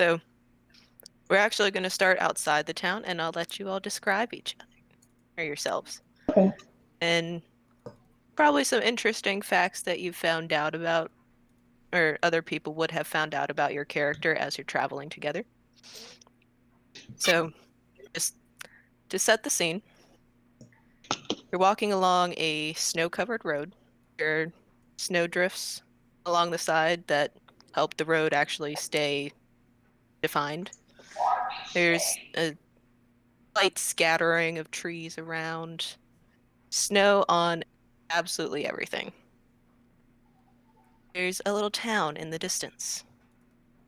So we're actually going to start outside the town, and I'll let you all describe each other or yourselves. Okay. And probably some interesting facts that you've found out about, or other people would have found out about your character as you're traveling together. So, just to set the scene, you're walking along a snow-covered road. There are snow drifts along the side that help the road actually stay defined. There's a light scattering of trees around, snow on absolutely everything. There's a little town in the distance,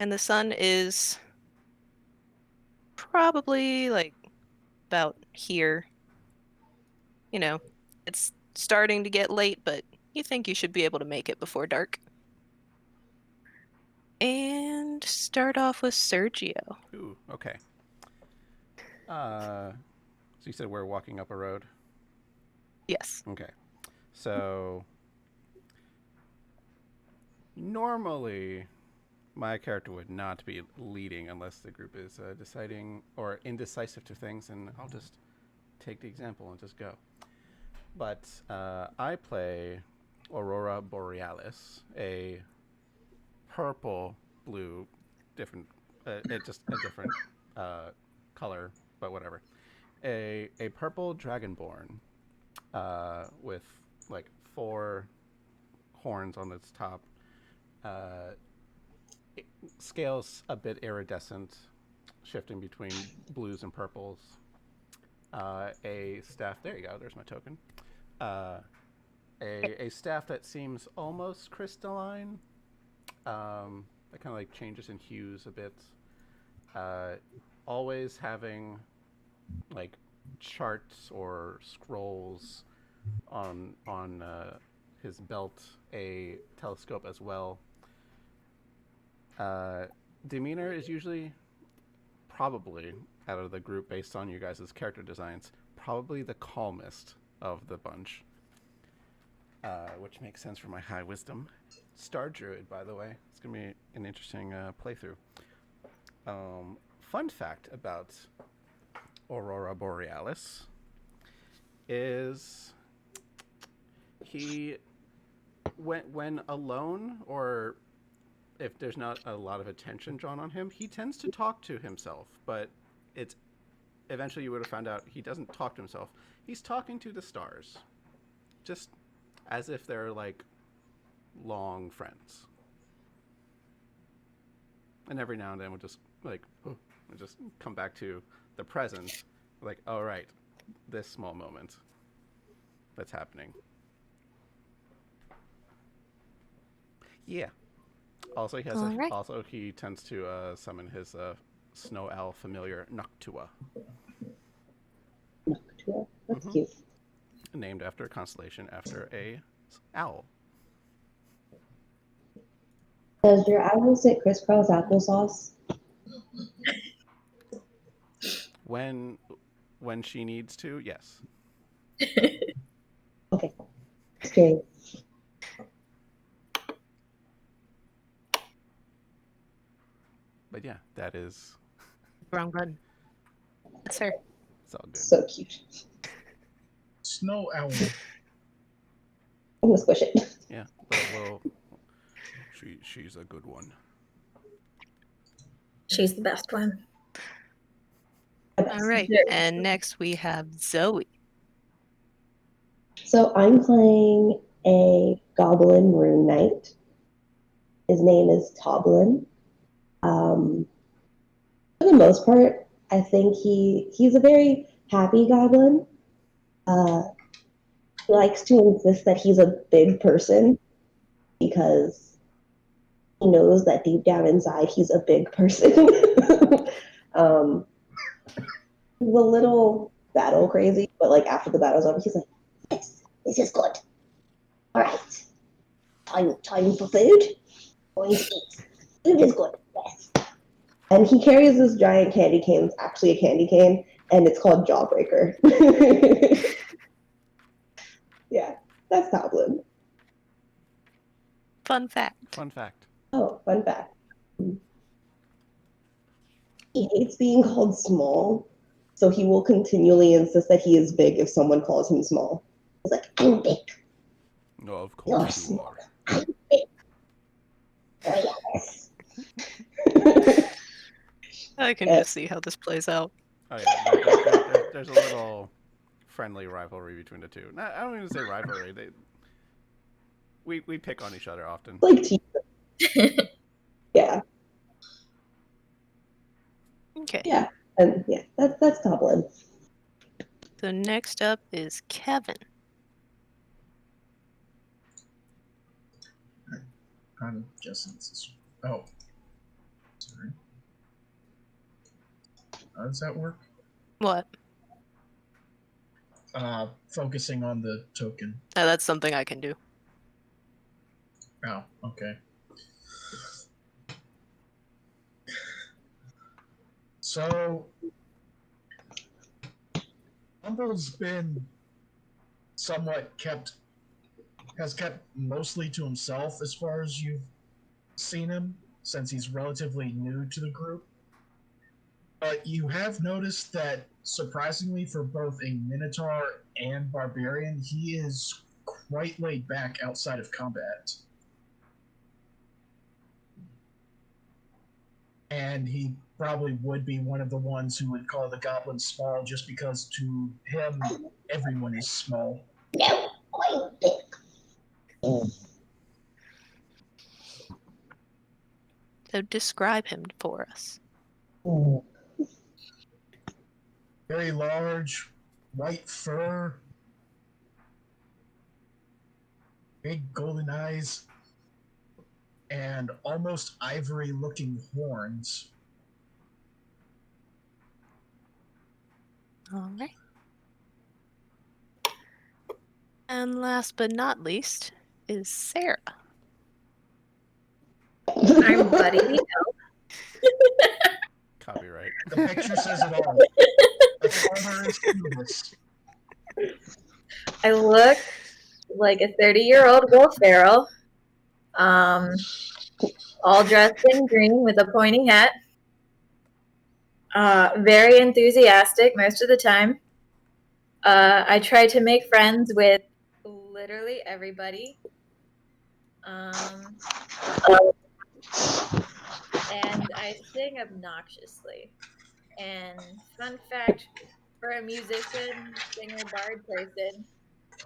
and the sun is probably like about here. You know, it's starting to get late, but you think you should be able to make it before dark. And start off with Sergio. Ooh, okay. So you said we're walking up a road? Yes. Okay. So normally my character would not be leading unless the group is deciding or indecisive to things, and I'll just take the example and just go. But I play Aurora Borealis, a purple, blue, different, just a different color, but whatever. A purple dragonborn with like four horns on its top. Uh, it scales a bit iridescent, shifting between blues and purples. A staff. There you go. There's my token. Uh, a staff that seems almost crystalline. That kind of like changes in hues a bit. Uh, Always having like charts or scrolls on his belt, a telescope as well. Uh, Demeanor is usually probably out of the group based on you guys' character designs, probably the calmest of the bunch, which makes sense for my high wisdom. Star Druid, by the way, it's gonna be an interesting playthrough. Fun fact about Aurora Borealis is he when alone or if there's not a lot of attention drawn on him, he tends to talk to himself, but it's eventually you would have found out he doesn't talk to himself. He's talking to the stars, just as if they're like long friends. And every now and then we'll just like we'll just come back to the present, like, all right, this small moment that's happening. Yeah. Also, he has All right. also he tends to summon his snow owl familiar Noctua, That's cute. named after a constellation after a owl. Does your apple get crisscross applesauce? When she needs to, yes. Okay. Just curious. But yeah, that is Wrong button. That's her. it's all good. So cute. Snow owl. I'm gonna squish it. Yeah, well, she's a good one. She's the best one. All right. And next we have Zoe. So I'm playing a goblin rune knight. His name is Toblin. For the most part, I think he's a very happy goblin. He likes to insist that he's a big person because he knows that deep down inside he's a big person. He's a little battle crazy, but like after the battle's over, he's like, "Yes, this is good. All right, time for food. Going to eat. Food is good. Yes." And he carries this giant candy cane. It's actually a candy cane, and it's called Jawbreaker. Yeah, that's Goblin. Fun fact. Fun fact. Oh, fun fact. He hates being called small, so he will continually insist that he is big if someone calls him small. He's like, I'm big. No, of You're course you small. are. I'm big. Oh, yes. I can just see how this plays out. Oh yeah, there's a little friendly rivalry between the two. I don't even say rivalry. We pick on each other often. Like, yeah, Okay. yeah, and yeah, that's Toblin. So next up is Kevin. I'm guessing this is. Oh, sorry. How does that work? What? Focusing on the token. That's something I can do. Oh, okay. So, Umbro's been somewhat has kept mostly to himself as far as you've seen him, since he's relatively new to the group. But you have noticed that, surprisingly for both a Minotaur and Barbarian, he is quite laid back outside of combat. And he probably would be one of the ones who would call the goblins small, just because to him, everyone is small. No, I'm big. So describe him for us. Very large, white fur, big golden eyes, and almost ivory looking horns. All right. And last but not least is Sarah. I'm Buddy the Elf. Copyright. The picture says it all. That's all there is to this. I look like a 30-year-old Will Ferrell, all dressed in green with a pointy hat. Very enthusiastic most of the time. I try to make friends with literally everybody. And I sing obnoxiously. And fun fact, for a musician, singer, bard person,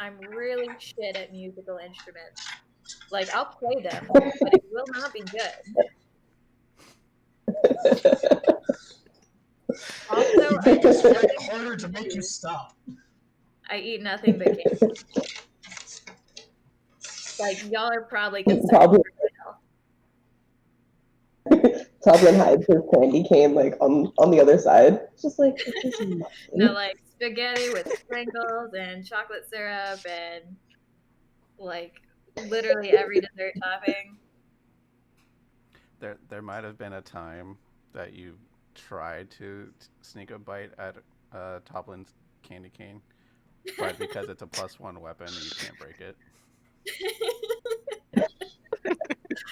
I'm really shit at musical instruments. Like, I'll play them, but it will not be good. Also, You make us fight harder to make you stop. I eat nothing but candy. Like, y'all are probably concerned Toblin, for my health. Toblin hides his candy cane like on the other side. It's just like it's just No, like spaghetti with sprinkles and chocolate syrup and like literally every dessert topping. There might have been a time that you tried to sneak a bite at Toplin's candy cane, but because it's a +1 weapon, you can't break it.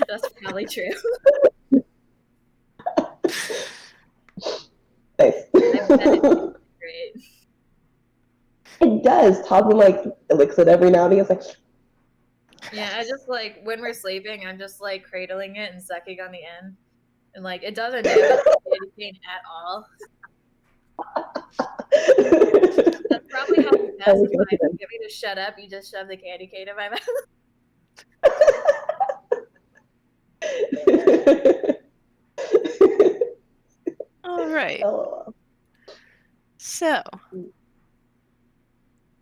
That's probably true. nice. Great. It does. Toblin like licks it every now and then. It's like Yeah, I just like when we're sleeping, I'm just like cradling it and sucking on the end, and like it doesn't damage the candy cane at all. That's probably how you pacify. If you get me to shut up, you just shove the candy cane in my mouth. All right. oh. So,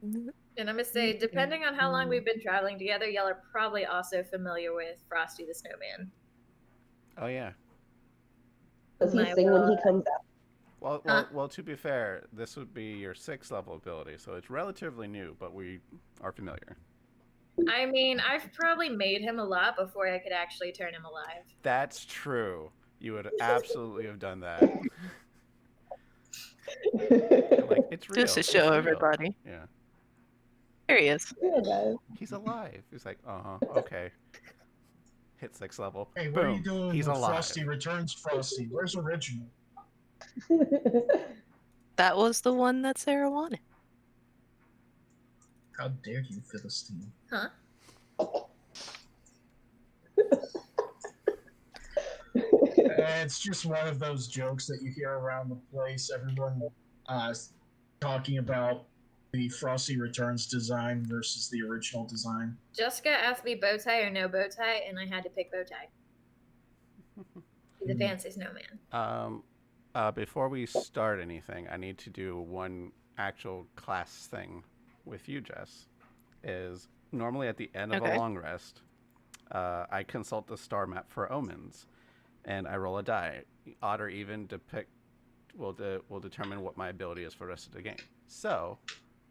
And I'm gonna say, depending on how long we've been traveling together, y'all are probably also familiar with Frosty the Snowman. Oh yeah. Does he My sing when he comes out? Well. To be fair, this would be your 6th level ability, so it's relatively new, but we are familiar. I mean, I've probably made him a lot before I could actually turn him alive. That's true. You would absolutely have done that. Like, it's real. just to It's show real. everybody. Yeah. There he is. Yeah, guys. He's alive. He's like, okay. Hit 6th level. Hey, what Boom. are you doing He's with alive. Frosty Returns Frosty? Where's original? That was the one that Sarah wanted. How dare you, Philistine? Huh? It's just one of those jokes that you hear around the place. Everyone talking about the Frosty Returns design versus the original design. Jessica asked me bow tie or no bow tie, and I had to pick bow tie. He's a fancy snowman. Before we start anything, I need to do one actual class thing with you, Jess. Is normally at the end of Okay. a long rest, I consult the star map for omens, and I roll a die. Odd or even will determine what my ability is for the rest of the game. So,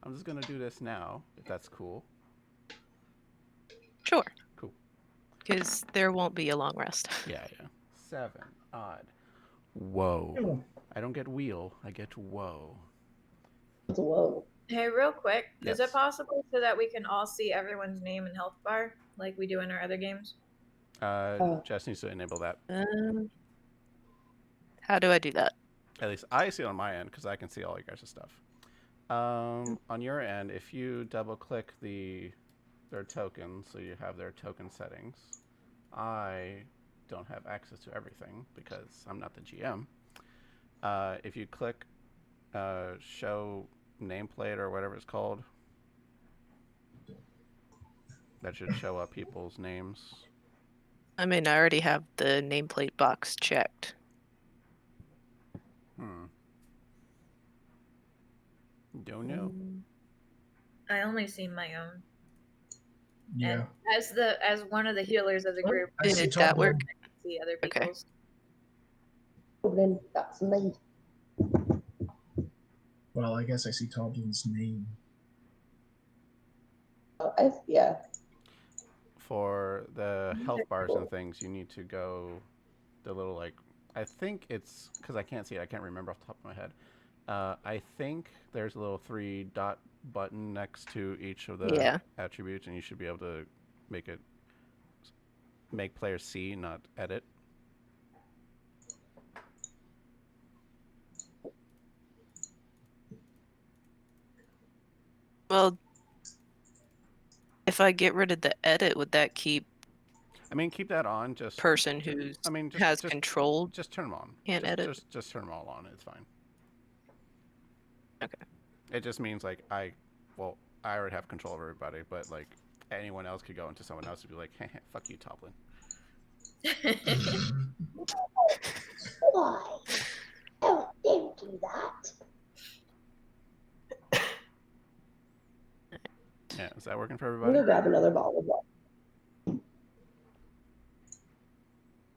I'm just gonna do this now, if that's cool. Sure. Cool. Because there won't be a long rest. Yeah. 7. Odd. Whoa. I don't get wheel. I get whoa. Whoa. Hey, real quick, Yes. is it possible so that we can all see everyone's name and health bar like we do in our other games? Jess needs to enable that. How do I do that? At least I see it on my end because I can see all you guys' stuff. On your end, if you double click their token, so you have their token settings, I don't have access to everything because I'm not the GM. If you click show nameplate or whatever it's called, that should show up people's names. I mean, I already have the nameplate box checked. Don't know. I only see my own. Yeah. And as one of the healers of the group, I see Did that work? Toblin. I can see other Okay. people's. Then that's me. Well, I guess I see Toblin's name. Yeah. For the health bars and things, you need to go the little, like, I think it's, because I can't see it, I can't remember off the top of my head. I think there's a little 3-dot button next to each of the attributes, and you should be able to make players see, not edit. Well, if I get rid of the edit, would that keep I mean, keep that on. Just person who has control? Just turn them on. Can't edit. Just turn them all on. It's fine. Okay. It just means like I already have control of everybody, but like anyone else could go into someone else and be like, hey, fuck you, Toblin. Why? Don't do that. Yeah, is that working for I'm everybody? gonna grab another bottle of water.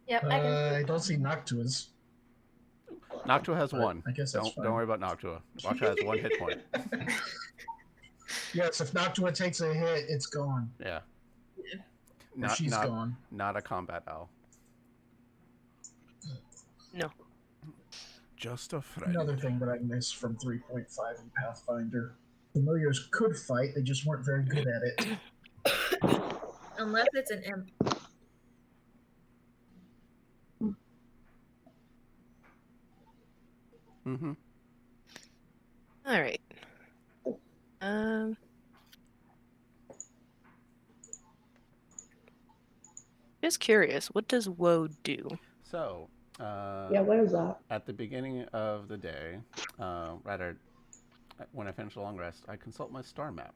Yep, I can. I don't see Noctua's. Noctua has one. I guess that's don't worry about Noctua. Noctua has 1 hit point. Yes, if Noctua takes a hit, it's gone. Yeah. She's gone. Not a combat owl. No. Just a friend. Another thing that I missed from 3.5 in Pathfinder. Familiars could fight, they just weren't very good at it. Unless it's an imp. Mm-hmm. All right. Just curious, what does woe do? So, Yeah, what is that? at the beginning of the day, rather, when I finish a long rest, I consult my star map.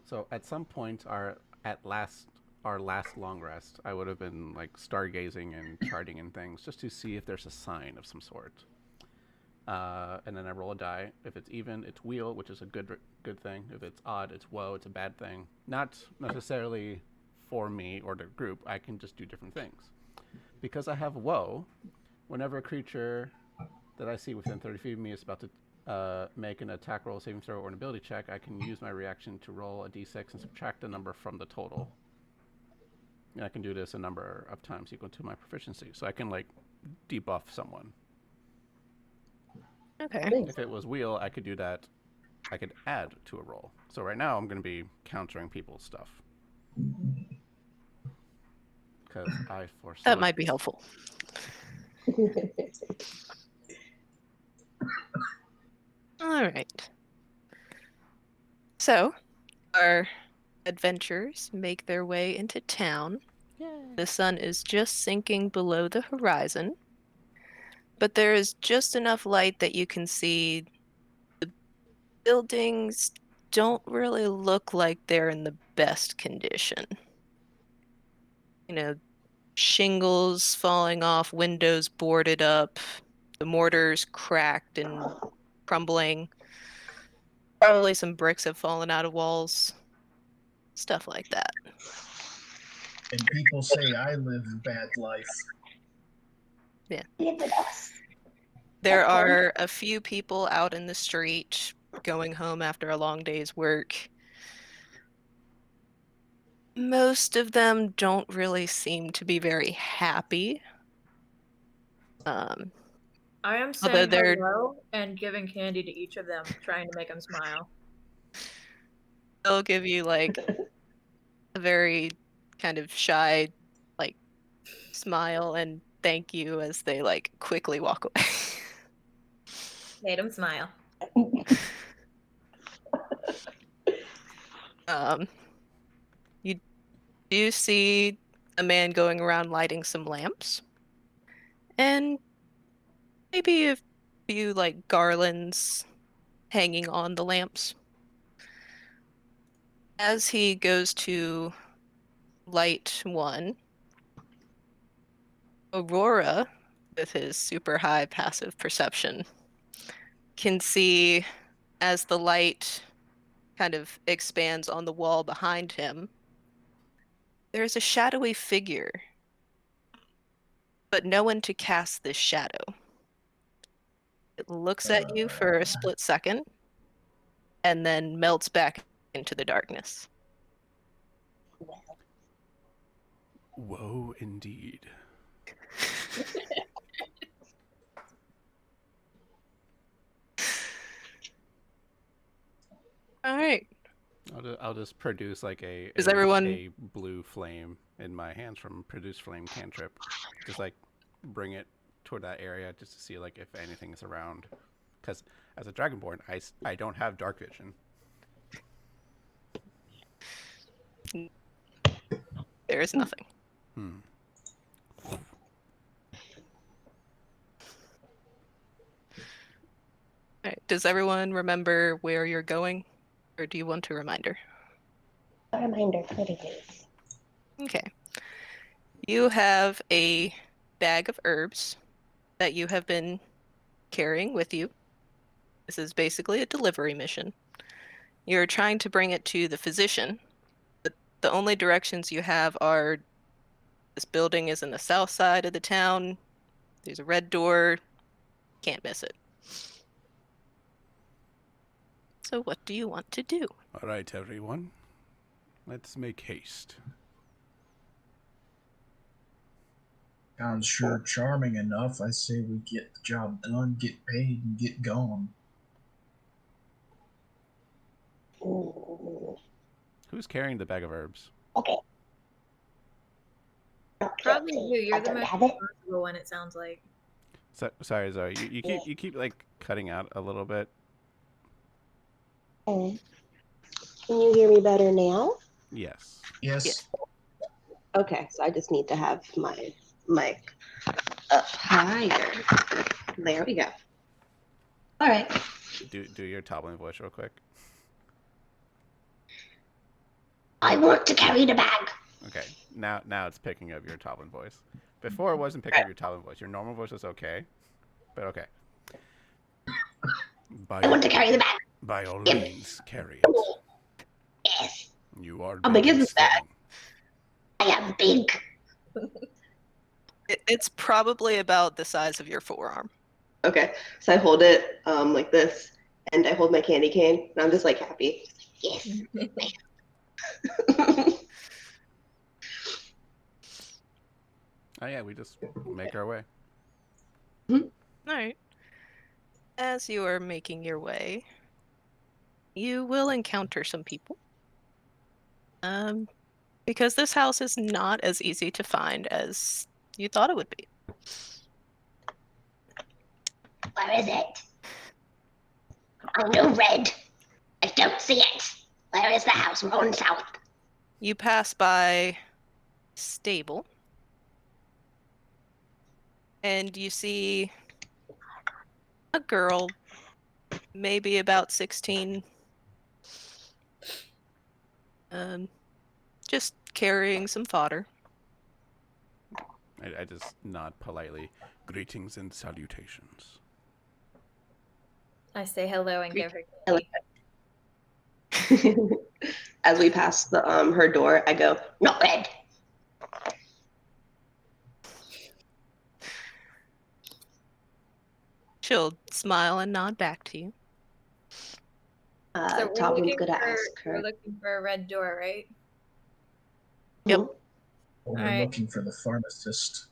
So at some point, our last long rest, I would have been like stargazing and charting and things just to see if there's a sign of some sort. And then I roll a die. If it's even, it's wheel, which is a good thing. If it's odd, it's woe, it's a bad thing. Not necessarily for me or the group. I can just do different things. Because I have woe, whenever a creature that I see within 30 feet of me is about to make an attack roll, saving throw, or an ability check, I can use my reaction to roll a d6 and subtract a number from the total. And I can do this a number of times equal to my proficiency. So I can like debuff someone. Okay. If it was wheel, I could do that. I could add to a roll. So right now I'm going to be countering people's stuff. Because I foresaw That might be helpful. All right. So, our adventurers make their way into town. Yay. The sun is just sinking below the horizon, but there is just enough light that you can see the buildings don't really look like they're in the best condition. You know, shingles falling off, windows boarded up, the mortar's cracked and crumbling. Probably some bricks have fallen out of walls. Stuff like that. And people say I live a bad life. Live with us. There Of course. are a few people out in the street going home after a long day's work. Most of them don't really seem to be very happy. I am Although saying they're hello and giving candy to each of them, trying to make them smile. they'll give you like a very kind of shy like smile and thank you as they like quickly walk away. Made them smile. You do see a man going around lighting some lamps, and maybe a few like garlands hanging on the lamps. As he goes to light one, Aurora, with his super high passive perception, can see as the light kind of expands on the wall behind him, there's a shadowy figure, but no one to cast this shadow. It looks at you for a split second and then melts back into the darkness. Woe indeed. All right. I'll just produce like a blue flame in my hands from produce flame cantrip. Just like bring it toward that area just to see like if anything is around. Because as a dragonborn, I don't have dark vision. There is nothing. Hmm. All right. Does everyone remember where you're going, or do you want a reminder? A reminder, pretty please. Okay. You have a bag of herbs that you have been carrying with you. This is basically a delivery mission. You're trying to bring it to the physician, but the only directions you have are this building is in the south side of the town. There's a red door. Can't miss it. So what do you want to do? All right, everyone. Let's make haste. Sounds sure charming enough. I say we get the job done, get paid, and get gone. Ooh. Who's carrying the bag of herbs? Okay. Not Probably guilty. you. You're I the don't most have it. responsible one, it sounds like. Sorry, Zoe. You keep like cutting out a little bit. Can you hear me better now? Yes. Yes. Yes. Okay, so I just need to have my mic up higher. There we go. All right. Do your Toblin voice real quick. I want to carry the bag. Okay. Now it's picking up your Toblin voice. Before it wasn't picking up your Toblin voice. Your normal voice was okay, but okay. I want to carry the bag. By all means, carry it. Yes. You are How big is and this bag? strong. I am big. It's probably about the size of your forearm. Okay, so I hold it like this, and I hold my candy cane, and I'm just like happy. Yes. Oh yeah, we just make our way. All right. As you are making your way, you will encounter some people. Because this house is not as easy to find as you thought it would be. Where is it? Oh no, red. I don't see it. Where is the house? We're going south. You pass by stable, and you see a girl, maybe about 16, just carrying some fodder. I just nod politely. Greetings and salutations. I say hello and give her Hello. candy. As we pass the her door, I go, not red. She'll smile and nod back to you. So we're Toblin's looking, gonna for, ask we're her. looking for a red door, right? Yep. Hmm? We're Alright. looking for the pharmacist.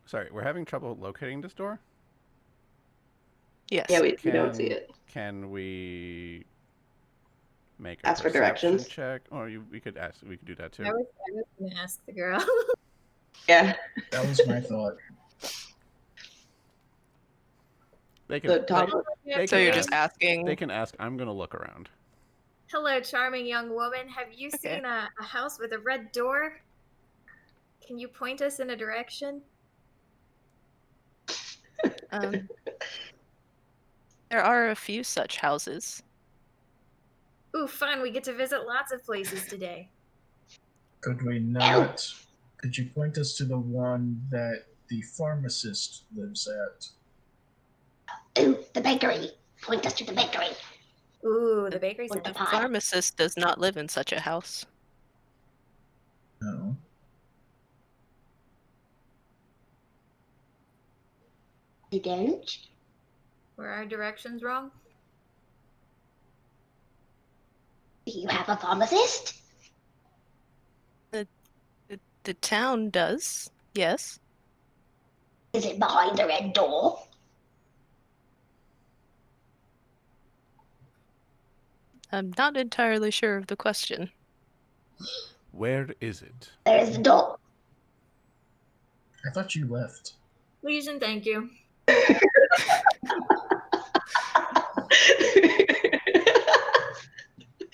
Sorry, we're having trouble locating this door? Yes. Yeah, we don't see it. Can we make a Ask for perception directions. check? Or we could ask. We could do that too. I was gonna ask the girl. Yeah. That was my thought. They can. So They, Toblin, they So can you're ask, just asking. They can ask. I'm gonna look around. Hello, charming young woman. Have you Okay. seen a house with a red door? Can you point us in a direction? There are a few such houses. Ooh, fun. We get to visit lots of places today. Could we not? Could you point us to the one that the pharmacist lives at? ooh, the bakery. Point us to the bakery. Ooh, the bakery's Point in The the pie. pharmacist does not live in such a house. No. You don't? Were our directions wrong? Do you have a pharmacist? The town does, yes. Is it behind the red door? I'm not entirely sure of the question. Where is it? There's the door. I thought you left. Please and thank you.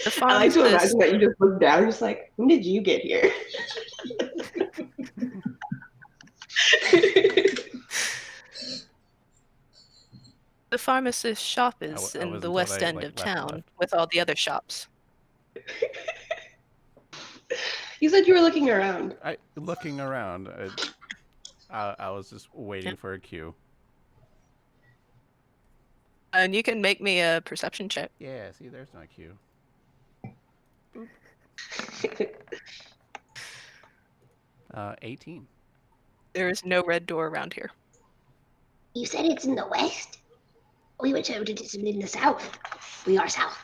The I like to pharmacist, imagine that you just look down, just like, when did you get here? the pharmacist's shop I is I in wasn't the told west I, end like, of left and town left. with all the other shops. You said you were looking around. Looking around. I was just waiting for a cue. And you can make me a perception check. Yeah. See, there's no cue. 18. There is no red door around here. You said it's in the west? We were told it is in the south. We are south.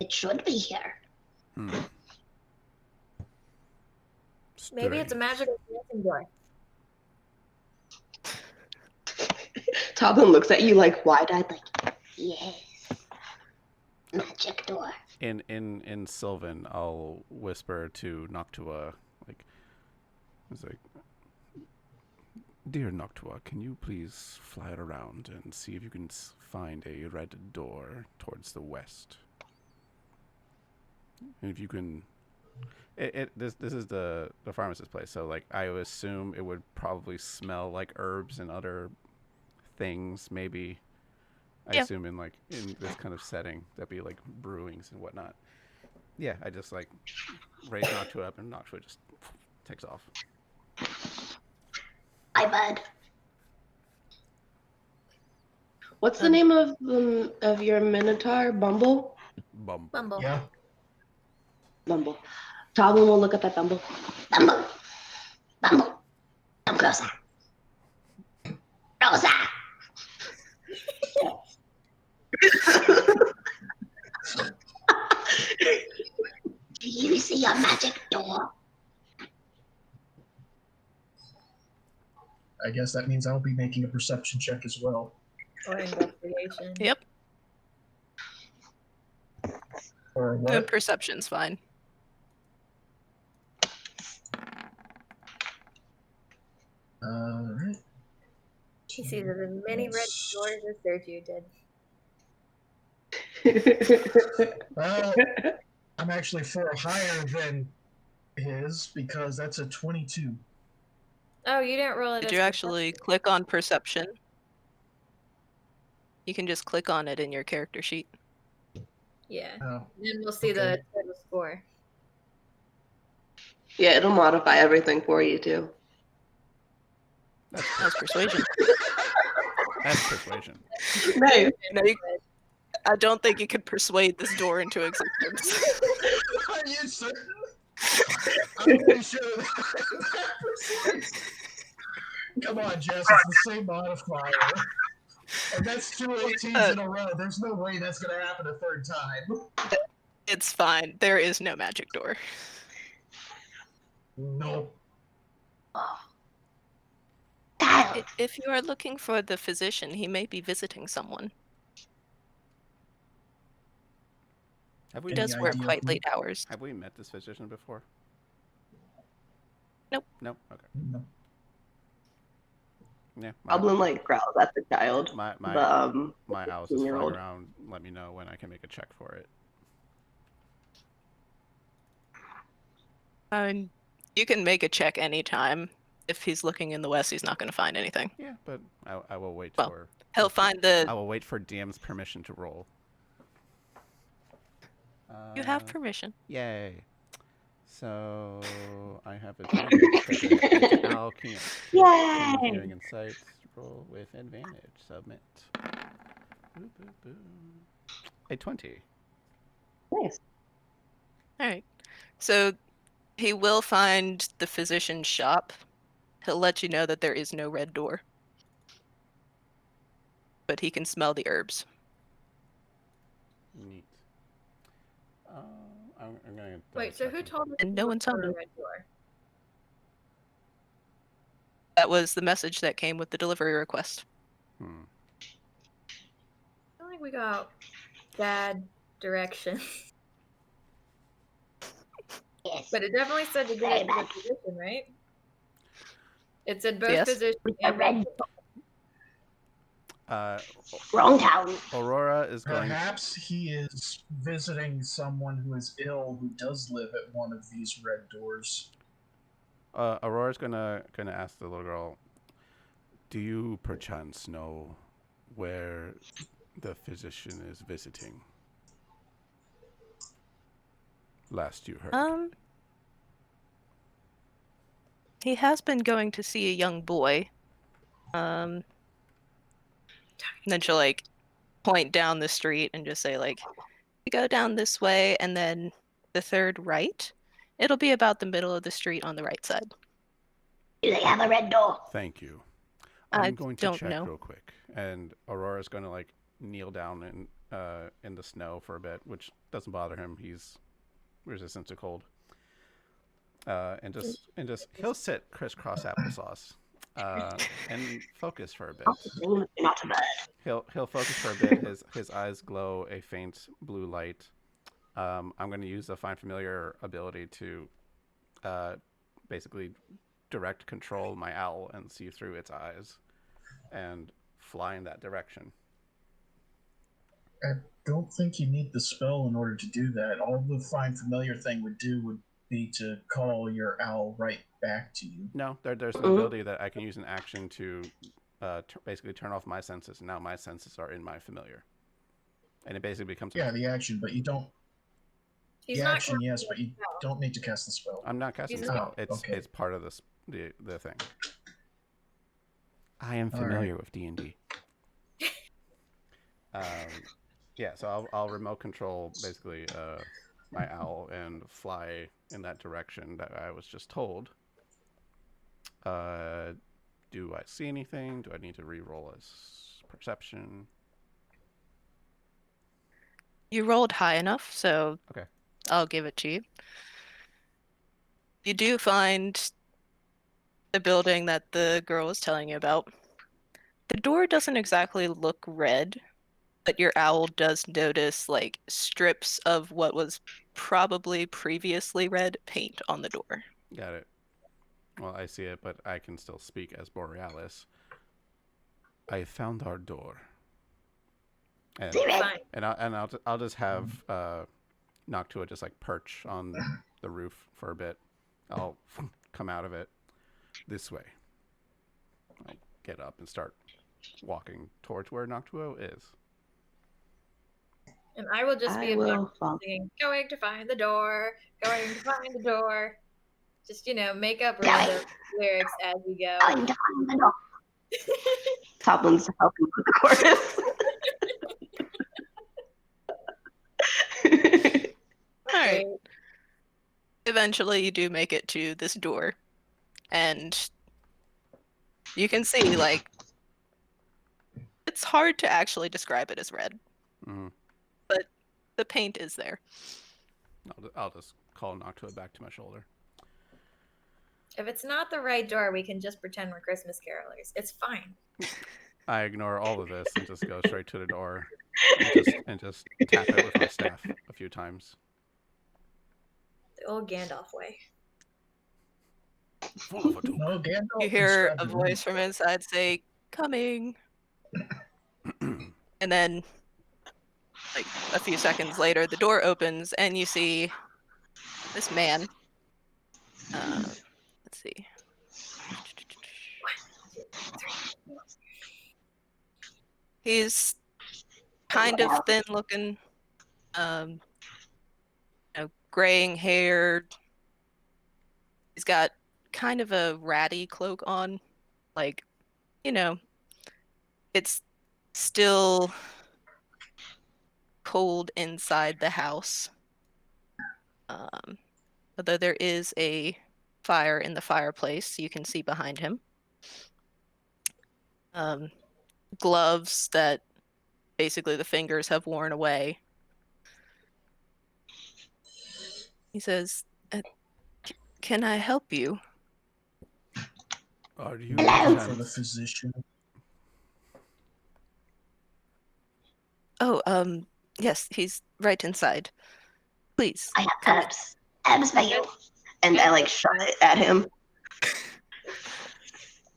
It should be here. Maybe it's a Strange. magical dancing door. Toblin looks at you like wide-eyed, like, yes. Magic door. In Sylvan, I'll whisper to Noctua, like, it's like, dear Noctua, can you please fly around and see if you can find a red door towards the west? And if you can, this is the pharmacist's place, so like I would assume it would probably smell like herbs and other things, maybe. I Yeah. assume in this kind of setting that'd be like brewings and whatnot. Yeah, I just like raise Noctua up and Noctua just takes off. Hi, bud. What's the name of your minotaur? Bumble? Bumble. Yeah. Bumble. Toblin will look up at Bumble. Bumble. Bumble. Come closer. Closer. Do you see a magic door? I guess that means I'll be making a perception check as well. Or investigation. Yep. Or what? Perception's fine. Alright. He sees as many red doors as Sergio did. Well, I'm actually 4 higher than his because that's a 22. Oh, you didn't roll it. Did as you actually perception. click on perception? You can just click on it in your character sheet. Yeah. Oh, Then we'll see okay. the total score. Yeah, it'll modify everything for you too. That was persuasion. That's persuasion. Nice. No, I don't think you could persuade this door into existence. Are you certain? I'm pretty sure that Come on, Jess, it's the same modifier. And that's 2 18s in a row. There's no way that's going to happen a third time. It's fine. There is no magic door. Nope. If you are looking for the physician, he may be visiting someone. Have He we Any does work idea quite who? late hours. have we met this physician before? Nope. Nope. Okay. No. Yeah. Goblin like growls at the child. My The owls is flying 15-year-old. around. Let me know when I can make a check for it. You can make a check anytime. If he's looking in the west, he's not going to find anything. Yeah, but I will wait Well, for. He'll find the. I will wait for DM's permission to roll. You have permission. Yay. So I have advantage. It's owl keen Yay! hearing and sight. Roll with advantage. Submit. Boo, boo, boo. A 20. Nice. All right. So he will find the physician's shop. He'll let you know that there is no red door. But he can smell the herbs. Neat. I'm gonna. Wait, so who told us And to no look one told for a him. red door? That was the message that came with the delivery request. Hmm. I feel like we got bad directions. Yes. But it definitely said to get Very it to the bad. physician, right? It said both Yes. physician With the and red wrong town. Aurora is going. Perhaps he is visiting someone who is ill who does live at one of these red doors. Aurora's gonna ask the little girl, do you perchance know where the physician is visiting? Last you heard. He has been going to see a young boy. And then she'll like point down the street and just say like, you go down this way and then the third right. It'll be about the middle of the street on the right side. Do they have a red door? Thank you. I I'm going to don't check know. real quick. And Aurora's going to like kneel down in the snow for a bit, which doesn't bother him. He's resistant to cold. And just he'll sit crisscross applesauce and focus for a bit. Not a bird. He'll focus for a bit. His eyes glow a faint blue light. I'm going to use the Find Familiar ability to basically direct control my owl and see through its eyes and fly in that direction. I don't think you need the spell in order to do that. All the Find Familiar thing would do would be to call your owl right back to you. No, there's an ability that I can use an action to basically turn off my senses. Now my senses are in my familiar. And it basically becomes... Yeah, the action, but you don't... He's the not action, yes, but you spell. don't need to cast the spell. I'm not casting the He's spell. not. Okay. It's part of the thing. I am All familiar with D&D. Yeah, so I'll remote control basically my owl and fly in that direction that I was just told. Do I see anything? Do I need to re-roll as perception? You rolled high enough, so Okay. I'll give it to you. You do find the building that the girl was telling you about. The door doesn't exactly look red, but your owl does notice like strips of what was probably previously red paint on the door. Got it. Well, I see it, but I can still speak as Borealis. I found our door. And Fine. I'll just have Noctua just like perch on the roof for a bit. I'll come out of it this way. I'll get up and start walking towards where Noctua is. And I will just be I will follow. singing, going to find the door, going to find the door. Just, make up random lyrics as we go. I'm dying the door. Toplin's helping with the chorus. All right. Eventually, you do make it to this door, and you can see, like, it's hard to actually describe it as red, but the paint is there. I'll just call Noctua back to my shoulder. If it's not the right door, we can just pretend we're Christmas carolers. It's fine. I ignore all of this and just go straight to the door and just tap it with my staff a few times. The old Gandalf way. Full of a duke. No, Gandalf You hear described a it voice from inside say, "Coming." And then, like, a few seconds later, the door opens and you see this man. Let's see. He's kind of thin looking, graying hair. He's got kind of a ratty cloak on. Like, it's still cold inside the house. Although there is a fire in the fireplace, you can see behind him. Gloves that basically the fingers have worn away. He says, "Can I help you?" Are you for the physician. Oh, yes, he's right inside. Please, I come have in. abs for you. And I shot it at him.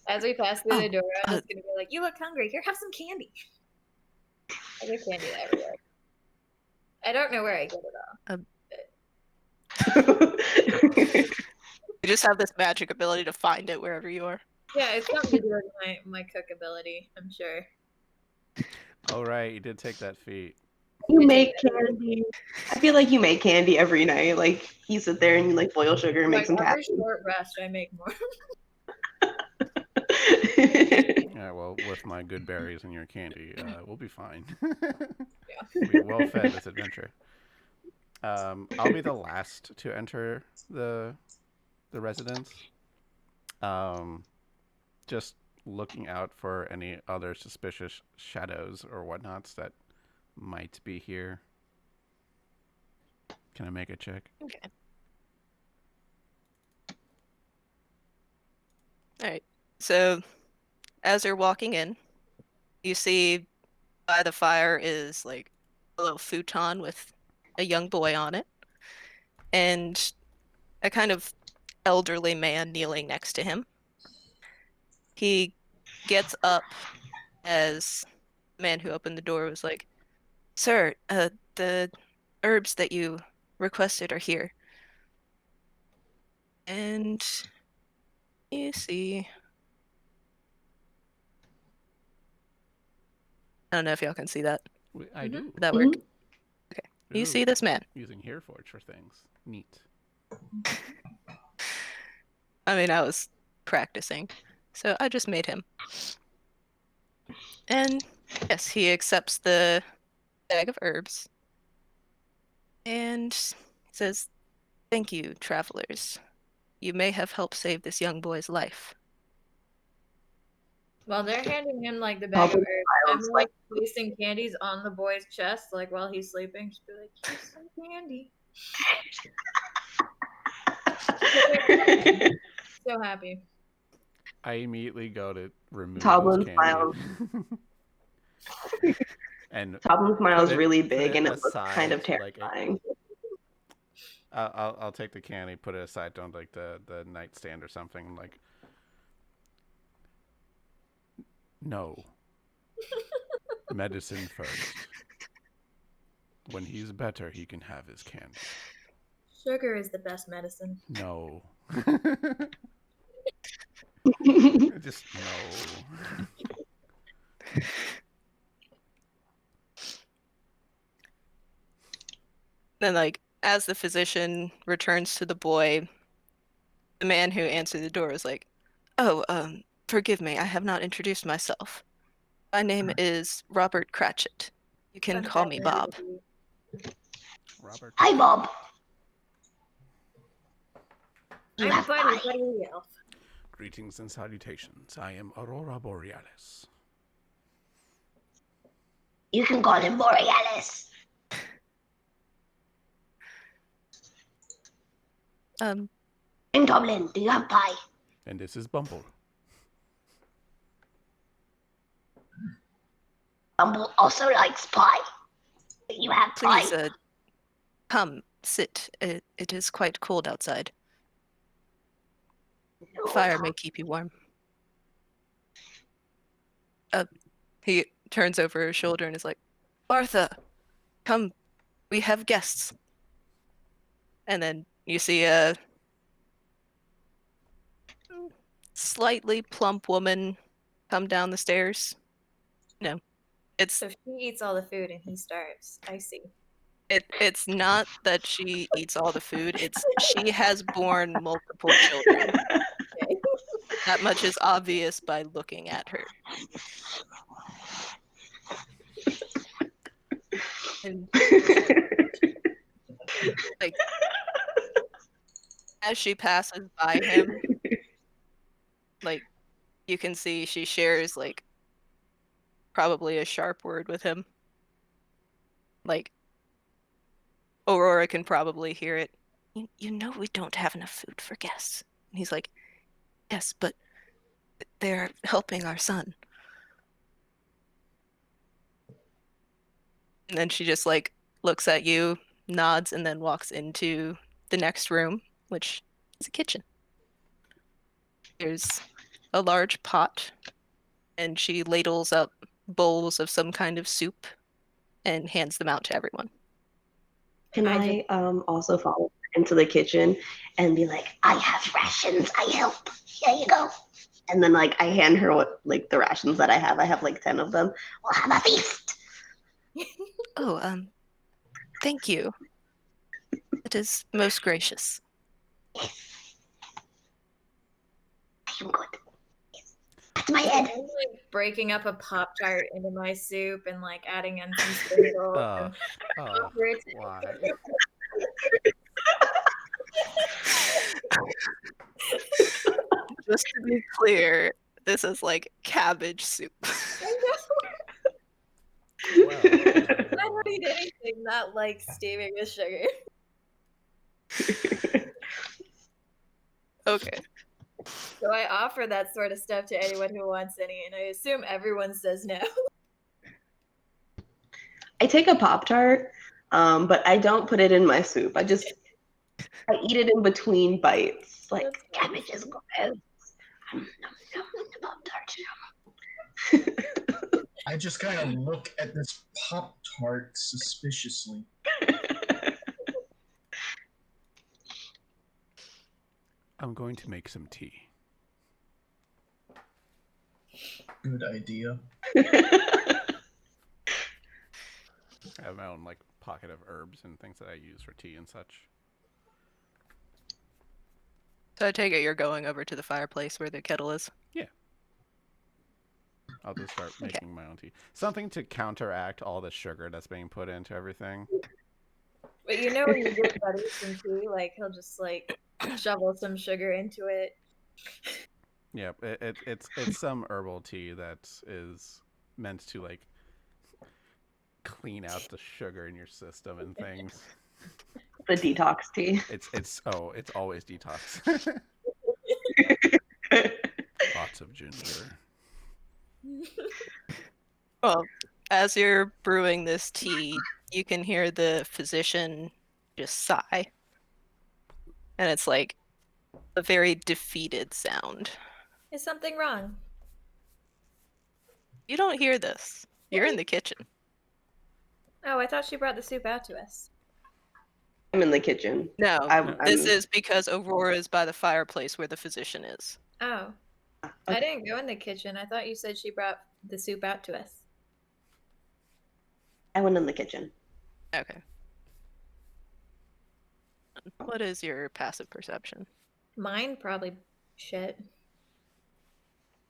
As we pass through the door, I'm uh, just gonna be like, "You look hungry. Here, have some candy." I get candy everywhere. I don't know where I get it all. You just have this magic ability to find it wherever you are. Yeah, it's something to do with my cook ability, I'm sure. Oh, right. You did take that feat. You make candy. I feel like you make candy every night. Like, you sit there and you boil sugar and make some Every caffeine. short rest, I make more. Yeah, well, with my good berries and your candy, we'll be fine. We'll be well fed this adventure. I'll be the last to enter the residence. Just looking out for any other suspicious shadows or whatnots that might be here. Can I make a check? Okay. All right. So, as you're walking in, you see by the fire is like a little futon with a young boy on it, and a kind of elderly man kneeling next to him. He gets up as the man who opened the door was like, "Sir, the herbs that you requested are here." And you see, I don't know if y'all can see that. I do. Did that work? Okay. You Ooh, see this man. using Hairforge for things. Neat. I mean, I was practicing, so I just made him. And yes, he accepts the bag of herbs and says, "Thank you, travelers. You may have helped save this young boy's life." While they're handing him the bag of herbs, I'm placing candies on the boy's chest, while he's sleeping. Just be like, "Here's some candy." So happy. I immediately go to remove Toblin those smiles. candy. And Toblin smiles put it- really put big, it and it looks aside, kind of like, terrifying. I'll take the candy, put it aside on the nightstand or something. I'm like, no, Medicine first. When he's better, he can have his candy. Sugar is the best medicine. No. Just no. Then, like, as the physician returns to the boy, the man who answered the door is like, "Oh, forgive me, I have not introduced myself. My name is Robert Cratchit. You can Fun call fact, me neither Bob." of you. Robert. Hi, Bob. You I'm have Buddy, pie. Buddy the Elf. Greetings and salutations. I am Aurora Borealis. You can call him Borealis. Um, And Goblin, do you have pie? And this is Bumble. Bumble also likes pie. Do you have please, pie? come, sit. It is quite cold outside. No, Fire no. may keep you warm. He turns over his shoulder and is like, "Martha, come, we have guests." And then you see a slightly plump woman come down the stairs. No, it's So she eats all the food and he starves. I see. it's not that she eats all the food. It's she has borne multiple children. Okay. That much is obvious by looking at her. And like as she passes by him, like you can see she shares like probably a sharp word with him. Like Aurora can probably hear it. You know we don't have enough food for guests. And he's like, "Yes, but they're helping our son." And then she just like looks at you, nods, and then walks into the next room, which is a kitchen. There's a large pot, and she ladles up bowls of some kind of soup and hands them out to everyone. Can I I also follow her into the kitchen and be like, I have rations. I help. Here you go. and then like I hand her what like the rations that I have. I have like 10 of them. We'll have a feast. Oh, thank you. It is most gracious. Yes. I am good. Yes. That's my I'm head. like breaking up a Pop Tart into my soup and like adding in some sprinkles and offer it to Why? Just to be clear, this is like cabbage soup. Well, I don't eat anything not like steaming with sugar. Okay. So I offer that sort of stuff to anyone who wants any, and I assume everyone says no. I take a Pop-Tart, but I don't put it in my soup. I eat it in between bites. Like That's fine. Cabbage is gross. I just kind of look at this Pop Tart suspiciously. I'm going to make some tea. Good idea. I have my own like pocket of herbs and things that I use for tea and such. So I take it you're going over to the fireplace where the kettle is. I'll just start making my own tea. Something to counteract all the sugar that's being put into everything. But you know when you give Buddy some tea, like he'll just like shovel some sugar into it. Yep, it's some herbal tea that is meant to like clean out the sugar in your system and things. The detox tea. It's always detox. Lots of ginger. Well, as you're brewing this tea, you can hear the physician just sigh. And it's like a very defeated sound. Is something wrong? You don't hear this. You're in the kitchen. Oh, I thought she brought the soup out to us. I'm in the kitchen. No, I'm this is because Aurora is by the fireplace where the physician is. Oh, I okay. didn't go in the kitchen. I thought you said she brought the soup out to us. I went in the kitchen. Okay. What is your passive perception? Mine probably shit.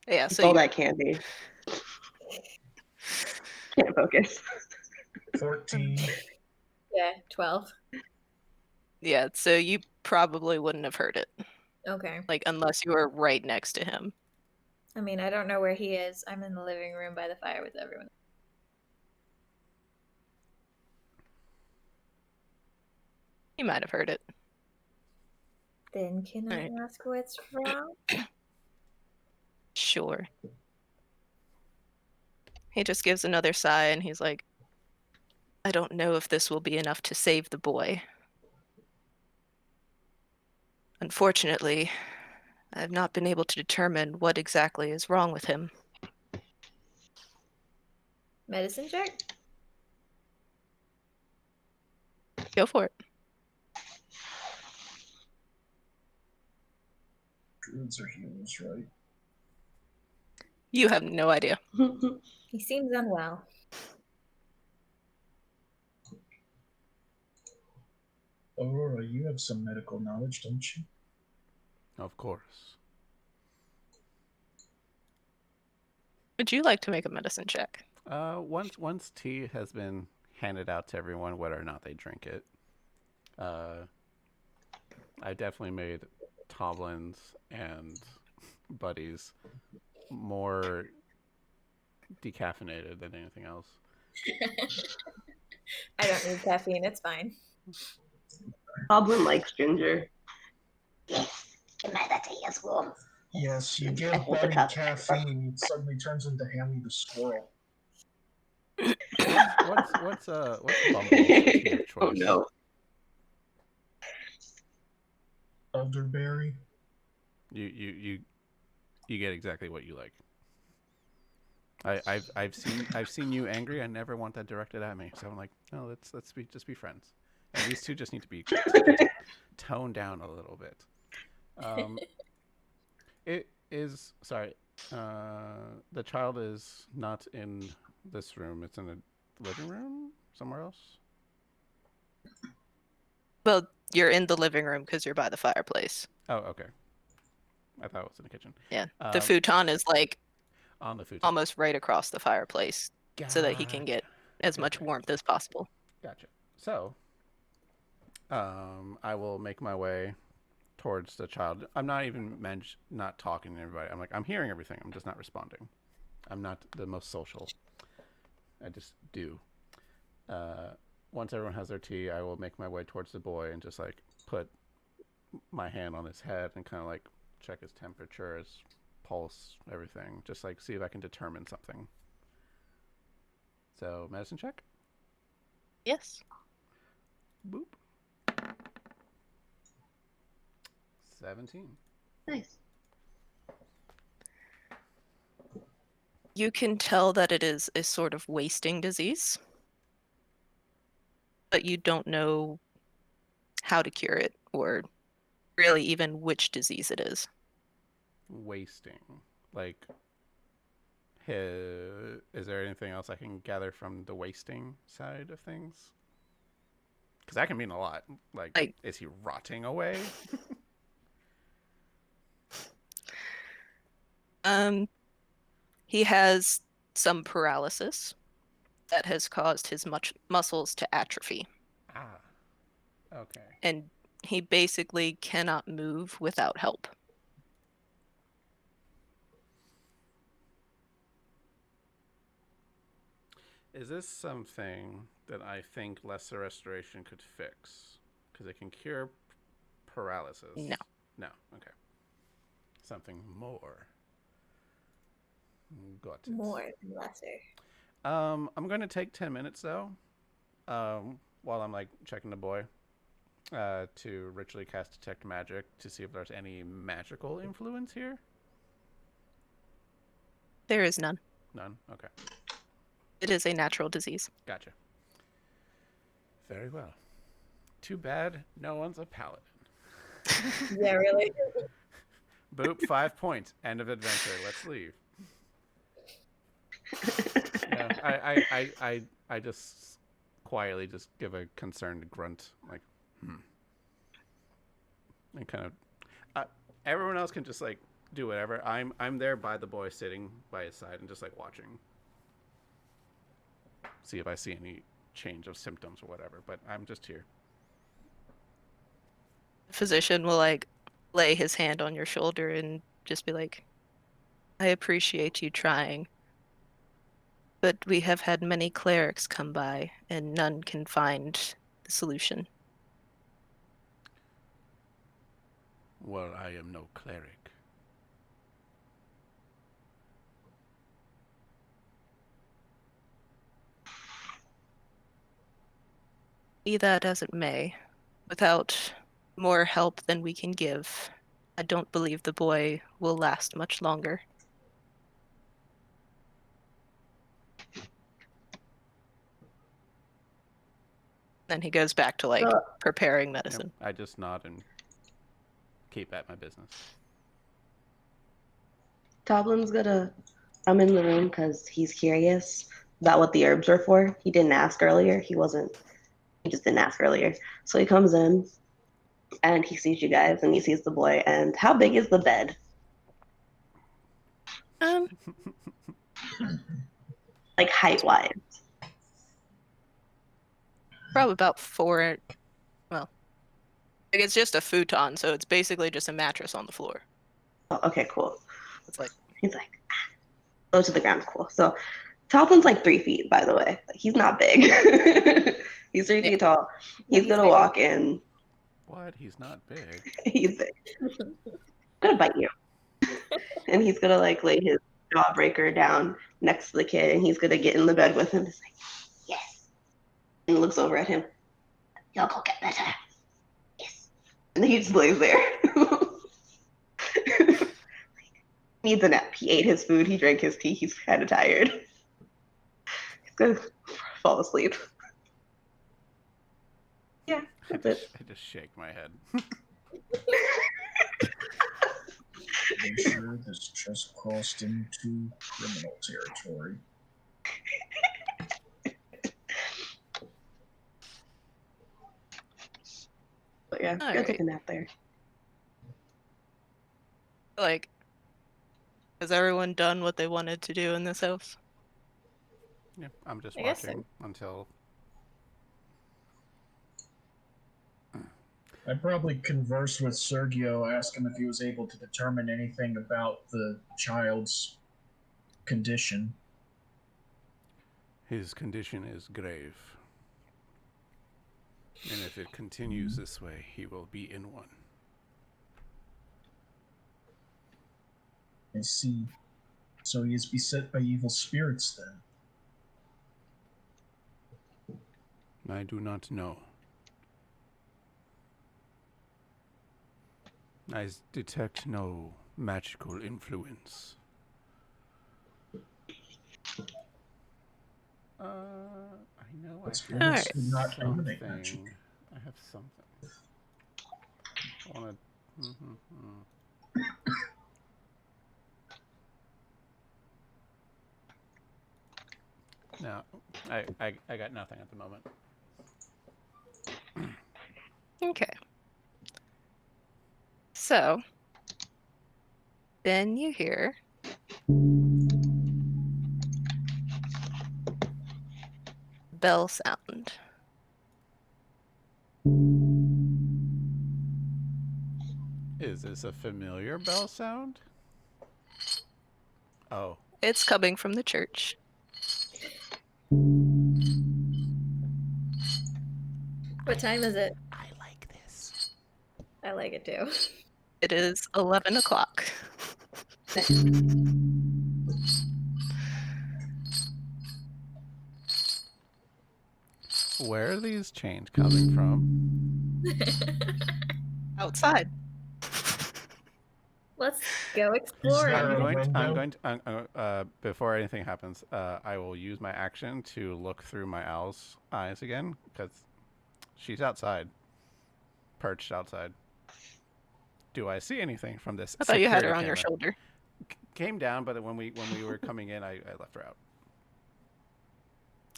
Yeah, It's so all you, that candy. Can't focus. 14. Yeah, 12. yeah, so you probably wouldn't have heard it, Okay. like unless you were right next to him. I mean, I don't know where he is. I'm in the living room by the fire with everyone. You might have heard it. Then can I Right. ask what's wrong? Sure. He just gives another sigh and he's like, I don't know if this will be enough to save the boy. Unfortunately, I have not been able to determine what exactly is wrong with him. Medicine check? Go for it. Druids are healers, right? You have no idea. He seems unwell. Aurora, you have some medical knowledge, don't you? Of course. Would you like to make a medicine check? Once tea has been handed out to everyone, whether or not they drink it, I definitely made Toblins and Buddies more decaffeinated than anything else. I don't need caffeine. It's fine. Goblin likes ginger. Yes, and that tea is warm. Yes, you give Hold the Buddy cup. caffeine, it suddenly turns into Hammy the squirrel. What's Bumble's tea of choice? Oh no. Elderberry. You get exactly what you like. I've seen you angry. I never want that directed at me. So I'm like, no, let's be friends. And these two just need to be toned down a little bit. It is sorry. The child is not in this room. It's in a living room somewhere else. Well, you're in the living room because you're by the fireplace. Oh, okay. I thought it was in the kitchen. Yeah. The futon is like On the futon. almost right across the fireplace so that he can get as much Okay. warmth as possible. Gotcha. So, I will make my way towards the child. I'm not even not talking to everybody. I'm like, I'm hearing everything. I'm just not responding. I'm not the most social. I just do. Once everyone has their tea, I will make my way towards the boy and just like put my hand on his head and kind of like check his temperature, his pulse, everything. Just like see if I can determine something. So, medicine check. Yes. Boop. 17. Nice. You can tell that it is a sort of wasting disease, but you don't know how to cure it or really even which disease it is. Wasting. Like, is there anything else I can gather from the wasting side of things? Because that can mean a lot. Like, is he rotting away? He has some paralysis that has caused his muscles to atrophy. Ah. Okay. And he basically cannot move without help. Is this something that I think lesser restoration could fix? Because it can cure paralysis. No. No. Okay. Something more. Got it. More than lesser. I'm going to take 10 minutes though, while I'm like checking the boy, to ritually cast detect magic to see if there's any magical influence here. There is none. None. Okay. It is a natural disease. Gotcha. Very well. Too bad no one's a paladin. Yeah, really. Boop, 5 points. End of adventure. Let's leave. Yeah, I just quietly just give a concerned grunt, like, and kind of. Everyone else can just like do whatever. I'm there by the boy, sitting by his side, and just like watching. See if I see any change of symptoms or whatever. But I'm just here. The physician will like lay his hand on your shoulder and just be like, I appreciate you trying, but we have had many clerics come by and none can find the solution. Well, I am no cleric. Be that as it may, without more help than we can give, I don't believe the boy will last much longer. Then he goes back to like preparing medicine. Yep, I just nod and keep at my business. Toblin's gonna come in the room because he's curious about what the herbs were for. He didn't ask earlier. He just didn't ask earlier. So he comes in and he sees you guys and he sees the boy. And how big is the bed? Like height wise? Probably about 4. Well, like it's just a futon, so it's basically just a mattress on the floor. Oh, okay, cool. It's like He's like, low to the ground, cool. So Toblin's like 3 feet, by the way. He's not big. He's 3 feet tall. He's gonna walk in. What? He's not big. He's big. I'm gonna bite you. And he's gonna like lay his jawbreaker down next to the kid, and he's gonna get in the bed with him. He's like, yes. And looks over at him. You'll go get better. Yes. And he just lays there. Needs a nap. He ate his food. He drank his tea. He's kind of tired. He's gonna fall asleep. Yeah, that's it. I just shake my head. I'm sure this just crossed into criminal territory. But yeah, All go take right. a nap there. Like, has everyone done what they wanted to do in this house? Yeah, I'm just I guess so. watching until. I probably conversed with Sergio, asked him if he was able to determine anything about the child's condition. His condition is grave. And if it continues this way, he will be in one. I see. So he is beset by evil spirits then. I do not know. I detect no magical influence. I know But I spirits have do not emanate magic. something. I have something. I want to. No, I got nothing at the moment. Okay. So, then you hear bell sound. Is this a familiar bell sound? Oh. It's coming from the church. What time is it? I like this. I like it too. It is 11 o'clock. Where are these chains coming from? Outside. Let's go Is explore. there I'm a going. window? Before anything happens, I will use my action to look through my owl's eyes again because she's outside, perched outside. Do I see anything from this I thought you had her security on your camera? shoulder. Came down, but when we were coming in, I left her out.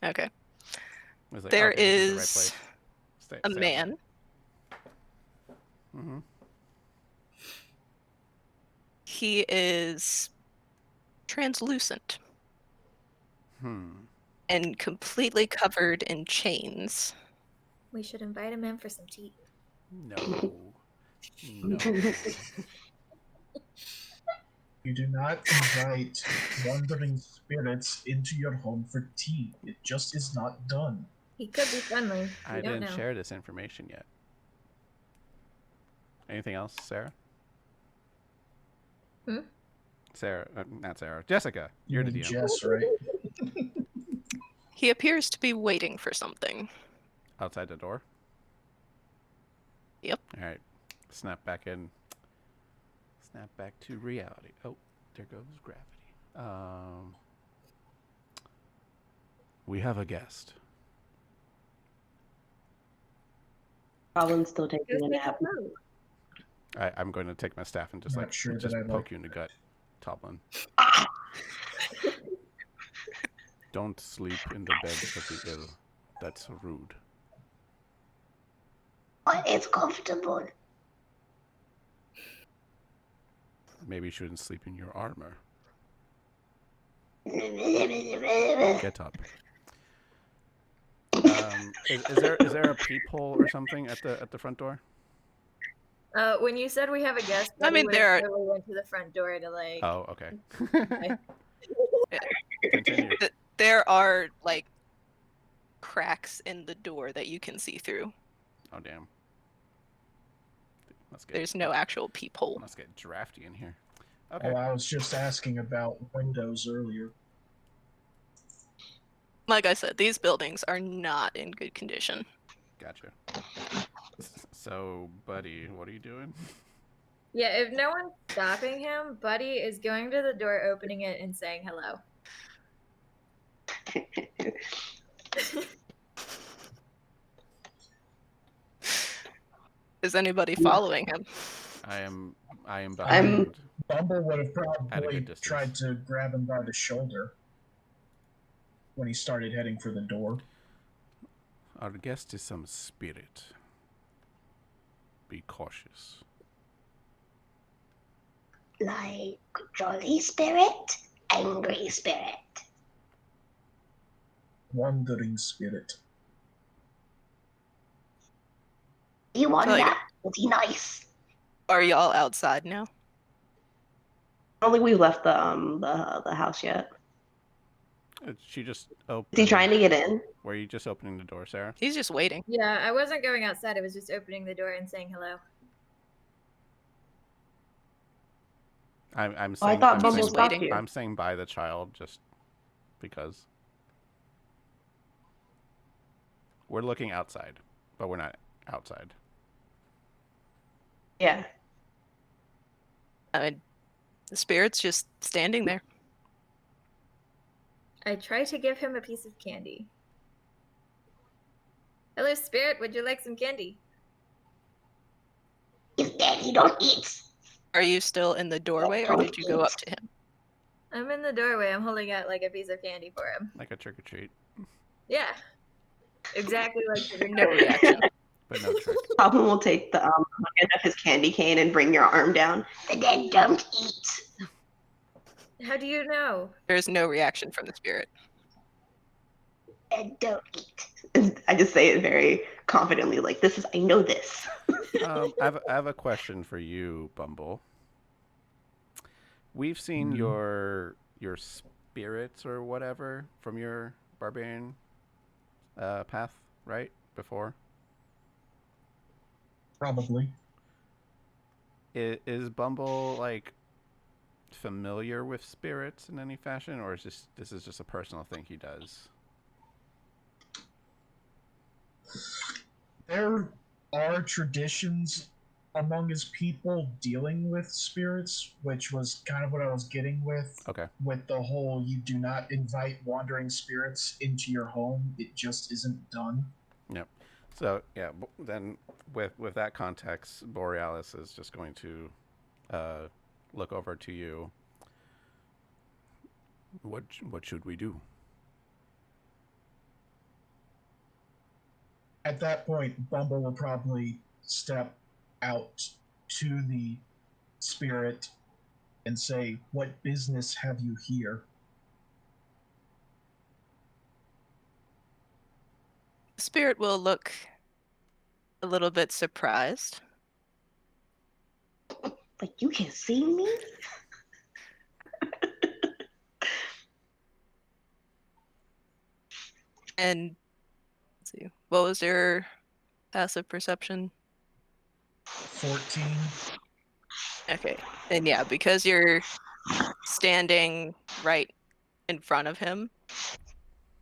Okay. I was like, There okay, this is the right is place. a man. Mm-hmm. He is translucent and completely covered in chains. We should invite him in for some tea. No. No. You do not invite wandering spirits into your home for tea. It just is not done. He could be friendly. I We don't didn't know. share this information yet. Anything else, Sarah? Sarah, not Sarah. Jessica, you're the mean DM. Jess, right? He appears to be waiting for something. Outside the door? Yep. All right. Snap back in. Snap back to reality. Oh, there goes gravity. We have a guest. Robin's still taking Go a say nap. hello. I'm going to take my staff and just Not sure just that I poke like you in the gut, Toblin. Don't sleep in the bed of the ill. That's rude. But it's comfortable. Maybe you shouldn't sleep in your armor. Get Get up. Is there a peephole or something at the front door? When you said we have a guest, I mean, there are- totally went to the front door to like. Oh, okay. Continue. There are like cracks in the door that you can see through. Oh, damn. There's no actual peephole. Let's get drafty in here. Oh, Okay. I was just asking about windows earlier. Like I said, these buildings are not in good condition. Gotcha. So, buddy, what are you doing? Yeah, if no one's stopping him, Buddy is going to the door, opening it, and saying hello. Is anybody following him? I am behind. Bumble would have At a probably good distance. tried to grab him by the shoulder when he started heading for the door. Our guest is some spirit. Be cautious. like jolly spirit, angry spirit. Wandering spirit. You want Like- that? Pretty nice. Are y'all outside now? I don't think we've left the house yet. She just opened. Is he trying to get in? Were you just opening the door, Sarah? He's just waiting. Yeah, I wasn't going outside. I was just opening the door and saying hello. I'm Oh, I saying. thought I'm Bumble saying, stopped waiting. you. I'm saying by the child just because. We're looking outside, but we're not outside. Yeah. I mean, the spirit's just standing there. I try to give him a piece of candy. Hello, Spirit. Would you like some candy? He's dead. He don't eat. Are you still in the doorway, or did you go up to him? I'm in the doorway. I'm holding out like a piece of candy for him. Like a trick or treat, Yeah. Exactly like the No reaction. but no trick. Problem will take the end of his candy cane and bring your arm down. The dead don't eat. How do you know? There's no reaction from the spirit. Dead don't eat. And I just say it very confidently, like I know this. I have a question for you, Bumble. We've seen your spirits or whatever from your barbarian path, right? Before. Probably. Is Bumble like familiar with spirits in any fashion, or is this is just a personal thing he does? There are traditions among his people dealing with spirits, which was kind of what I was getting Okay. with the whole you do not invite wandering spirits into your home. It just isn't done. Yep. So yeah, then with that context, Borealis is just going to look over to you. What should we do? At that point, Bumble will probably step out to the spirit and say, "What business have you here?" The spirit will look a little bit surprised. Like, you can see me? And let's see, what was your passive perception? 14. Okay. And yeah, because you're standing right in front of him,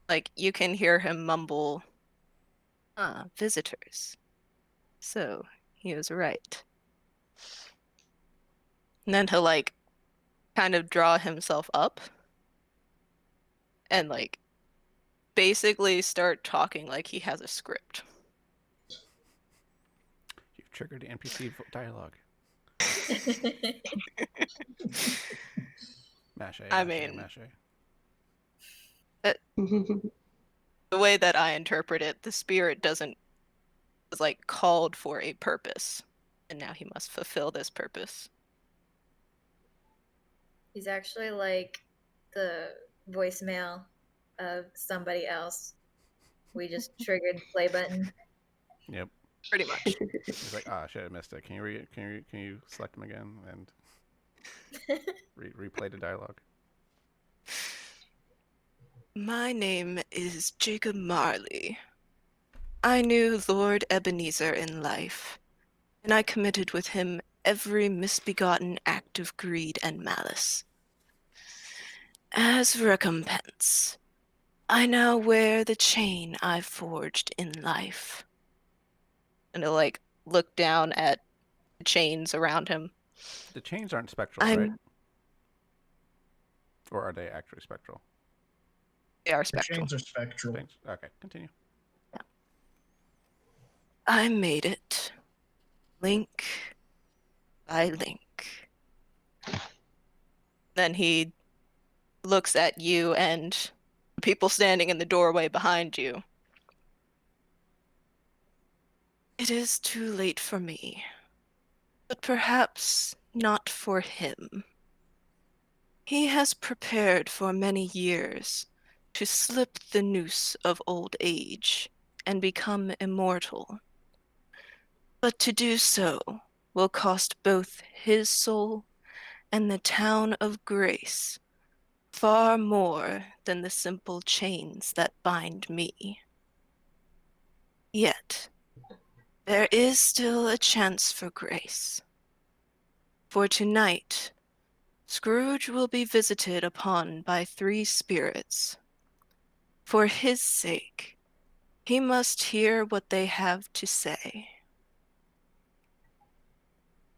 like you can hear him mumble, visitors. So he was right. And then he'll like kind of draw himself up and like basically start talking like he has a script. You've triggered NPC dialogue. Mache, I mache, mean, mache. the way that I interpret it, the spirit doesn't was like called for a purpose, and now he must fulfill this purpose. He's actually like the voicemail of somebody else. We just triggered the play button. Yep. Pretty much. He's like, shit, I missed it. Can you select him again and replay the dialogue? My name is Jacob Marley. I knew Lord Ebenezer in life, and I committed with him every misbegotten act of greed and malice. As recompense, I now wear the chain I've forged in life. And he'll like look down at the chains around him. The chains aren't spectral, right? Or are they actually spectral? They are The spectral. chains are spectral. Okay, continue. I made it, link by link. Then he looks at you and people standing in the doorway behind you. It is too late for me, but perhaps not for him. He has prepared for many years to slip the noose of old age and become immortal. But to do so will cost both his soul and the town of Grace far more than the simple chains that bind me. Yet, there is still a chance for Grace. For tonight, Scrooge will be visited upon by 3 spirits. For his sake, he must hear what they have to say.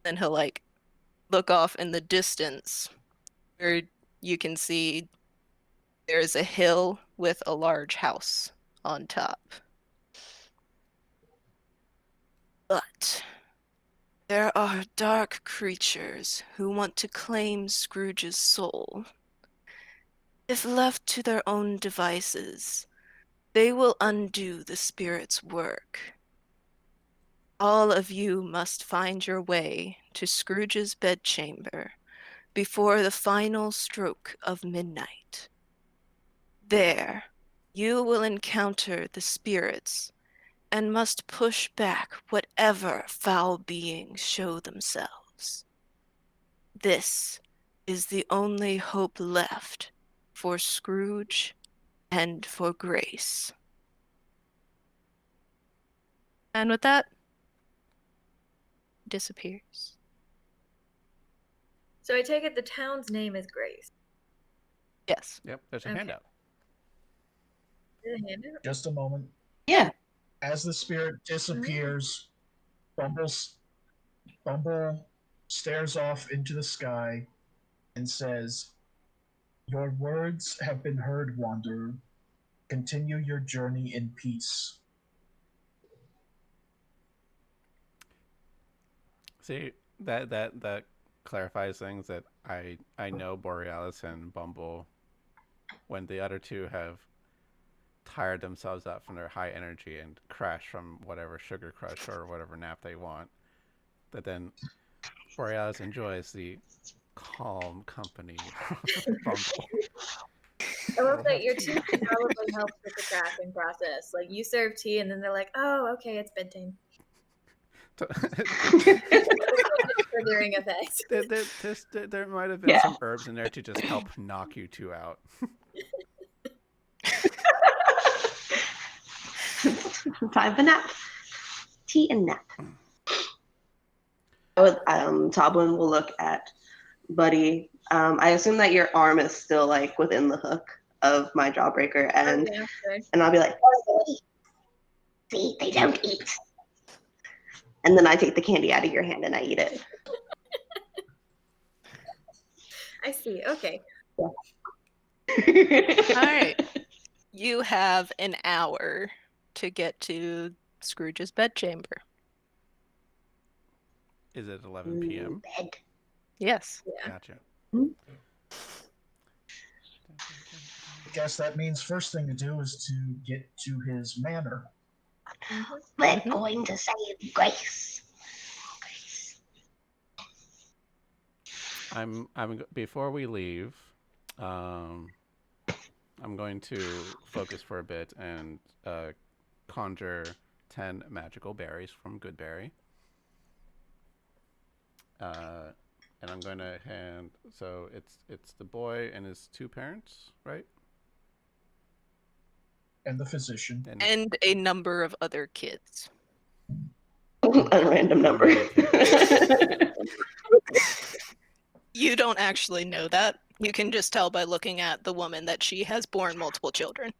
Then he'll like look off in the distance where you can see there's a hill with a large house on top. But there are dark creatures who want to claim Scrooge's soul. If left to their own devices, they will undo the spirit's work. All of you must find your way to Scrooge's bedchamber before the final stroke of midnight. There, you will encounter the spirits and must push back whatever foul beings show themselves. This is the only hope left for Scrooge and for Grace. And with that, disappears. So I take it the town's name is Grace. Yes. Yep, there's a Okay. handout. Is it a handout? Just a moment. Yeah. As the spirit disappears, Bumble's Bumble stares off into the sky and says, "Your words have been heard, Wanderer. Continue your journey in peace." See, that clarifies things that I know Borealis and Bumble, when the other two have tired themselves out from their high energy and crash from whatever sugar crush or whatever nap they want, that then Borealis enjoys the calm company of Bumble. I love that your tea probably helps with the crafting process. Like you serve tea, and then they're like, "Oh, okay, it's bedtime." Triggering effect. There might have been some herbs in there to just help knock you two out. Time for nap. Tea and nap. Toblin will look at Buddy. I assume that your arm is still like within the hook of my jawbreaker, and I'll be like, "See, they don't eat." And then I take the candy out of your hand and I eat it. I see. Okay. All right. You have an hour to get to Scrooge's bedchamber. Is it 11 p.m.? Bed. Yes. Yeah. Gotcha. I guess that means first thing to do is to get to his manor. We're going to say grace. Before we leave, I'm going to focus for a bit and conjure 10 magical berries from Goodberry. And I'm going to hand. So it's the boy and his two parents, right? And the physician. And a number of other kids. A random number. You don't actually know that. You can just tell by looking at the woman that she has borne multiple children.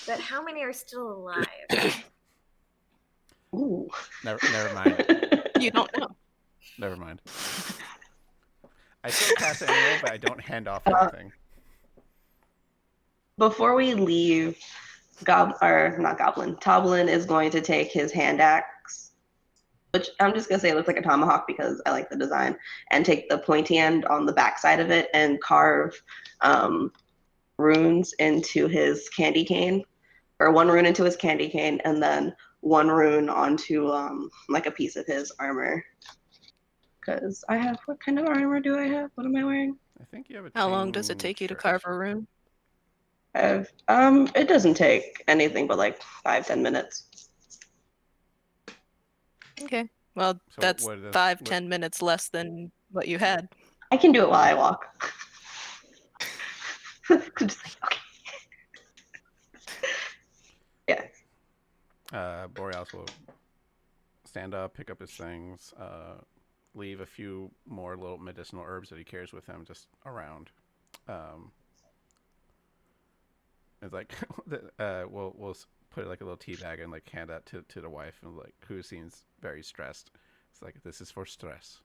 But how many are still alive? Ooh. Never mind. You don't know. Never mind. I still cast it anyway, but I don't hand off anything. Before we leave, Toblin is going to take his hand axe, which I'm just going to say looks like a tomahawk because I like the design, and take the pointy end on the backside of it and carve runes into his candy cane, or one rune into his candy cane, and then one rune onto like a piece of his armor. Because what kind of armor do I have? What am I wearing? I think you have a How long does it take you to carve a rune? It doesn't take anything but like 5-10 minutes. Okay. Well, So that's what is- 5-10 minutes less than what you had. I can do it while I walk. Just like, okay. Yeah. Borealis will stand up, pick up his things, leave a few more little medicinal herbs that he carries with him just around. It's like we'll put it like a little tea bag and like hand that to the wife, and like who seems very stressed. It's like, this is for stress.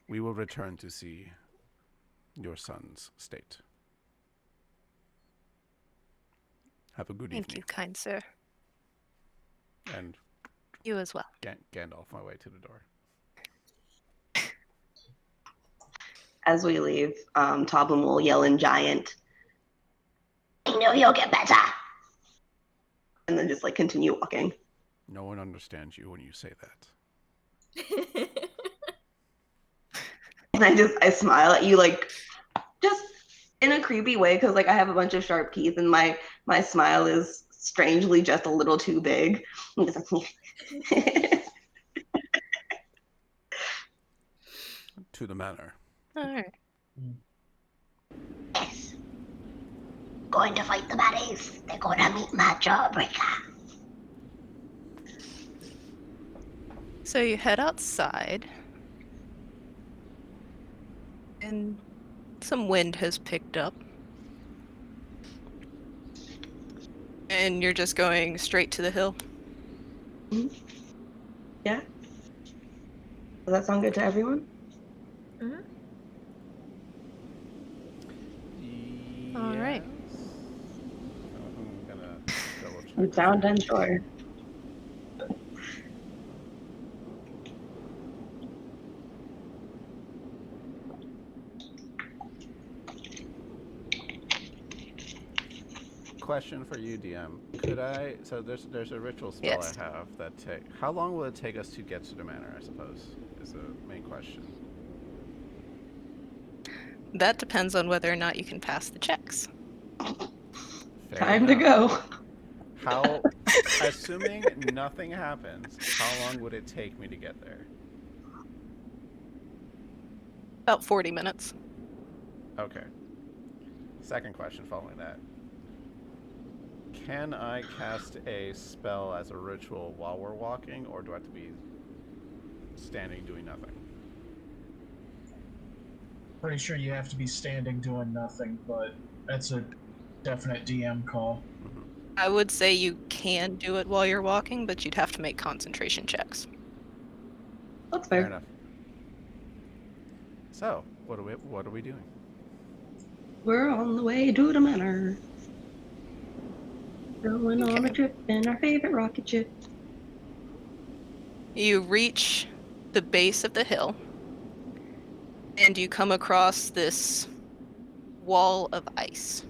We will return to see your son's state. Have a good Thank evening. you, kind sir. And You as well. Gandalf my way to the door. As we leave, Toblin will yell in Giant, "I know you'll get better!" And then just like continue walking. No one understands you when you say that. And I smile at you like just in a creepy way because like I have a bunch of sharp teeth and my smile is strangely just a little too big. I'm just like, To the manor. All right. Yes. Going to fight the baddies. They're going to meet my jawbreaker. So you head outside, and some wind has picked up. And you're just going straight to the hill? Yeah? Does that sound good to everyone? Mhm. All right. Yes. I'm gonna double check. You sound unsure. Question for you, DM. Could I? So there's a ritual spell Yes. I have that take. How long will it take us to get to the manor? I suppose is the main question. That depends on whether or not you can pass the checks. Fair Time to enough. go. How? Assuming nothing happens, how long would it take me to get there? About 40 minutes. Okay. Second question following that. Can I cast a spell as a ritual while we're walking, or do I have to be standing doing nothing? Pretty sure you have to be standing doing nothing, but that's a definite DM call. Mm-hmm. I would say you can do it while you're walking, but you'd have to make concentration checks. That's Fair fair. enough. So, what are we doing? We're on the way to the manor. Going on a Okay. trip in our favorite rocket ship. You reach the base of the hill, and you come across this wall of ice.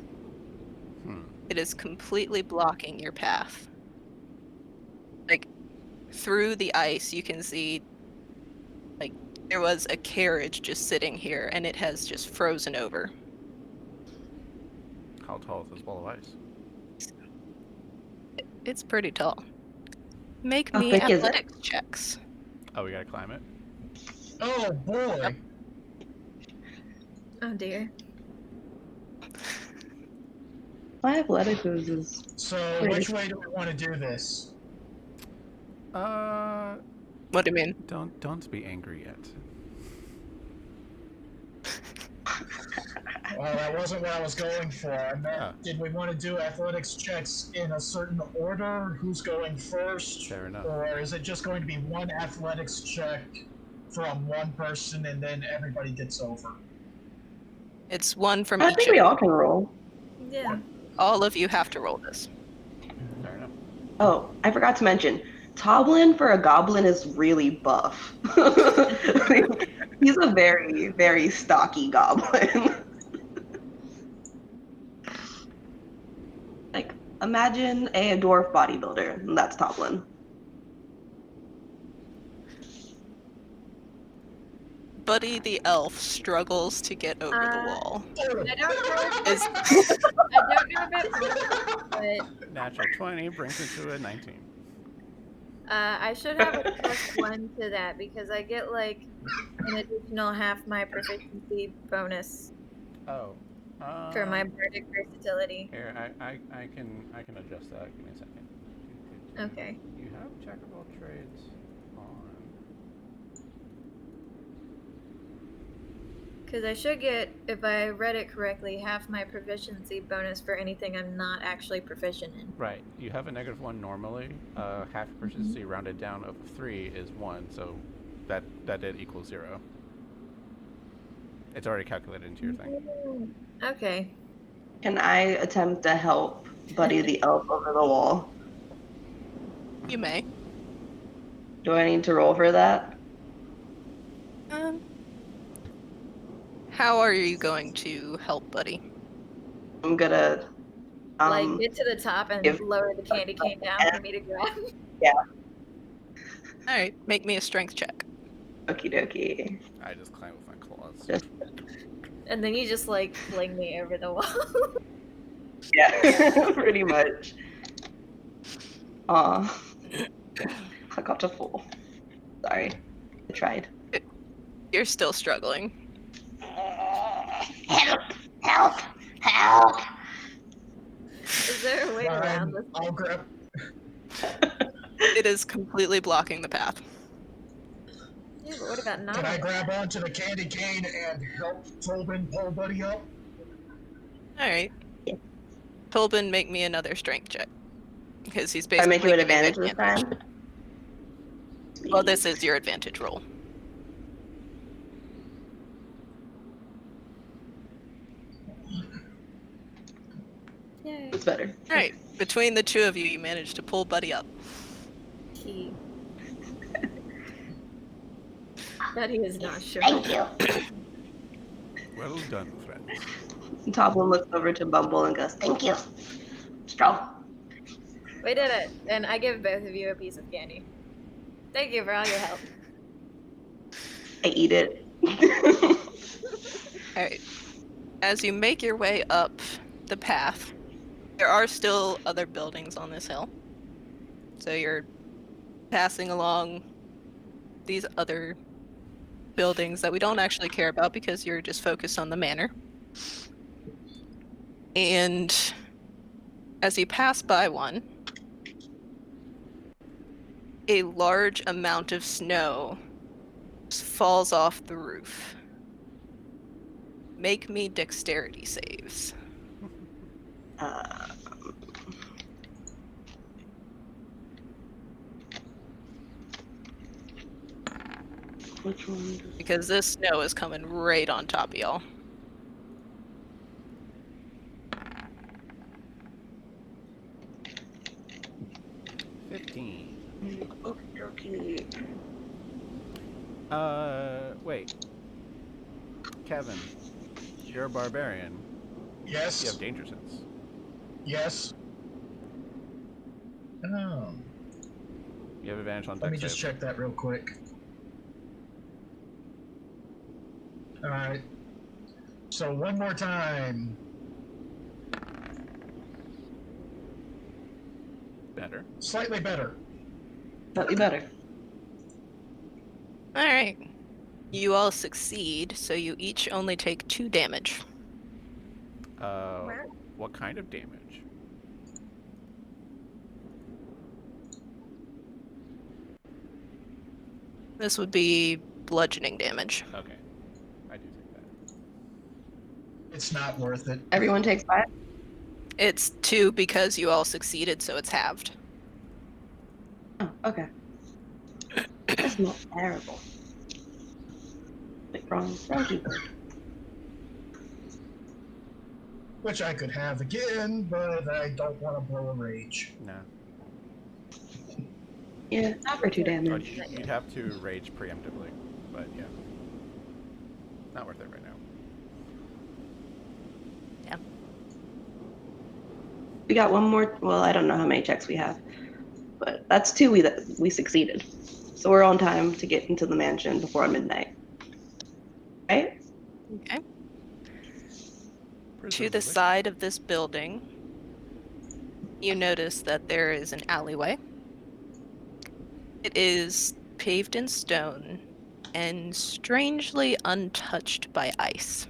It is completely blocking your path. Like, through the ice, you can see, like, there was a carriage just sitting here, and it has just frozen over. How tall is this wall of ice? It's pretty tall. Make How me thick is it? athletics checks. Oh, we gotta climb it? Oh boy! Oh dear. My athletics is So, Wait. which way do we want to do this? What do you mean? Don't be angry yet. Well, that wasn't what I was going for. I meant, Ah. did we want to do athletics checks in a certain order? Who's going first? Fair enough. Or is it just going to be one athletics check from one person and then everybody gets over? It's one from I each think of we you. all can roll. Yeah. All of you have to roll this. Fair enough. Oh, I forgot to mention, Toblin for a goblin is really buff. He's a very, very stocky goblin. Like, imagine a dwarf bodybuilder, and that's Toblin. Buddy the elf struggles to get over the wall. I don't know. Is I don't know if it works, but Natural 20 brings it to a 19. I should have a +1 to that because I get like an additional half my proficiency bonus Oh. for my bardic versatility. Here, I can adjust that. Give me a second. Okay. You have Jack of all trades on. Because I should get, if I read it correctly, half my proficiency bonus for anything I'm not actually proficient in. Right. You have a -1 normally. Half proficiency rounded down of 3 is 1, so that did equal 0. It's already calculated into your thing. Okay. Can I attempt to help Buddy the elf over the wall? you may. Do I need to roll for that? How are you going to help Buddy? I'm gonna Like, get to the top and give- lower the candy cane down for me to grab. Yeah. Alright, make me a strength check. Okie dokie. I just climb with my claws. Just- And then you just, like, fling me over the wall. Yeah, pretty much. Aw. I got to full. Sorry. I tried. You're still struggling. Help! Help! Is there a way around this? I'll grab. It is completely blocking the path. Yeah, but what about not? Can I grab onto the candy cane and help Tobin pull Buddy up? Alright. Yeah. Tolbin, make me another strength check. Because he's I basically make you an giving advantage this time? Well, this is your advantage roll. Yay. It's better. All right. Between the two of you, you managed to pull Buddy up. He. That he is not sure. Thank you. Well done, friends. Toblin looks over to Bumble and goes, Thank you. Strong. We did it, and I give both of you a piece of candy. Thank you for all your help. I eat it. All right. As you make your way up the path, there are still other buildings on this hill. So you're passing along these other buildings that we don't actually care about because you're just focused on the manor. And as you pass by one, a large amount of snow just falls off the roof. Make me dexterity saves. Which one? Because this snow is coming right on top of y'all. Okay. Wait. Kevin, you're a barbarian. Yes. You have danger sense. Yes. Oh. You have advantage on Let me dex just saves. check that real quick. Alright. So one more time. Better. Slightly better. That'd be better. All right. You all succeed, so you each only take 2 damage. What kind of damage? This would be bludgeoning damage. Okay. I do take that. It's not worth it. Everyone takes 5? It's 2 because you all succeeded, so it's halved. Oh, okay. That's not terrible. Wait, wrong keyboard. Which I could have again, but I don't want to blow a rage. No. Yeah, not for 2 Or damage. you'd have to rage preemptively, but yeah. Not worth it right now. Yeah. We got one more. Well, I don't know how many checks we have, but that's 2 we succeeded. So we're on time to get into the mansion before midnight. Right? Okay. To the Presumably. side of this building, you notice that there is an alleyway. It is paved in stone and strangely untouched by ice.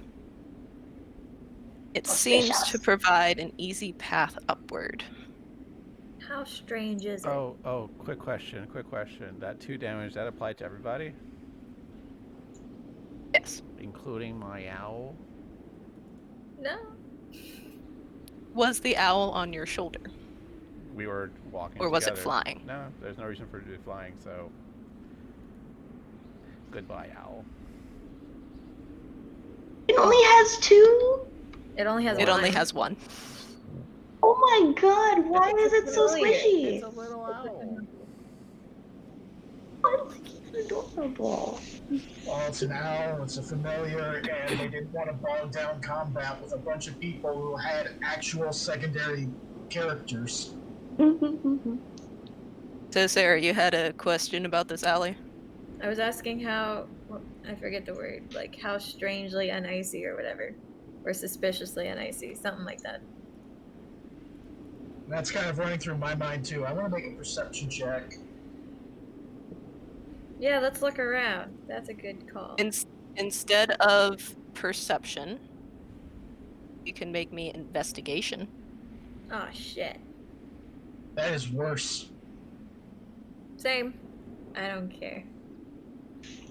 It seems to provide an easy path upward. How strange is it? Oh, quick question. That 2 damage, that applied to everybody? Yes. Including my owl? No. Was the owl on your shoulder? We were walking Or was it together. flying? No, there's no reason for it to be flying, so... Goodbye, owl. It only has 2? It only has It one. only has 1. Oh my god, why is it so familiar. squishy? It's a little owl. Oh, it's adorable. Well, it's an owl, it's a familiar, and they didn't want to bog down combat with a bunch of people who had actual secondary characters. So, Sarah, you had a question about this alley? I was asking how, well, I forget the word, like how strangely unicy or whatever. Or suspiciously unicy, something like that. That's kind of running through my mind too. I want to make a perception check. Yeah, let's look around. That's a good call. Instead of perception, you can make me investigation. Oh, shit. That is worse. Same. I don't care.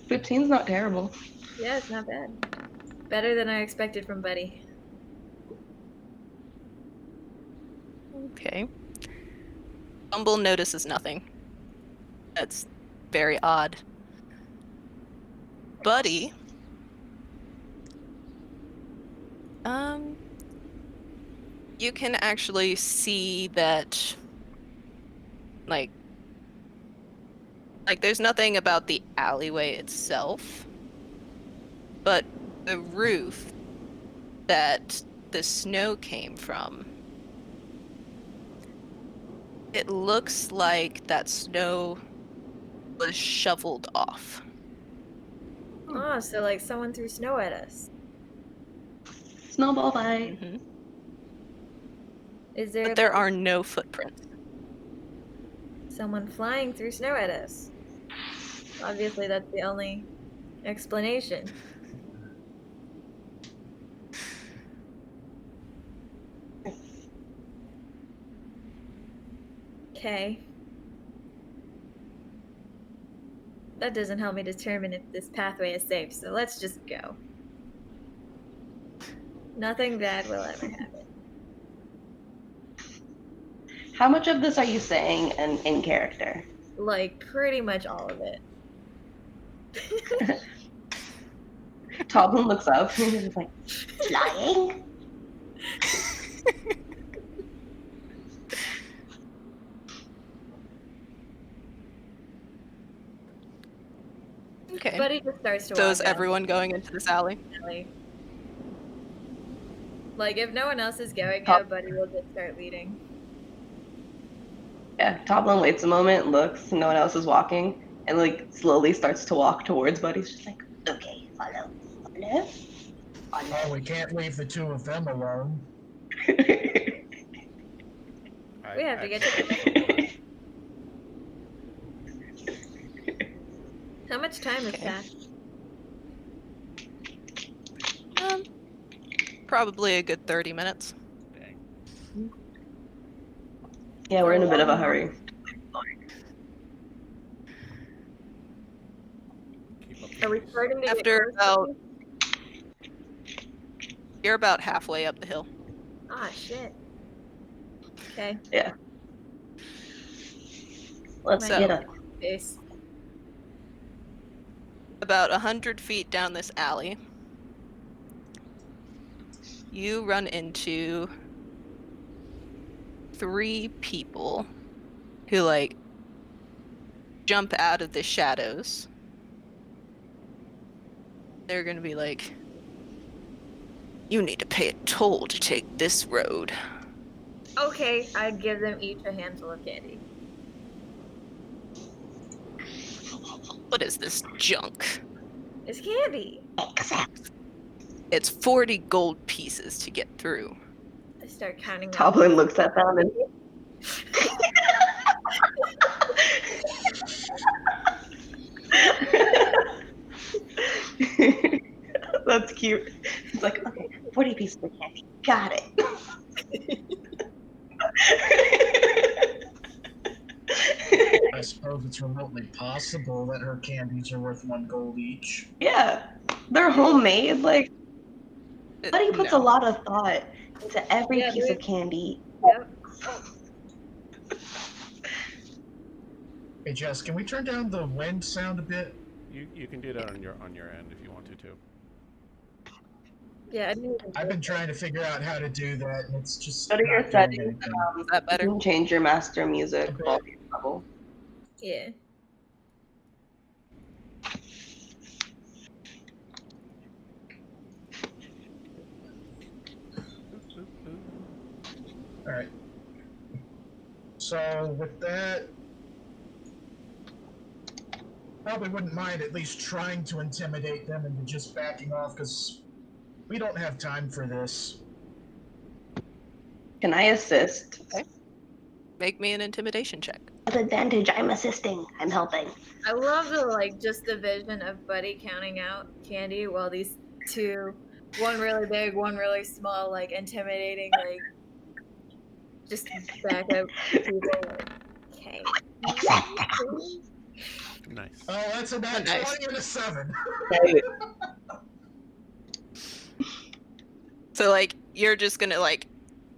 15's not terrible. Yeah, it's not bad. Better than I expected from Buddy. Okay. Bumble notices nothing. That's very odd. Buddy, you can actually see that, like there's nothing about the alleyway itself, but the roof that the snow came from, it looks like that snow was shoveled off. Oh, so like someone threw snow at us. Snowball fight. Hmm. Is there But there like, are no footprints. someone flying through snow at us? Obviously, that's the only explanation. Okay. That doesn't help me determine if this pathway is safe, so let's just go. Nothing bad will ever happen. How much of this are you saying and in character? Like, pretty much all of it. Toblin looks up and he's like, flying? Okay. But he just starts to So walk is down everyone going into this alley? the alley. Like, if no one else is going out, Buddy will just start leading. Yeah, Toblin waits a moment, looks, no one else is walking, and like slowly starts to walk towards Buddy. He's just like, okay, follow. Oh, we can't leave the two of them alone. We have to get to actually- How much time has Okay. passed? Probably a good 30 minutes. Dang. Yeah, we're in a bit of a hurry. Keep up Are the we pace. starting to get After close? You're about halfway up the hill. Ah, shit. Okay. Let's So- get up. Pace. About 100 feet down this alley, you run into 3 people who, like, jump out of the shadows. They're gonna be like, you need to pay a toll to take this road. Okay, I'd give them each a handful of candy. What is this junk? It's candy. It's 40 gold pieces to get through. I start counting them. Toblin looks at them and that's cute. He's like, okay, 40 pieces of candy. Got it. I suppose it's remotely possible that her candies are worth 1 gold each. Yeah, they're homemade. Like, Buddy puts No. a lot of thought into every Yeah, piece dude. of candy. Yep. Hey Jess, can we turn down the wind sound a bit? You can do that on your end if you wanted to. Yeah, I knew I've been trying to figure out how to do that, and it's just Go to your not doing settings. anything. Is that You better? can change your master music Okay. volume level. Yeah. All right. So with that, probably wouldn't mind at least trying to intimidate them into just backing off, because we don't have time for this. Can I assist? Okay. Make me an intimidation check. With advantage, I'm assisting. I'm helping. I love the like just the vision of Buddy counting out candy while these two, one really big, one really small, like intimidating, like just back up people. Like, okay. Nice. Oh, that's a nat Nice. 20 and a 7. So, like, you're just gonna, like,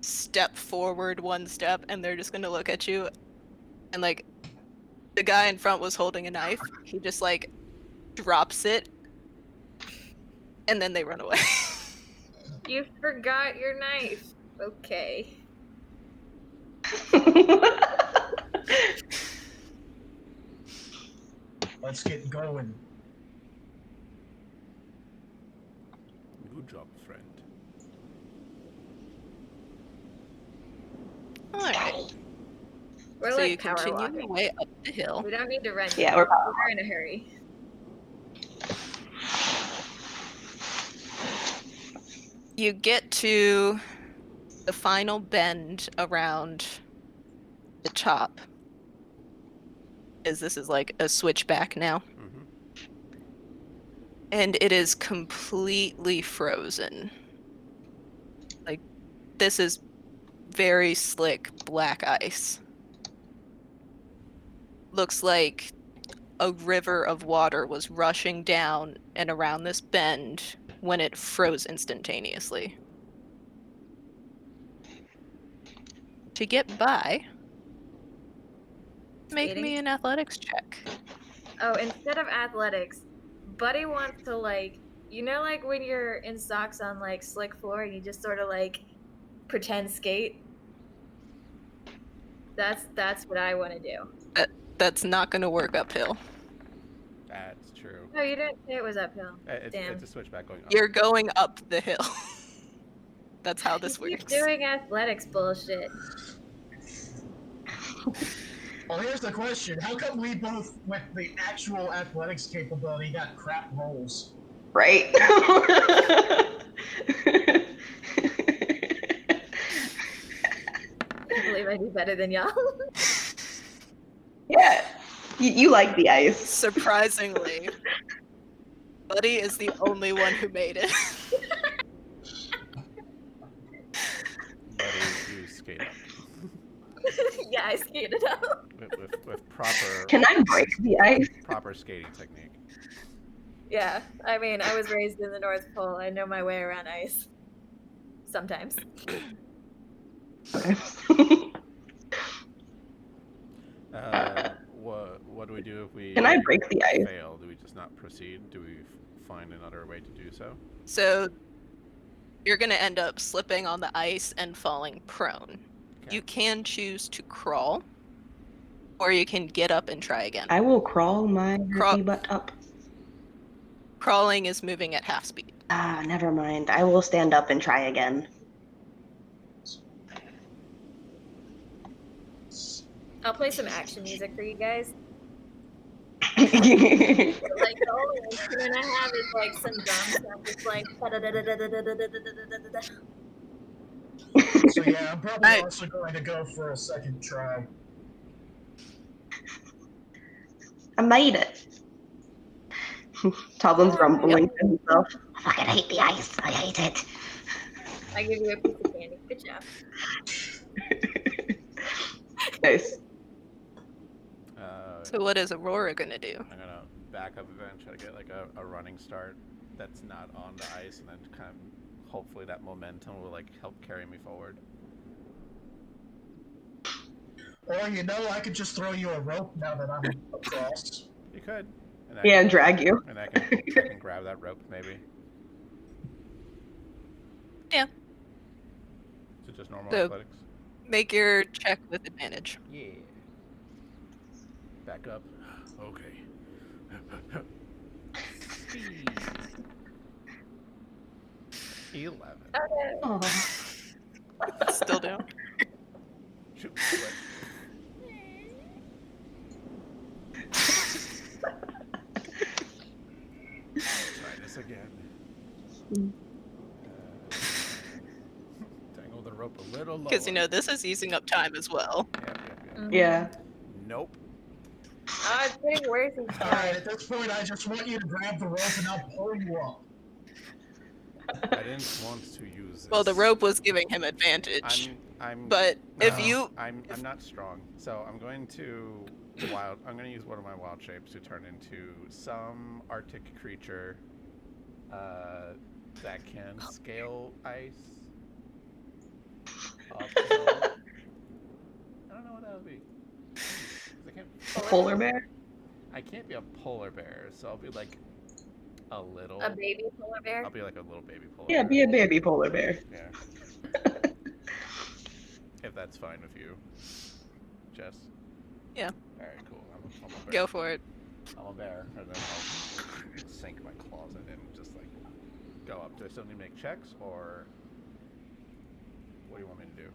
step forward 1 step, and they're just gonna look at you and, like, The guy in front was holding a knife. He just like drops it, and then they run away. You forgot your knife. Okay. Let's get going. Good job, friend. All right. We're So like you power continue walking. your way up the hill. We don't need to run. Yeah, yet. we're power We're in a hurry. You get to the final bend around the top. As this is like a switchback now. Mm-hmm. And it is completely frozen. Like, this is very slick black ice. Looks like a river of water was rushing down and around this bend when it froze instantaneously. To get by, make Skating? me an athletics check. Oh, instead of athletics, Buddy wants to like, you know, like when you're in socks on like slick floor and you just sort of like pretend skate. That's what I want to do. That's not going to work uphill. That's true. No, you didn't say it was uphill. Damn. It's a switchback going up. You're going up the hill. That's how You this keep works. doing athletics bullshit. Well, here's the question. How come we both, with the actual athletics capability, got crap rolls? Right? I can't believe I do better than y'all. Yeah. You like the ice. Surprisingly, Buddy is the only one who made it. Buddy, you skate up. Yeah, I skated up. With proper Can I break the ice? proper skating technique. Yeah, I mean, I was raised in the North Pole. I know my way around ice. Sometimes. What do we do if we Can I break the ice? fail? Do we just not proceed? Do we find another way to do so? So you're going to end up slipping on the ice and falling prone. Okay. You can choose to crawl, or you can get up and try again. I will crawl my Crawl- dirty butt up. Crawling is moving at half speed. Ah, never mind. I will stand up and try again. I'll play some action music for you guys. Like the only instrument I have is like some drums. So I'm just like. So yeah, I'm probably I- also going to go for a second try. I made it. Toblin's grumbling to himself. I fucking hate the ice. I hate it. I give you a piece of candy. Good job. Nice. So what is Aurora going to do? I'm gonna back up a bit and try to get like a running start that's not on the ice, and then kind of hopefully that momentum will like help carry me forward. Or, you know, I could just throw you a rope now that I'm across. You could. And I Yeah, can, drag you. and I can grab that rope maybe. Yeah. So just normal So- athletics. Make your check with advantage. Yeah. Back up. Okay. 11. Oh. Still down. Shoot. Try this again. Tangle the rope a little lower. Because, you know, this is using up time as well. Yep. Yeah. Nope. It's getting worse each Alright, time. at this point, I just want you to grab the rope and I'll pull you up. I didn't want to use this. Well, the rope was giving him advantage. I'm But if No. you... I'm not strong, so I'm going to I'm going to use one of my wild shapes to turn into some Arctic creature that can scale ice. Uphill. I don't know what that would be. 'Cause I can't. polar bear? I can't be a polar bear, so I'll be like a little. A baby polar bear? I'll be like a little baby polar Yeah, bear. be a baby polar bear. Yeah. If that's fine with you, Jess. Yeah. All right, cool. I'm a bear. Go for it. I'm a bear, and then I'll sink my claws in and just like go up. Do I still need to make checks, or what do you want me to do?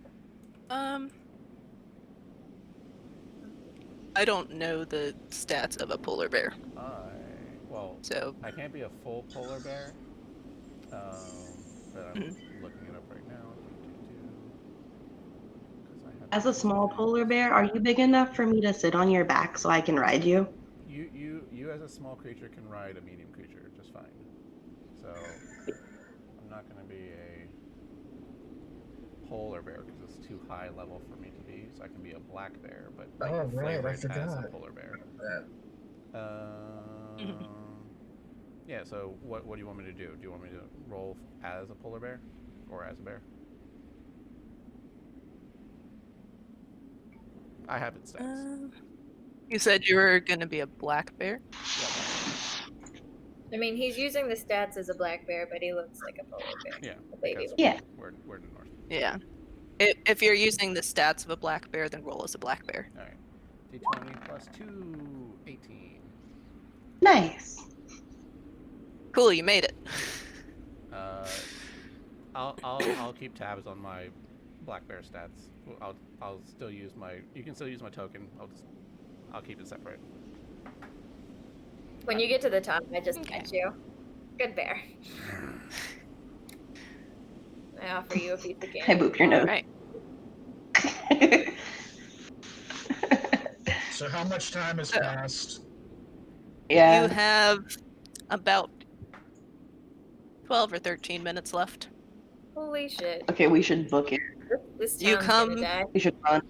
I don't know the stats of a polar bear, Well, so I can't be a full polar bear, but I'm Mhm. looking it up right now. As a small polar bear, are you big enough for me to sit on your back so I can ride you? You as a small creature can ride a medium creature just fine. So I'm not going to be a polar bear because it's too high level for me to be. So I can be a black bear, but like Oh, right, I flavored as a forgot. polar bear. That. Yeah. So what do you want me to do? Do you want me to roll as a polar bear or as a bear? I have its stats. You said you were going to be a black bear? I mean, he's using the stats as a black bear, but he looks like a polar bear. Yeah, A baby because one. Yeah. we're in the north. Yeah. If you're using the stats of a black bear, then roll as a black bear. All right. D20 plus 2, 18. Nice. Cool, you made it. I'll keep tabs on my black bear stats. I'll still use my. You can still use my token. I'll keep it separate. When you get to the top, I just Okay. catch you. Good bear. I offer you a piece of I candy. boop your All nose. right. So how much time has passed? Yeah. You have about 12 or 13 minutes left. Holy shit. Okay, we should book it. This You town's come- gonna die. We should run.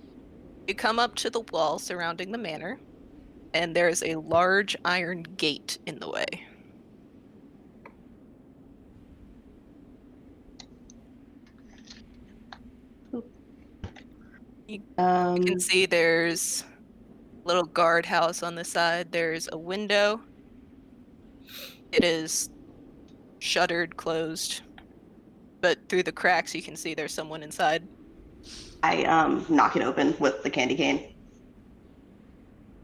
You come up to the wall surrounding the manor, and there's a large iron gate in the way. You can see there's a little guardhouse on the side. There's a window. It is shuttered, closed, but through the cracks you can see there's someone inside. I knock it open with the candy cane.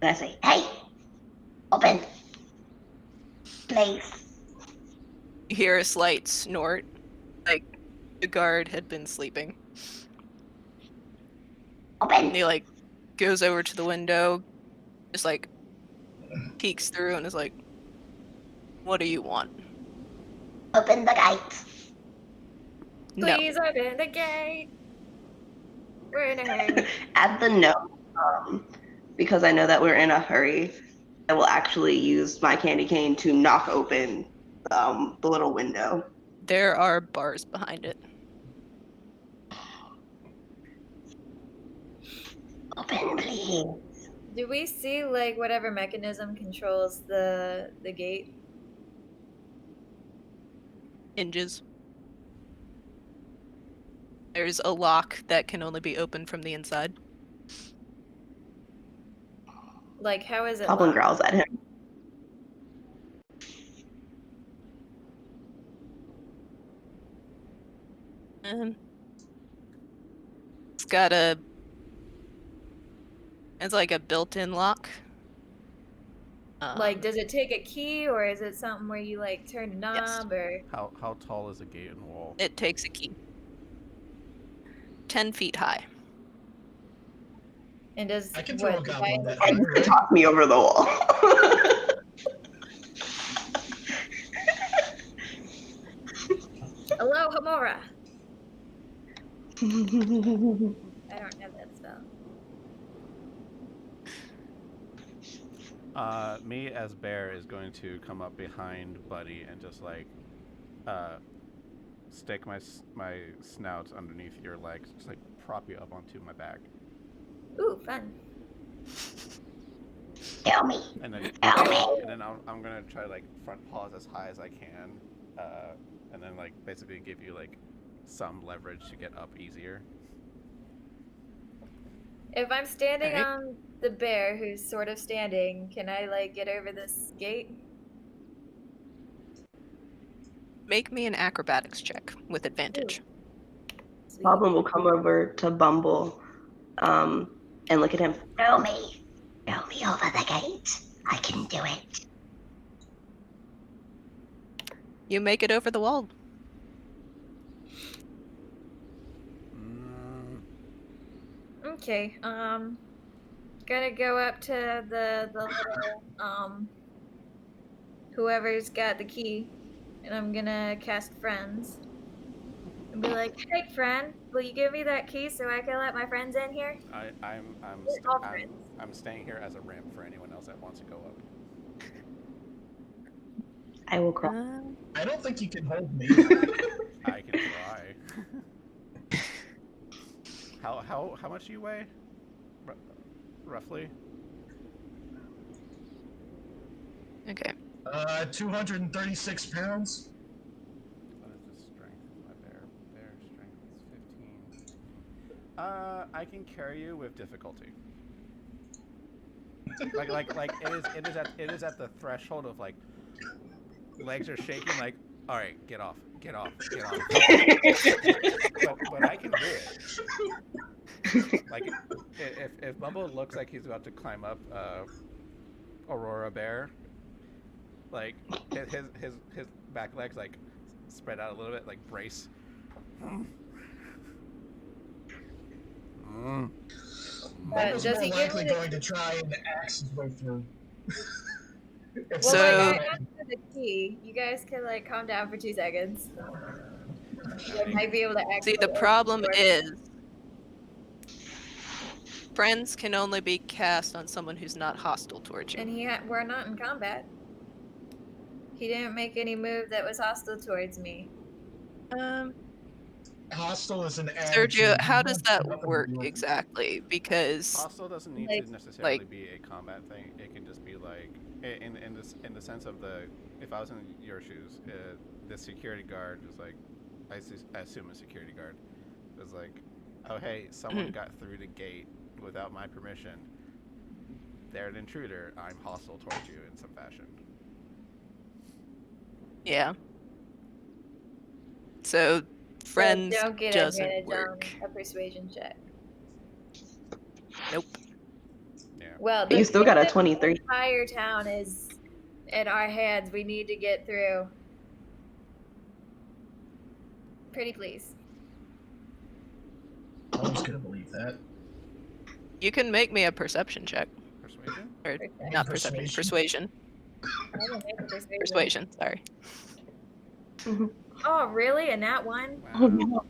And I say, "Hey, open, please." You hear a slight snort, like the guard had been sleeping. Open. And he like goes over to the window, just like peeks through and is like, "What do you want?" Open the gate. No. Please open the gate. We're in a hurry. Add the no, because I know that we're in a hurry. I will actually use my candy cane to knock open the little window. There are bars behind it. Open, please. Do we see like whatever mechanism controls the gate? Hinges. There's a lock that can only be opened from the inside. Like, how is it Goblin locked? growls at him. It's got a. It's like a built-in lock. Like, does it take a key, or is it something where you like turn a knob, or How tall is a gate and wall? It takes a key. 10 feet high. and does I can throw a what? goblin that And high, right? toss me over the wall. Hello, Hamora. I don't have that spell. Me as bear is going to come up behind Buddy and just like stick my snout underneath your legs, just like prop you up onto my back, Ooh, fun. Kill me. and then Kill me. I'm gonna try to like front paws as high as I can, and then like basically give you like some leverage to get up easier. If I'm standing Alright. on the bear who's sort of standing, can I like get over this gate? Make me an acrobatics check with advantage. Sweet. Goblin will come over to Bumble and look at him. Throw me over the gate. I can do it. You make it over the wall. Okay. Gonna go up to the little whoever's got the key, and I'm gonna cast friends and be like, "Hey, friend, will you give me that key so I can let my friends in here?" I'm staying here as a ramp for anyone else that wants to go up. I will crawl. I don't think you can hold me. I can try. How much do you weigh? Roughly? Okay. 236 pounds. What is the strength of my bear? Bear strength is 15. I can carry you with difficulty. Like it is at the threshold of like legs are shaking. Like, all right, get off. But I can do it. Like, if Bumble looks like he's about to climb up Aurora Bear, like his back legs like spread out a little bit, like brace. Bumble's does more he give likely me the going to try and axe his way through. Well, So- like, I asked for the key. You guys can like calm down for 2 seconds. I might be able to actually. See, the problem is friends can only be cast on someone who's not hostile towards you. And we're not in combat. He didn't make any move that was hostile towards me. Hostile is an Sergio, attitude. how You does want that nothing to work do with it. exactly? Because Hostile doesn't need Like- to necessarily like- be a combat thing. It can just be like in the sense of the if I was in your shoes, the security guard was like, I assume a security guard was like, oh hey, someone got through the gate without my permission. They're an intruder. I'm hostile towards you in some fashion. yeah. So friends Don't get doesn't advantage work. on a persuasion check. Nope. Yeah. Well, You still got a thing that 23. The entire town is in our hands. We need to get through. Pretty please. I was gonna believe that. You can make me a perception check. Persuasion? Or Perception. not perception, persuasion. I can make a persuasion. Persuasion, sorry. Oh, really? And that one? Oh, Wow. no.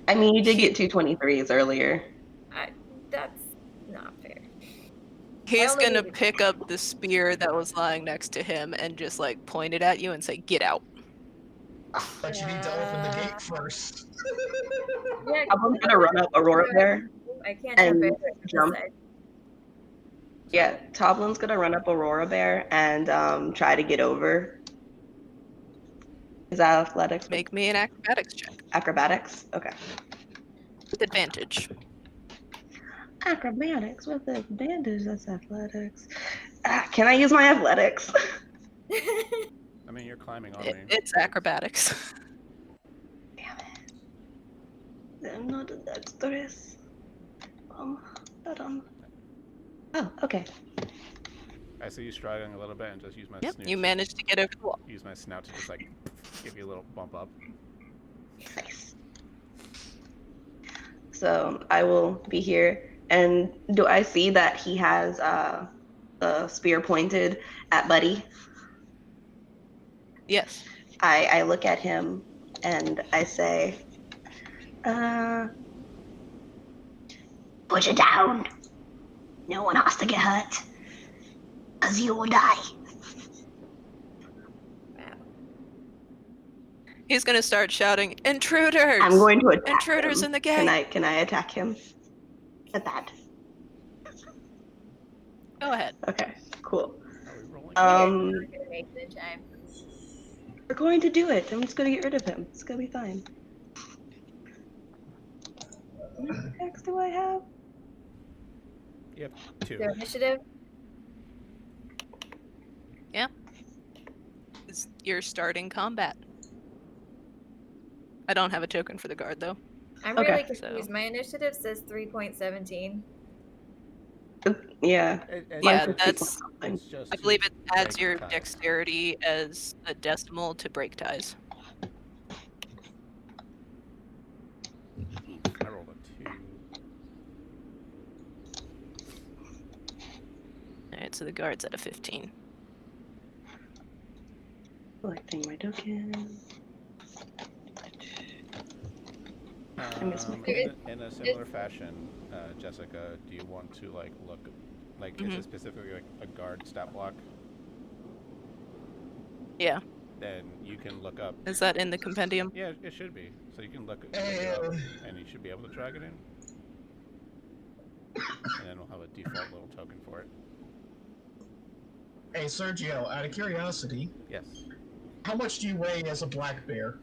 I mean, you did get 2 23s earlier. That's not fair. He's only gonna needed- pick up the spear that was lying next to him and just like point it at you and say, "Get out." But you need to open the gate first. Yeah, I'm gonna run up Aurora there. I can't jump and over it. jump. Side. Yeah, Toblin's gonna run up Aurora Bear and try to get over. Is that athletics? Make me an acrobatics check Acrobatics? Okay. with advantage. Acrobatics with advantage, that's athletics. Can I use my athletics? I mean, you're climbing on me. It's acrobatics. Damn it. I'm not a dexterous. Oh, okay. I see you struggling a little bit and just use my Yep, snoot. you managed to get over the wall. Use my snout to just like give you a little bump up. Nice. So I will be here. And do I see that he has the spear pointed at Buddy? Yes. I look at him and I say, Put it down. No one has to get hurt. Because you will die. He's gonna start shouting, "Intruders! I'm going to attack Intruders him. in the gate!" Can I attack him? At that. Go ahead. Okay, cool. Are we rolling? Um, We're not gonna make it in time. we're going to do it. I'm just gonna get rid of him. It's gonna be fine. How many attacks do I have? Yep, 2. Their initiative. Is you're starting combat. I don't have a token for the guard though. I'm Okay. really confused. So- My initiative says 3.17. Yeah. It- Yeah, Mine's that's. something. It's just I to believe it adds break your ties. dexterity as a decimal to break ties. Oof, I rolled a 2. All right, so the guard's at a 15. Collecting my token. I miss my In a similar fashion, Jessica, do you want to like look, like is it specifically like a guard stat block? Yeah, Then you can look up. is that in the compendium? Yeah, it should be. So you can look it up, and you should be able to drag it in. And then we'll have a default little token for it. Hey, Sergio, out of curiosity, Yes. how much do you weigh as a black bear?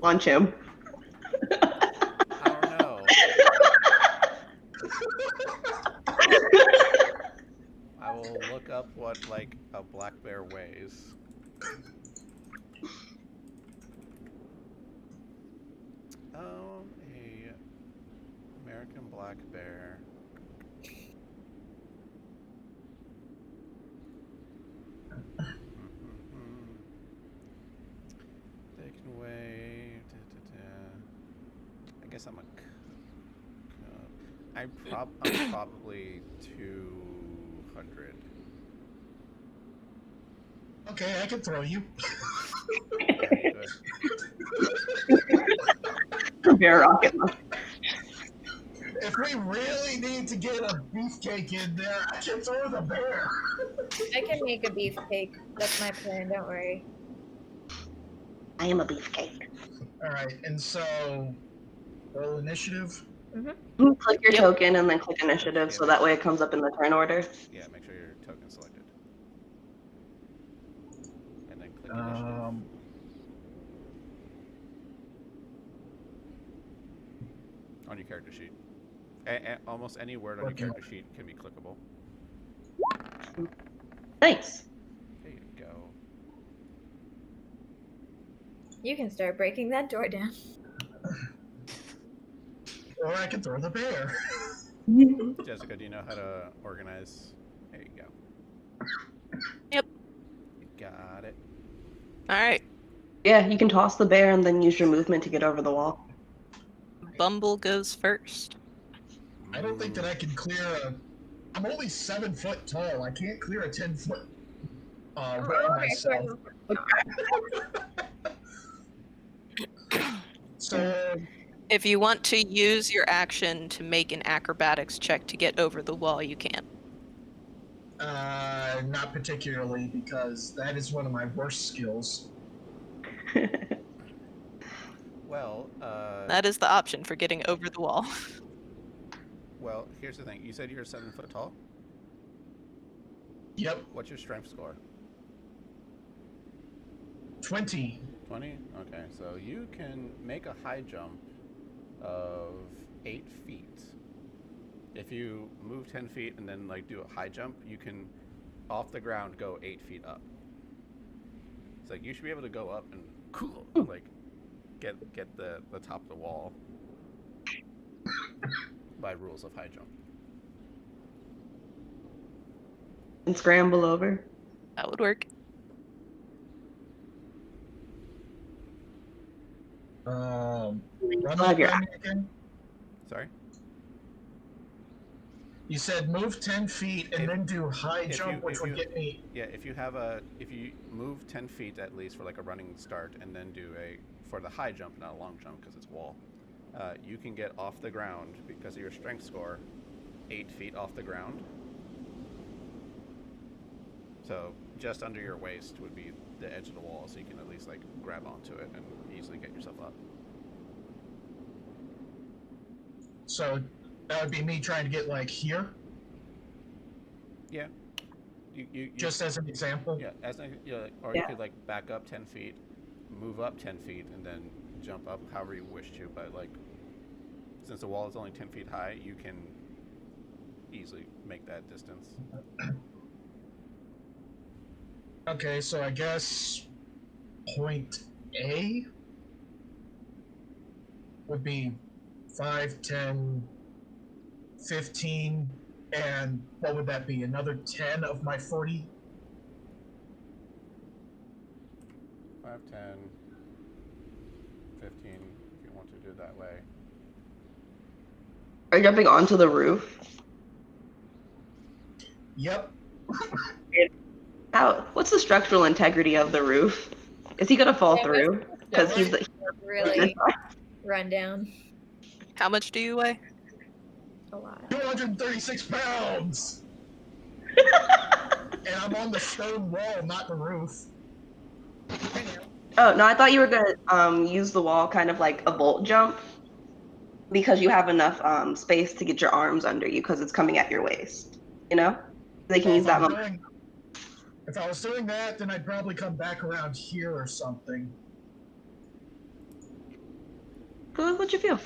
Launch him. I don't know. I will look up what like a black bear weighs. A American black bear. They can weigh. I guess I'm I'm probably 200. Okay, I can throw you. Very good. Bear rocket. If we really need to get a beefcake in there, I can throw the bear. I can make a beefcake. That's my plan. Don't worry. I am a beefcake. All right, and so roll initiative. Click your token and then click initiative, so that way it comes up in the turn order. Yeah, make sure your token's selected. And then click initiative. On your character sheet. Almost any word on your character sheet can be clickable. Nice. There you go. You can start breaking that door down. Or I can throw the bear. Jessica, do you know how to organize? There you go. Yep. You got it. All right. Yeah, you can toss the bear and then use your movement to get over the wall. Bumble goes first. I don't think that I can clear a. I'm only 7 foot tall. I can't clear a 10-foot wall myself. So If you want to use your action to make an acrobatics check to get over the wall, you can. not particularly, because that is one of my worst skills. Well, That is the option for getting over the wall. well, here's the thing. You said you're 7 foot tall? Yep, What's your strength score? 20. 20? Okay, so you can make a high jump of 8 feet. If you move 10 feet and then like do a high jump, you can off the ground go 8 feet up. It's like you should be able to go up and like get the top of the wall by rules of high jump. And scramble over. That would work. Run Still that have your by me again. Sorry? You said move 10 feet and then do high jump, which would get me. Yeah, if you move 10 feet at least for like a running start and then do for the high jump, not a long jump because it's wall, you can get off the ground because of your strength score 8 feet off the ground. So just under your waist would be the edge of the wall, so you can at least like grab onto it and easily get yourself up. So that would be me trying to get like here. Yeah. You Just as an example. Yeah, or you could like back up 10 feet, move up 10 feet, and then jump up however you wish to. But like, since the wall is only 10 feet high, you can easily make that distance. Okay, so I guess point A would be 5, 10, 15, and what would that be? Another 10 of my 40? 5, 10, 15, if you want to do it that way. Are you jumping onto the roof? Yep. How? What's the structural integrity of the roof? Is he gonna fall Yeah, through? Because he's the. really run down How much do you weigh? a lot. 236 pounds! And I'm on the stone wall, not the roof. I know. Oh no, I thought you were gonna use the wall kind of like a bolt jump because you have enough space to get your arms under you because it's coming at your waist. You know, they can Well, use that moment. if I was doing that, then I'd probably come back around here or something. Go with what you feel.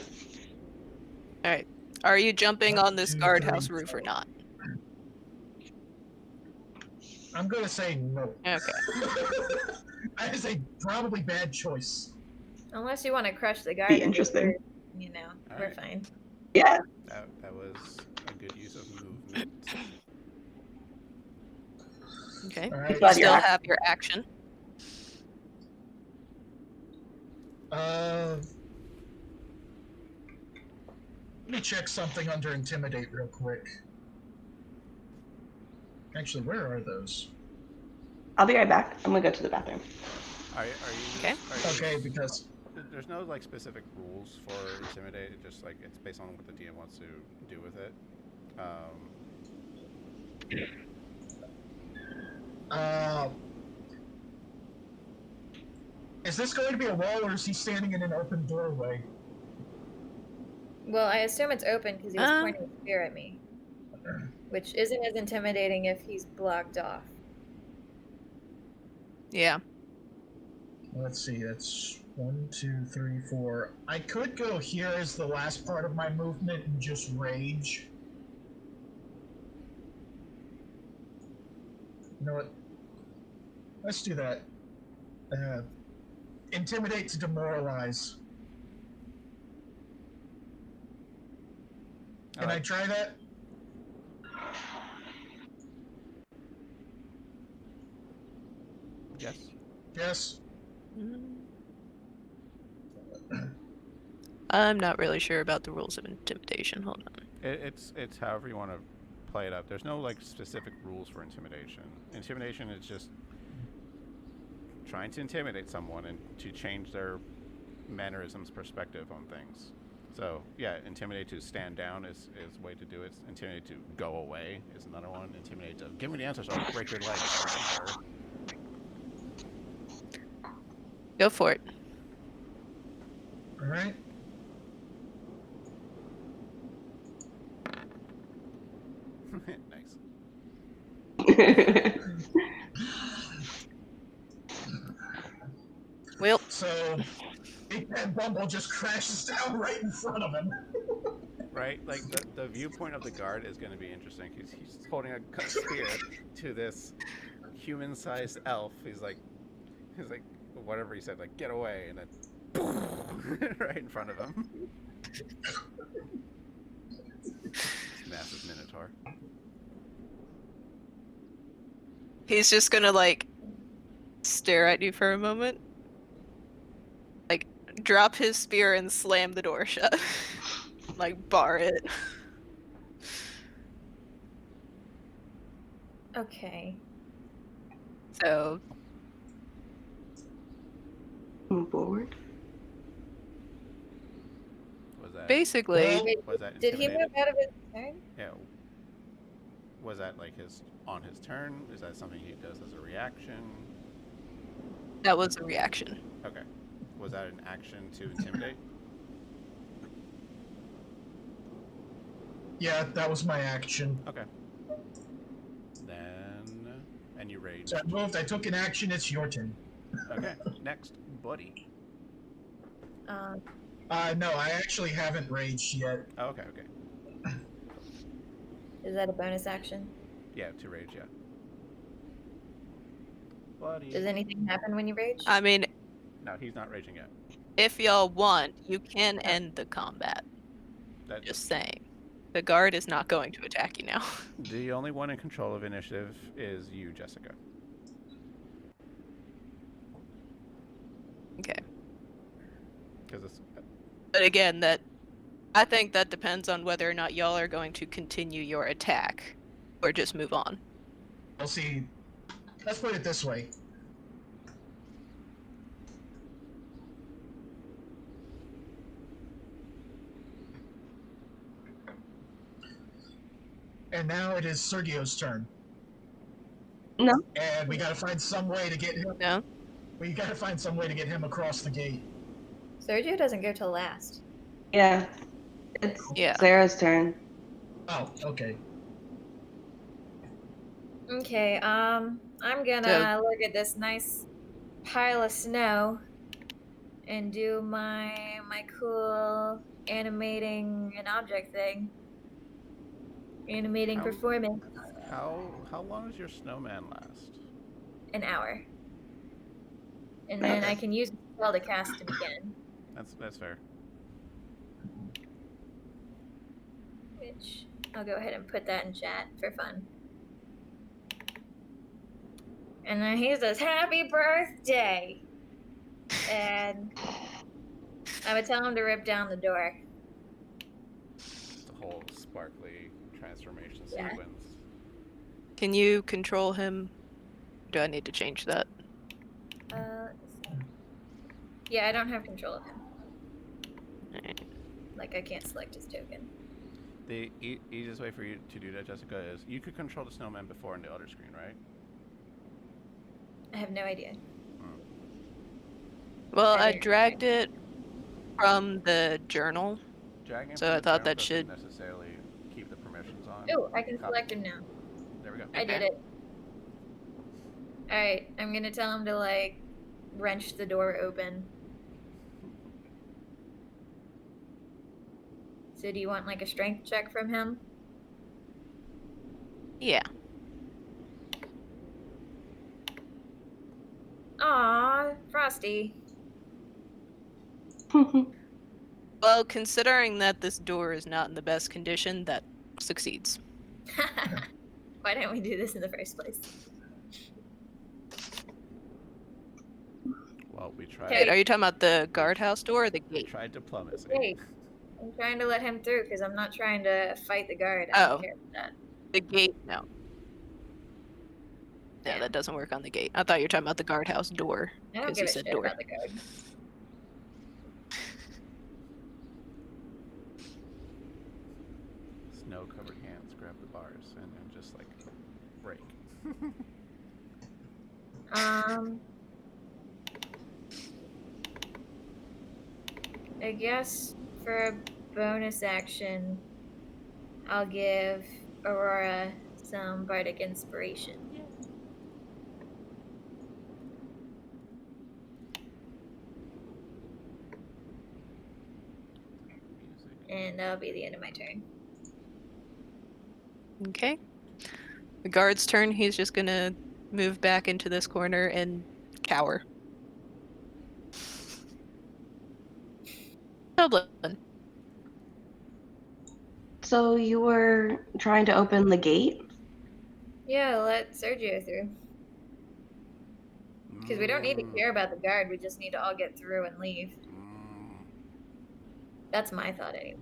All right. Are you jumping 1, on this 2, guardhouse 3, roof or 4. not? I'm gonna say no. Okay. That is a probably bad choice. Unless you want to crush the guard, Be interesting. you know, All we're right. fine. Yeah. That was a good use of movement. Okay. All You right. Glad you're still act- have your action. Let me check something under intimidate real quick. Actually, where are those? I'll be right back. I'm gonna go to the bathroom. Are you Okay. Okay, because There's no like specific rules for intimidate. It's just like it's based on what the DM wants to do with it. Is this going to be a wall, or is he standing in an open doorway? Well, I assume it's open because he was Uh. pointing a spear at me, which isn't as intimidating if he's blocked off. Yeah. Let's see, that's 1, 2, 3, 4. I could go here as the last part of my movement and just rage. You know what? Let's do that. Intimidate to demoralize. Can I try that? Yes. Yes. I'm not really sure about the rules of intimidation. Hold on. It's however you want to play it up. There's no like specific rules for intimidation. Intimidation is just trying to intimidate someone and to change their mannerisms perspective on things. So yeah, intimidate to stand down is a way to do it. Intimidate to go away is another one. Intimidate to give me the answers, I'll break your legs. Go for it. All right. Nice. Well, So, Big Ben Bumble just crashes down right in front of him. Right, like the viewpoint of the guard is going to be interesting. He's holding a spear to this human-sized elf. He's like, whatever he said, like get away, and then right in front of him. Massive minotaur. he's just gonna like stare at you for a moment. Like drop his spear and slam the door shut. Like bar it. Okay. So Move forward. Was that basically, was that Did he intimidated? move out of his turn? Yeah. Was that like on his turn? Is that something he does as a reaction? that was a reaction. Okay. Was that an action to intimidate? Yeah, that was my action. Okay. Then and you rage. So I moved, I took an action, it's your turn. Okay. Next, buddy. No, I actually haven't raged yet. Oh, okay. Is that a bonus action? Yeah, to rage, yeah. Buddy. Does anything happen when you rage? I mean, No, he's not raging yet. if y'all want, you can end the combat. That, Just saying. The guard is not going to attack you now. the only one in control of initiative is you, Jessica. Okay. Because it's But again, I think that depends on whether or not y'all are going to continue your attack or just move on. We'll see. Let's put it this way. And now it is Sergio's turn. No. And we gotta find some way to get him. No? We gotta find some way to get him across the gate. Sergio doesn't go till last. Yeah. It's Yeah. Sarah's turn. Oh, okay. Okay, I'm gonna look at this nice pile of snow and do my cool animating an object thing. Animating How- performance. how long does your snowman last? An hour. And then I can use the spell to cast him again. That's fair. Which I'll go ahead and put that in chat for fun. And then he says, "Happy birthday!" And I would tell him to rip down the door. The whole sparkly transformation Yeah. sequence. Can you control him? Do I need to change that? Let's see. Yeah, I don't have control of him. Alright. Like, I can't select his token. The easiest way for you to do that, Jessica, is you could control the snowman before in the other screen, right? I have no idea. Well, I didn't- dragged it from the journal. Dragging So from I the thought journal that doesn't should- necessarily keep the permissions on. Oh, I can Copy. select him now. There we go. I did it. Alright, I'm gonna tell him to, like, wrench the door open. So do you want, like, a strength check from him? Yeah. Aw, Frosty. Well, considering that this door is not in the best condition, that succeeds. Why didn't we do this in the first place? Well, we tried. Wait, are you talking about the guardhouse door or the We gate? tried diplomacy. Wait, I'm trying to let him through because I'm not trying to fight the guard. I Oh. don't care about that. The gate? No. Yeah, Yeah. that doesn't work on the gate. I thought you were talking about the guardhouse door. I don't 'Cause give you a said shit door. about the guard. Snow-covered hands grab the bars and then just like break. I guess for a bonus action, I'll give Aurora some bardic inspiration. Music. And that'll be the end of my turn. Okay. The guard's turn. He's just gonna move back into this corner and cower. Dublin. So you were trying to open the gate? Yeah, let Sergio through. Because we don't need to care about the guard, we just need to all get through and leave. That's my thought anyway.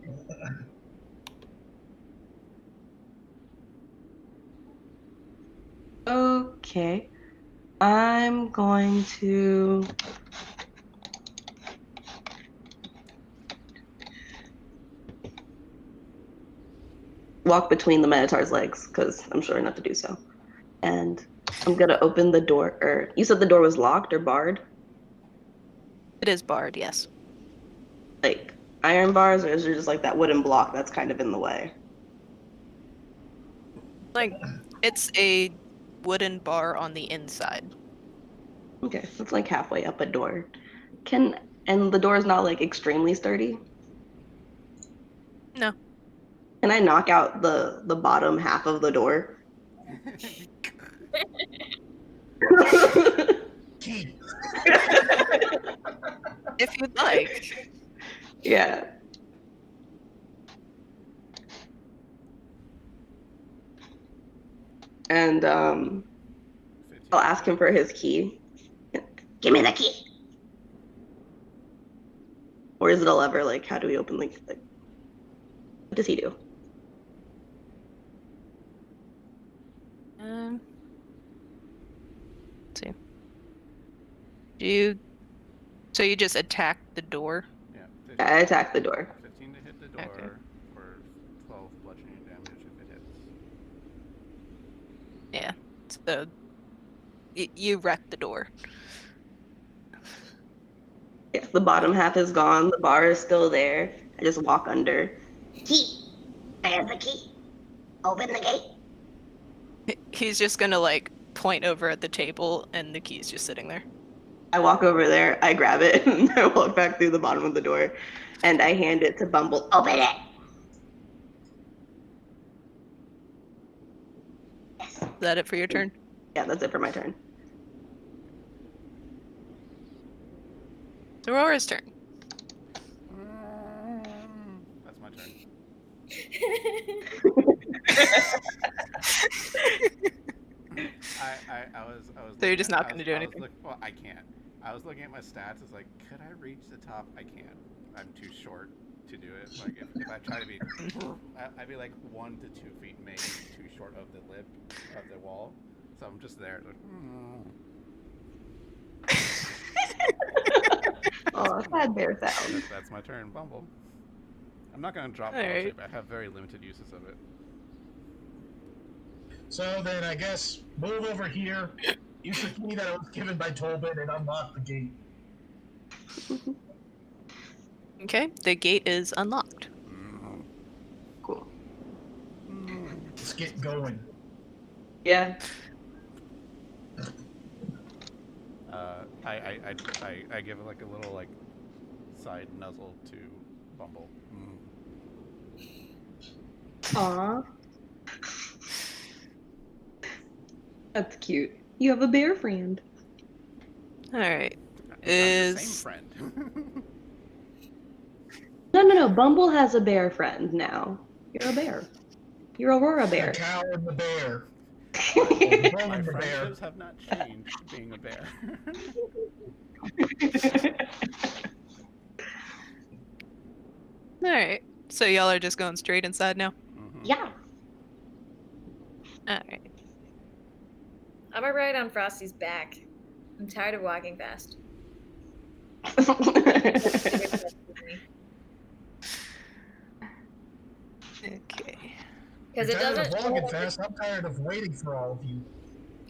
Okay. I'm going to walk between the Minotaur's legs because I'm sure not to do so. And I'm going to open the door. Or you said the door was locked or barred? It is barred, yes. Like iron bars, or is there just like that wooden block that's kind of in the way? Like, it's a wooden bar on the inside. Okay, so it's like halfway up a door. And the door is not like extremely sturdy? No. Can I knock out the bottom half of the door? Key. If you'd like. Yeah. And 15 I'll ask him for his key. Give me the key. Or is it a lever? Like, how do we open like what does he do? Let's see. So you just attack the door? Yeah. I attack the door. 15 to hit the door Okay. for 12 bludgeoning damage if it hits. Yeah. So you wreck the door. Yes, the bottom half is gone. The bar is still there. I just walk under. Key. I have the key. Open the gate. He's just gonna like point over at the table and the key's just sitting there. I walk over there, I grab it, and I walk back through the bottom of the door, and I hand it to Bumble. Open it! Yes. Is that it for your turn? Yeah, that's it for my turn. It's Aurora's turn. That's my turn. I was. So you're just looking not at- gonna I do was anything? well, I can't. I was looking at my stats. It's like, could I reach the top? I can't. I'm too short to do it. Like, if I try to be, I'd be like 1 to 2 feet, maybe too short of the lip of the wall. So I'm just there. Like, Oh, sad bear sound. That's my turn, Bumble. I'm not gonna drop All right. shape. I have very limited uses of it. So then I guess move over here, use the key that was given by Tobin, and unlock the gate. Okay, the gate is unlocked. Cool. Let's get going. Yeah. I give it like a little like side nuzzle to Bumble. Aw. That's cute. You have a bear friend. All right. I'm the Is same friend. No. Bumble has a bear friend now. You're a bear. You're Aurora The Bear. cow and the bear. My The bear. friendships have not changed being a bear. all right. So y'all are just going straight inside now. Yeah. All right. I'm gonna ride on Frosty's back. I'm tired of walking fast. Okay. Because You're it tired doesn't of show walking on, fast. I'm tired of waiting for all of you.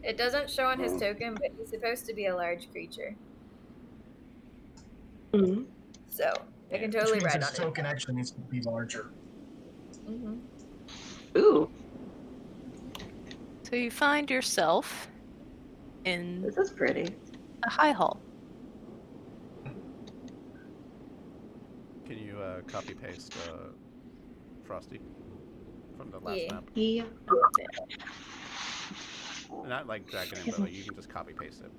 it doesn't show on his token, but he's supposed to be a large creature. Mhm. So I can Which totally means ride his on token actually needs to be larger. it. Mm-hmm. Ooh, So you find yourself in this is pretty. a high hall. Can you copy paste Frosty from the last Yeah. map? Yeah. Not like drag it in, but like you can just copy paste it.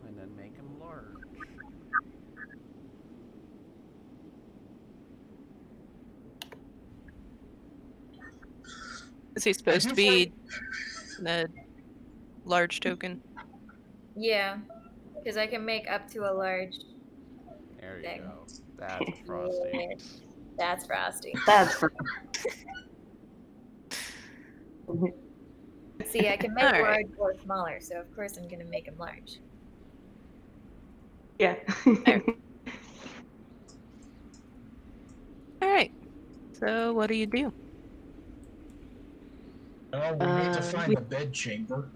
And then make him large. Is he supposed do to be a large token? Yeah, because I can make up to a large. There you Thing. go. That's Frosty. Yeah, that's Frosty. That's pretty. See, I can make All right. large or smaller, so of course I'm gonna make him large. Yeah. All right. So what do you do? Oh, we need to find we- the bed chamber.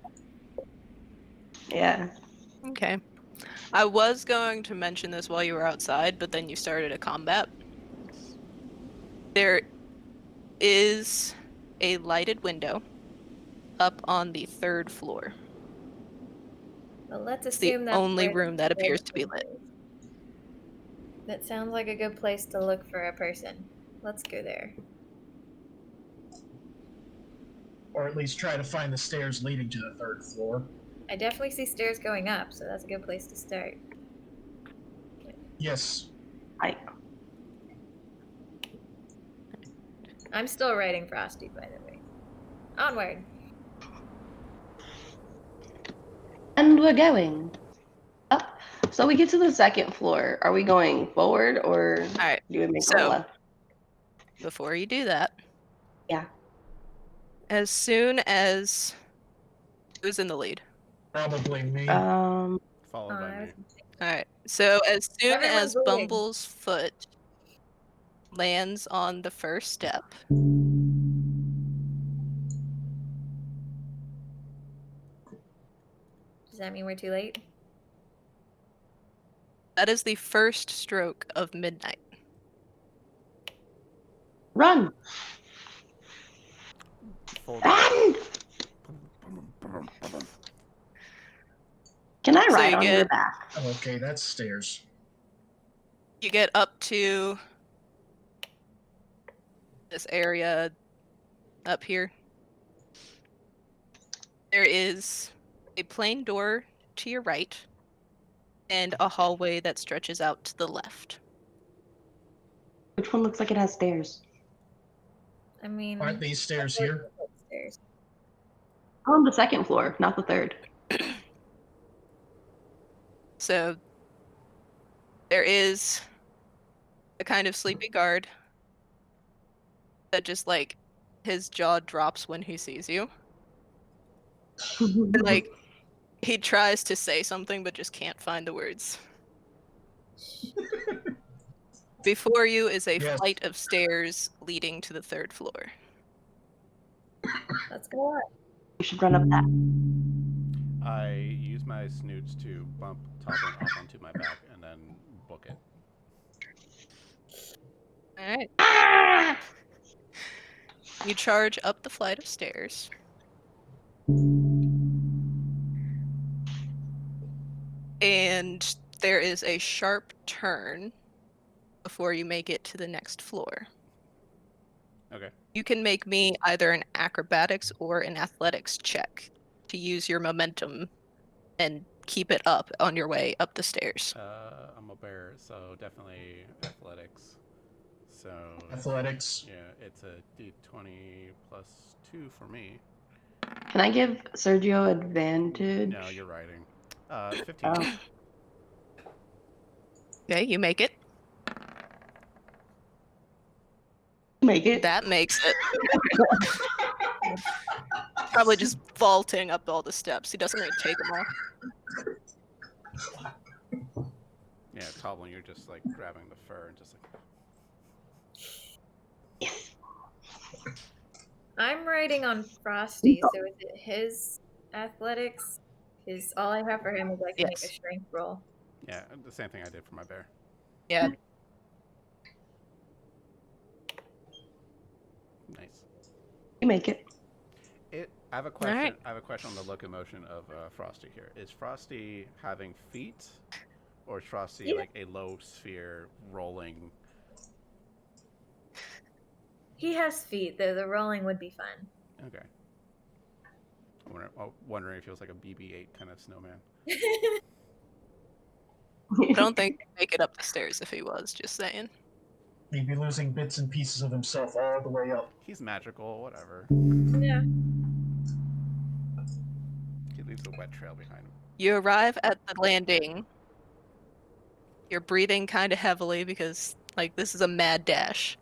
Yeah. Okay. I was going to mention this while you were outside, but then you started a combat. There is a lighted window up on the 3rd floor. Well, let's It's the assume that's only where room that the appears to be lit. is. That sounds like a good place to look for a person. Let's go there. Or at least try to find the stairs leading to the third floor. I definitely see stairs going up, so that's a good place to start. Yes. I'm still writing Frosty, by the way. Onward. And we're going up. So we get to the second floor. Are we going forward or All right. do we make a So left? before you do that, Yeah. as soon as who's in the lead? Probably me. Um, Followed by me. All right. So as soon Everyone's as leading. Bumble's foot lands on the first step, Does that mean we're too late? that is the first stroke of midnight. run. Full Run. Can I So ride you on your get- back? Okay, that's stairs. You get up to this area up here. There is a plain door to your right and a hallway that stretches out to the left. Which one looks like it has stairs? I mean, Aren't these stairs here? Stairs. On the second floor, not the third. So there is a kind of sleepy guard that just like his jaw drops when he sees you. And, like he tries to say something but just can't find the words. Before you is a Yes. flight of stairs leading to the third floor. Let's go up. We should run up that. I use my snoots to bump Toppling up onto my back and then book it. All right. Ah! You charge up the flight of stairs. And there is a sharp turn before you make it to the next floor. Okay. You can make me either an acrobatics or an athletics check to use your momentum and keep it up on your way up the stairs. I'm a bear, so definitely athletics. So Athletics. yeah, it's a D20 plus 2 for me. Can I give Sergio advantage? No, you're writing. 15. Oh. Okay, you make it. Make it. That makes it. Probably just vaulting up all the steps. He doesn't even take them all. Yeah, Toppling, you're just like grabbing the fur and just like. I'm writing on Frosty, so is it his athletics? Because all I have for him is like to make Yes. a strength roll. Yeah, the same thing I did for my bear. Yeah. Nice. You make it. I have a question. Alright. I have a question on the locomotion of Frosty here. Is Frosty having feet, or is Frosty Yeah. like a low sphere rolling? He has feet, though the rolling would be fun. Okay. Wondering if he was like a BB-8 kind of snowman. I don't think he'd make it up the stairs if he was, just saying. He'd be losing bits and pieces of himself all the way up. He's magical, whatever. Yeah. He leaves a wet trail behind him. You arrive at the landing. You're breathing kind of heavily because, like, this is a mad dash.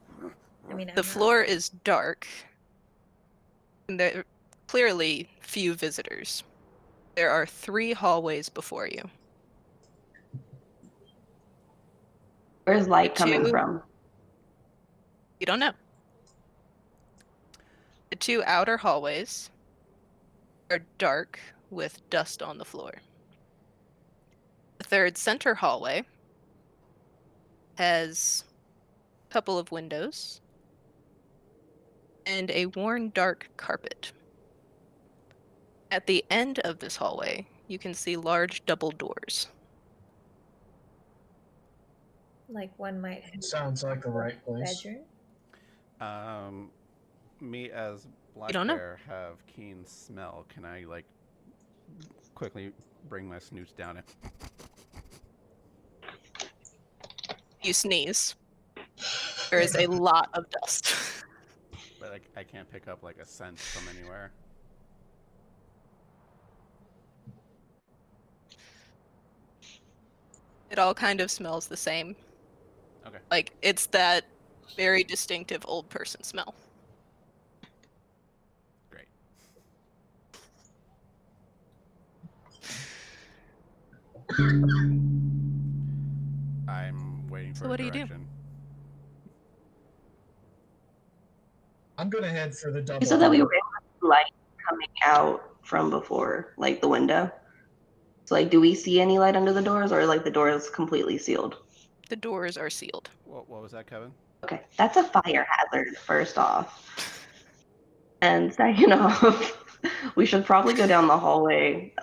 I mean, I'm The not- floor is dark. And there are clearly few visitors. There are 3 hallways before you. Where's light coming Two. from? You don't know. The 2 outer hallways are dark with dust on the floor. The 3rd center hallway has a couple of windows and a worn dark carpet. At the end of this hallway, you can see large double doors. Like one might Sounds like the right place. bedroom. Me as black don't know. hair have keen smell. Can I like quickly bring my snoots down and You sneeze. There is a lot of dust. but like I can't pick up like a scent from anywhere. It all kind of smells the same. Okay. Like, it's that very distinctive old person smell. Great. I'm waiting for So what do you do? direction. I'm gonna head for the double. You said that we door. were able to see light coming out from before, like the window. So, like, do we see any light under the doors, or like the door is completely sealed? The doors are sealed. What was that, Kevin? Okay, that's a fire hazard, first off. And second off, we should probably go down the hallway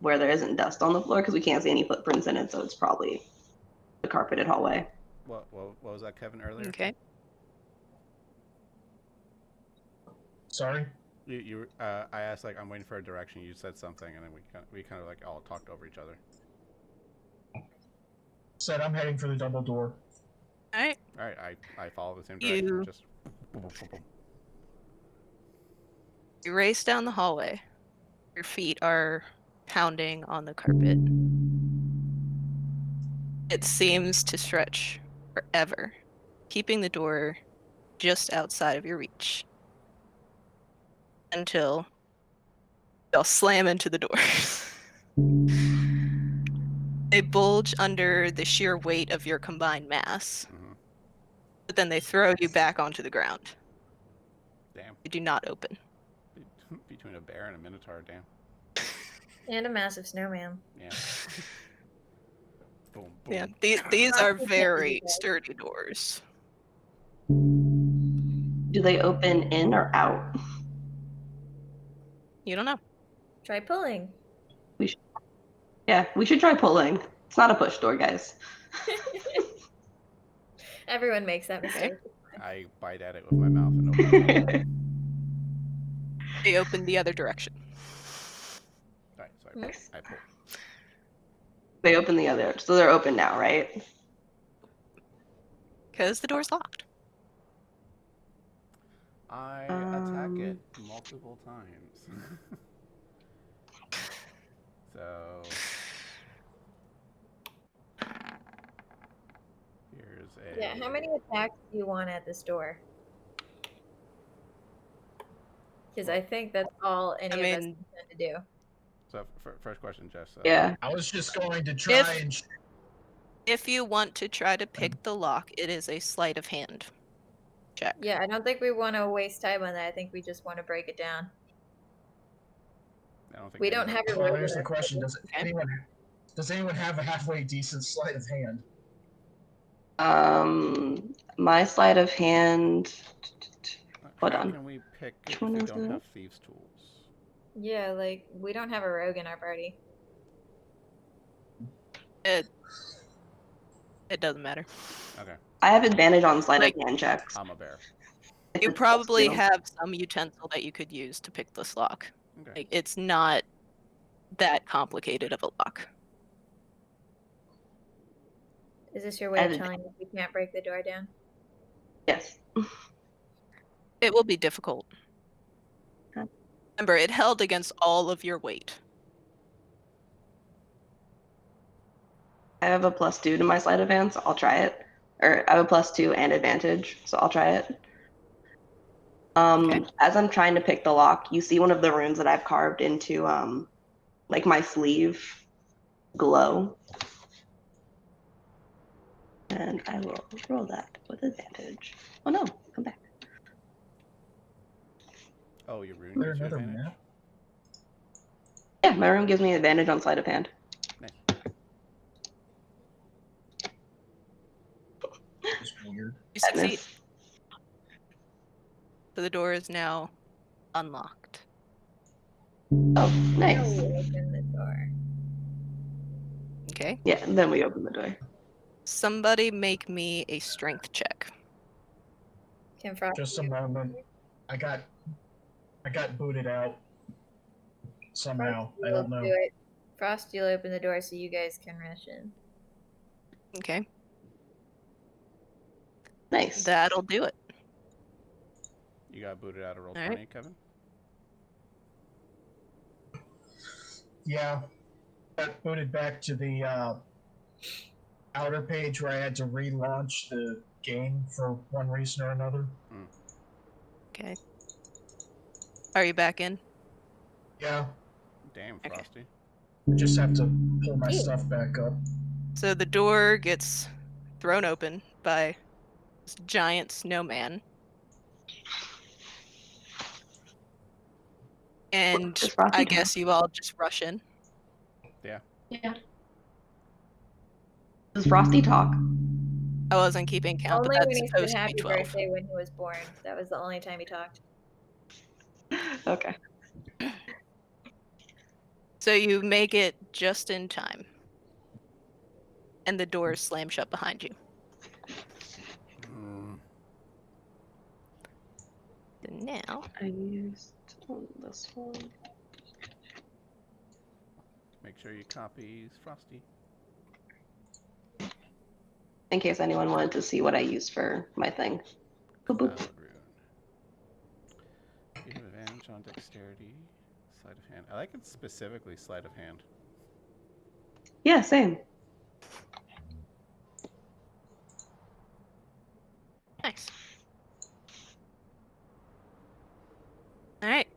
where there isn't dust on the floor because we can't see any footprints in it, so it's probably the carpeted hallway. What was that, Kevin, earlier? Okay. Sorry. You I asked like I'm waiting for a direction. You said something, and then we kind of like all talked over each other. Said I'm heading for the double door. All right. All right, I follow the same direction. You- Just boom, boom, boom, boom. You race down the hallway. Your feet are pounding on the carpet. It seems to stretch forever, keeping the door just outside of your reach. Until they'll slam into the door. They bulge under the sheer weight of your combined mass, Mhm. but then they throw you back onto the ground. Damn. They do not open. Between a bear and a minotaur, damn. And a massive snowman. Yeah. Boom, boom. Yeah, these are Lots of very candy. sturdy doors. Do they open in or out? You don't know. Try pulling. Yeah, we should try pulling. It's not a push door, guys. Everyone makes that mistake. I bite at it with my mouth and open it. They open the other direction. All right, so Hmm? I pull. They open the other, so they're open now, right? Because the door's locked. I attack it multiple times. So here's a. Yeah, how many attacks do you want at this door? Because I think that's all any of us mean- intend to do. So first question, Jess. Yeah. I was just going to try and. If you want to try to pick the lock, it is a sleight of hand check. Yeah, I don't think we want to waste time on that. I think we just want to break it down. I don't think We don't have a Well, rope. here's in the our question: table. Does anyone have a halfway decent sleight of hand? My sleight of hand. Hold How on. can we pick Which if one we is don't it? have thieves' tools? Yeah, like we don't have a rogue in our party. It doesn't matter. Okay, I have advantage on sleight Like- of hand checks. I'm a bear. If You it's probably +2. have some utensil that you could use to pick this lock. Okay. Like, it's not that complicated of a lock. Is this your way of telling us we can't break the door down? Yes. It will be difficult. Okay. Remember, it held against all of your weight. I have a +2 to my sleight of hand, so I'll try it. Or I have a +2 and advantage, so I'll try it. Okay. As I'm trying to pick the lock, you see one of the runes that I've carved into like my sleeve glow. And I will roll that with advantage. Oh no, come back. Oh, your rune Is there gives you another advantage? map? Yeah, my rune gives me advantage on sleight of hand. Nice. It's weird. You succeed. Madness. So the door is now unlocked. Oh, Now nice. we open the door. Okay. Yeah, and then we open the door. Somebody make me a strength check. Can Frosty Just a moment. I got booted out somehow. I will don't know. do it. Frosty will open the door so you guys can rush in. Okay, Nice. that'll do it. You got booted out of roll All 20, right. Kevin? Yeah. Got booted back to the outer page where I had to relaunch the game for one reason or another. Okay. Are you back in? Yeah. Damn, Okay. Frosty. Just have to pull my Ew. stuff back up. So the door gets thrown open by this giant snowman. And Does Frosty I talk? guess you all just rush in. Yeah. Does Frosty talk? I wasn't keeping count, but Only when that's he said supposed to be happy 12. birthday when he was born. That was the only time he talked. Okay. So you make it just in time. And the doors slam shut behind you. Mm. So now, I used this one. Make sure you copies Frosty. In case anyone wanted to see what I used for my thing. Boop, boop. Cloud rune. You have advantage on dexterity. Sleight of hand. I like it specifically sleight of hand. Yeah, same. nice. All right.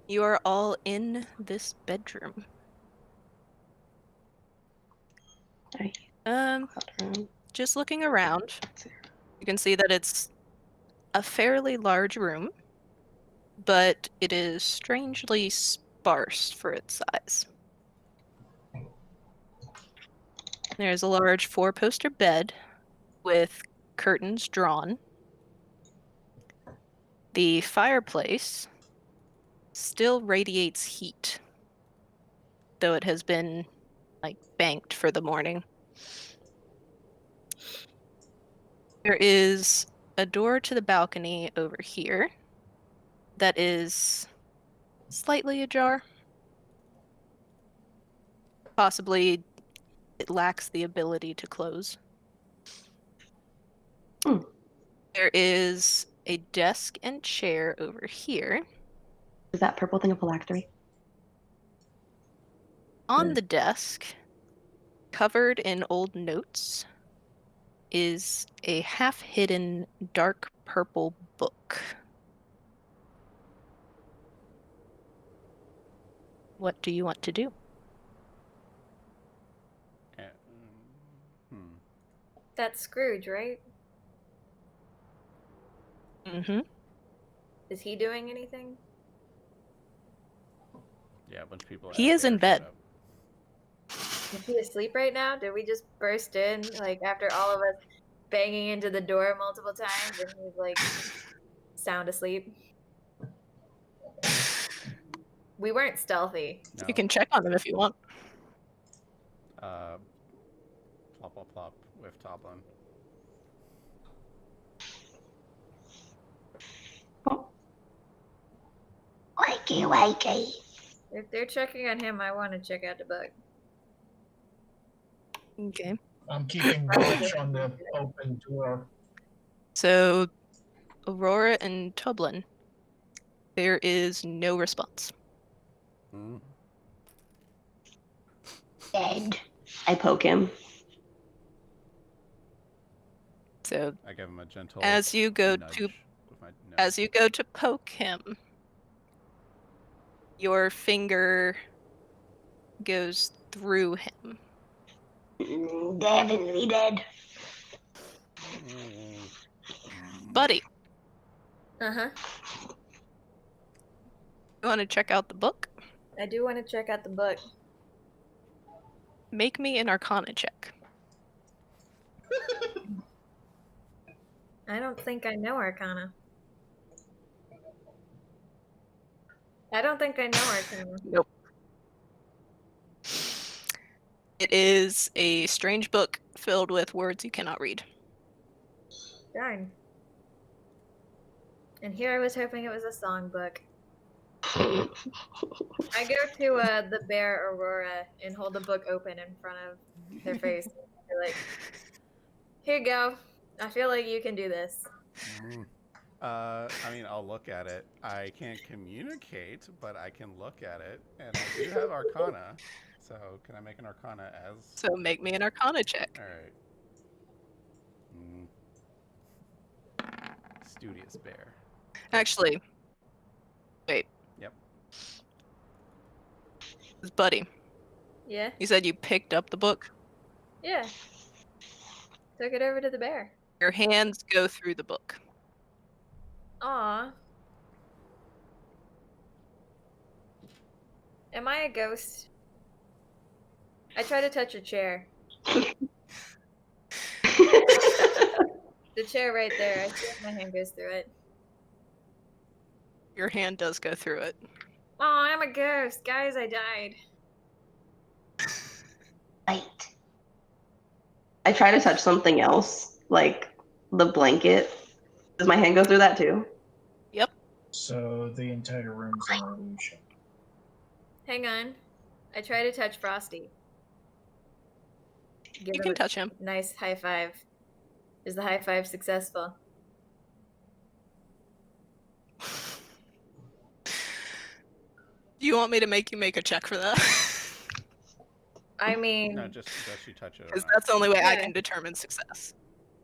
You are all in this bedroom. Right. Cloud rune. Just looking around, you can see that it's a fairly large room, but it is strangely sparse for its size. There's a large 4-poster bed with curtains drawn. The fireplace still radiates heat, though it has been banked for the morning. There is a door to the balcony over here that is slightly ajar. Possibly it lacks the ability to close. Hmm. There is a desk and chair over here. Is that purple thing a phylactery? On the desk, covered in old notes, is a half-hidden dark purple book. What do you want to do? Hmm. That's Scrooge, right? Mm-hmm. Is he doing anything? Yeah, a bunch of people. He is in bed. Is he asleep right now? Did we just burst in after all of us banging into the door multiple times and he's sound asleep? We weren't stealthy. No. You can check on him if you want. Plop, plop, plop with Toblin. Wakey, wakey. If they're checking on him, I want to check out the book. Okay. I'm keeping watch on the open door. So, Aurora and Tublin, there is no response. Hmm. Dead. I poke him. So, I give him a gentle as you go nudge to with my nose. as you go to poke him, your finger goes through him. Definitely dead. Buddy, Uh-huh. you want to check out the book? I do want to check out the book. Make me an Arcana check. I don't think I know Arcana. I don't think I know Arcana. Nope. It is a strange book filled with words you cannot read. Darn. And here I was hoping it was a songbook. I go to the bear Aurora and hold the book open in front of their face. They're like, here you go. I feel like you can do this. I mean, I'll look at it. I can't communicate, but I can look at it, and I do have Arcana. So, can I make an Arcana as? So make me an Arcana check. All right. Studious bear. Actually, wait. Yep. Buddy, Yeah? you said you picked up the book. Yeah. Took it over to the bear. Your hands go through the book. Aw. Am I a ghost? I try to touch a chair. The chair right there. I see if my hand goes through it. Your hand does go through it. Aw, I'm a ghost. Guys, I died. Right. I try to touch something else, like the blanket. Does my hand go through that too? Yep. So the entire room's an illusion. Hang on. I try to touch Frosty. Give You him can a touch him. nice high five. Is the high five successful? Do you want me to make you make a check for that? I mean, No, just does she touch it? Or Because not? that's the only way I Yeah. can determine success.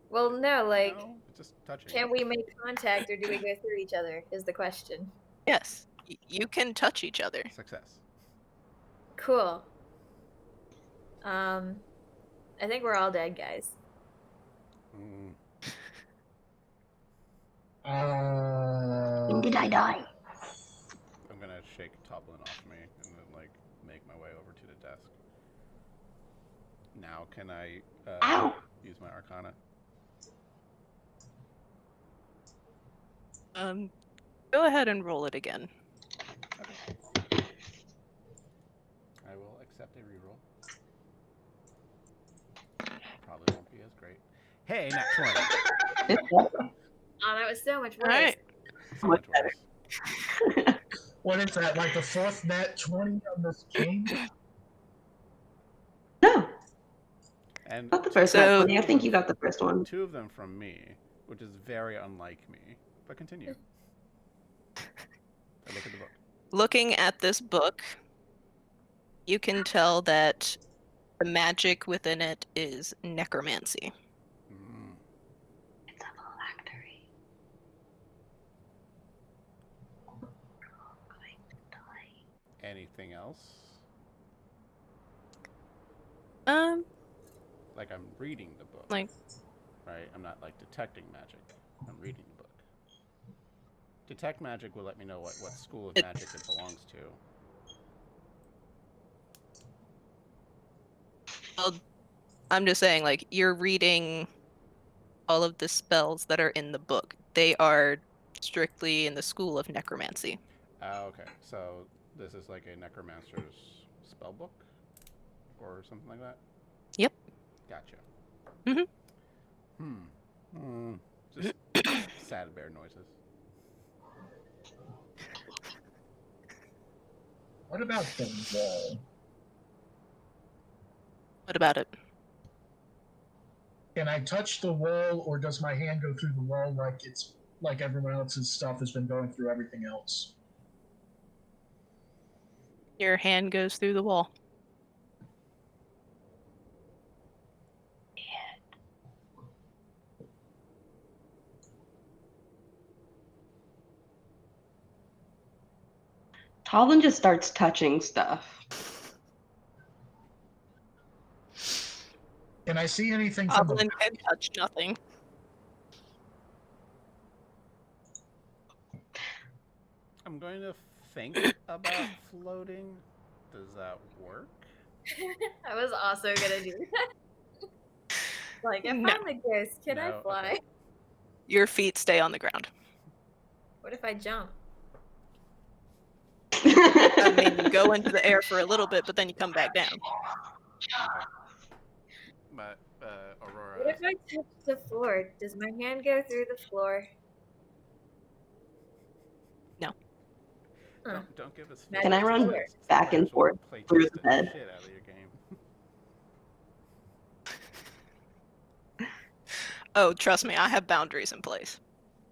well, no, like, No, just touching. can we make contact or do we go through each other? Is the question. Yes. You can touch each other. Success. Cool. I think we're all dead, guys. Mm. When did I die? I'm gonna shake Toblin off me and then like make my way over to the desk. Now can I Ow! use my Arcana? Go ahead and roll it again. Okay. I will accept a reroll. Probably won't be as great. Hey, nat 20. Oh, that was so much worse. All right. So Much much worse. What is that, like the fourth nat 20 on this game? No, And not the first So- one. I think you got the first one. 2 of them from me, which is very unlike me. But continue. I look at the book. Looking at this book, you can tell that the magic within it is necromancy. Mm. It's a phylactery. Anything else? Like I'm reading the book. Like- Right? I'm not like detecting magic. I'm reading the book. Detect magic will let me know what school of magic it belongs to. Well, I'm just saying, like, you're reading all of the spells that are in the book. They are strictly in the school of necromancy. Okay. So this is like a necromancer's spell book? Or something like that? Yep. Gotcha. Mhm. Just sad bear noises. What about the wall? What about it? Can I touch the wall, or does my hand go through the wall like it's like everyone else's stuff has been going through everything else? Your hand goes through the wall. Talvin just starts touching stuff. Can I see anything from Goblin the can touch nothing. I'm going to think about floating. Does that work? I was also gonna do that. Like, if No. I'm a ghost, can I No? fly? Okay. Your feet stay on the ground. What if I jump? I mean, you go into the air for a little bit, but then you come back down. Okay. But Aurora. What if I touch the floor? Does my hand go through the floor? No. Huh. Don't give us. Can I run suggestions. back and Otherwise we'll forth play through test the the bed? shit out of your game. Oh, trust me, I have boundaries in place.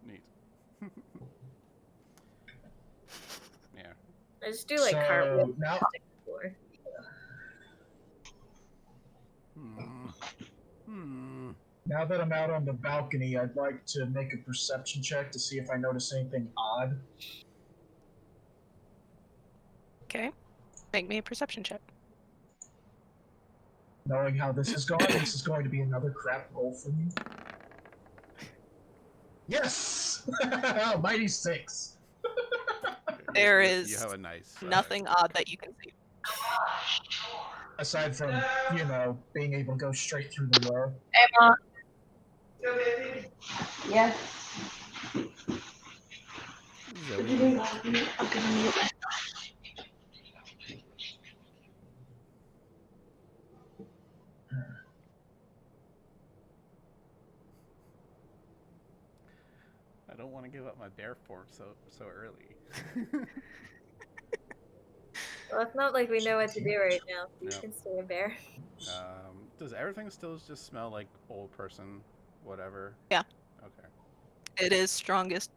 Neat. Yeah. I just do like So, cartwheels now- on the floor. Now that I'm out on the balcony, I'd like to make a perception check to see if I notice anything odd. Okay. Make me a perception check. Knowing how this has gone, this is going to be another crap roll for me. Yes! Mighty 6. There You is have a nice. nothing odd that you can see. Aside from, being able to go straight through the wall. Emma. Yes. Zoe. I'm gonna mute myself. I don't want to give up my bear form so early. Well, it's not like we know what to do right now. So you No. can stay a bear. Does everything still just smell like old person, whatever? Yeah. Okay. It is strongest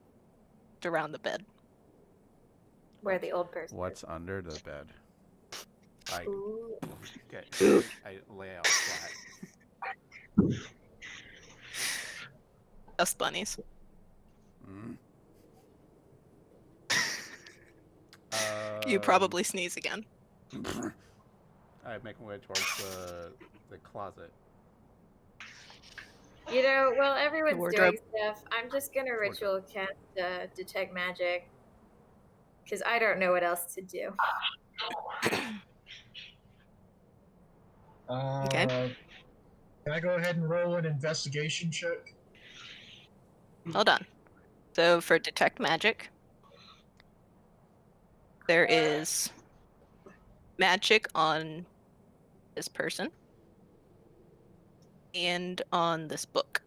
around the bed. Where the old person. What's under the bed? I Ooh. I lay out flat. Dust bunnies. Mm. You probably sneeze again. I make my way towards the closet. You know, while everyone's wardrobe. doing stuff, I'm just gonna ritual cast detect magic. Because I don't know what else to do. Okay. Can I go ahead and roll an investigation check? Hold on. So for detect magic, there is magic on this person and on this book.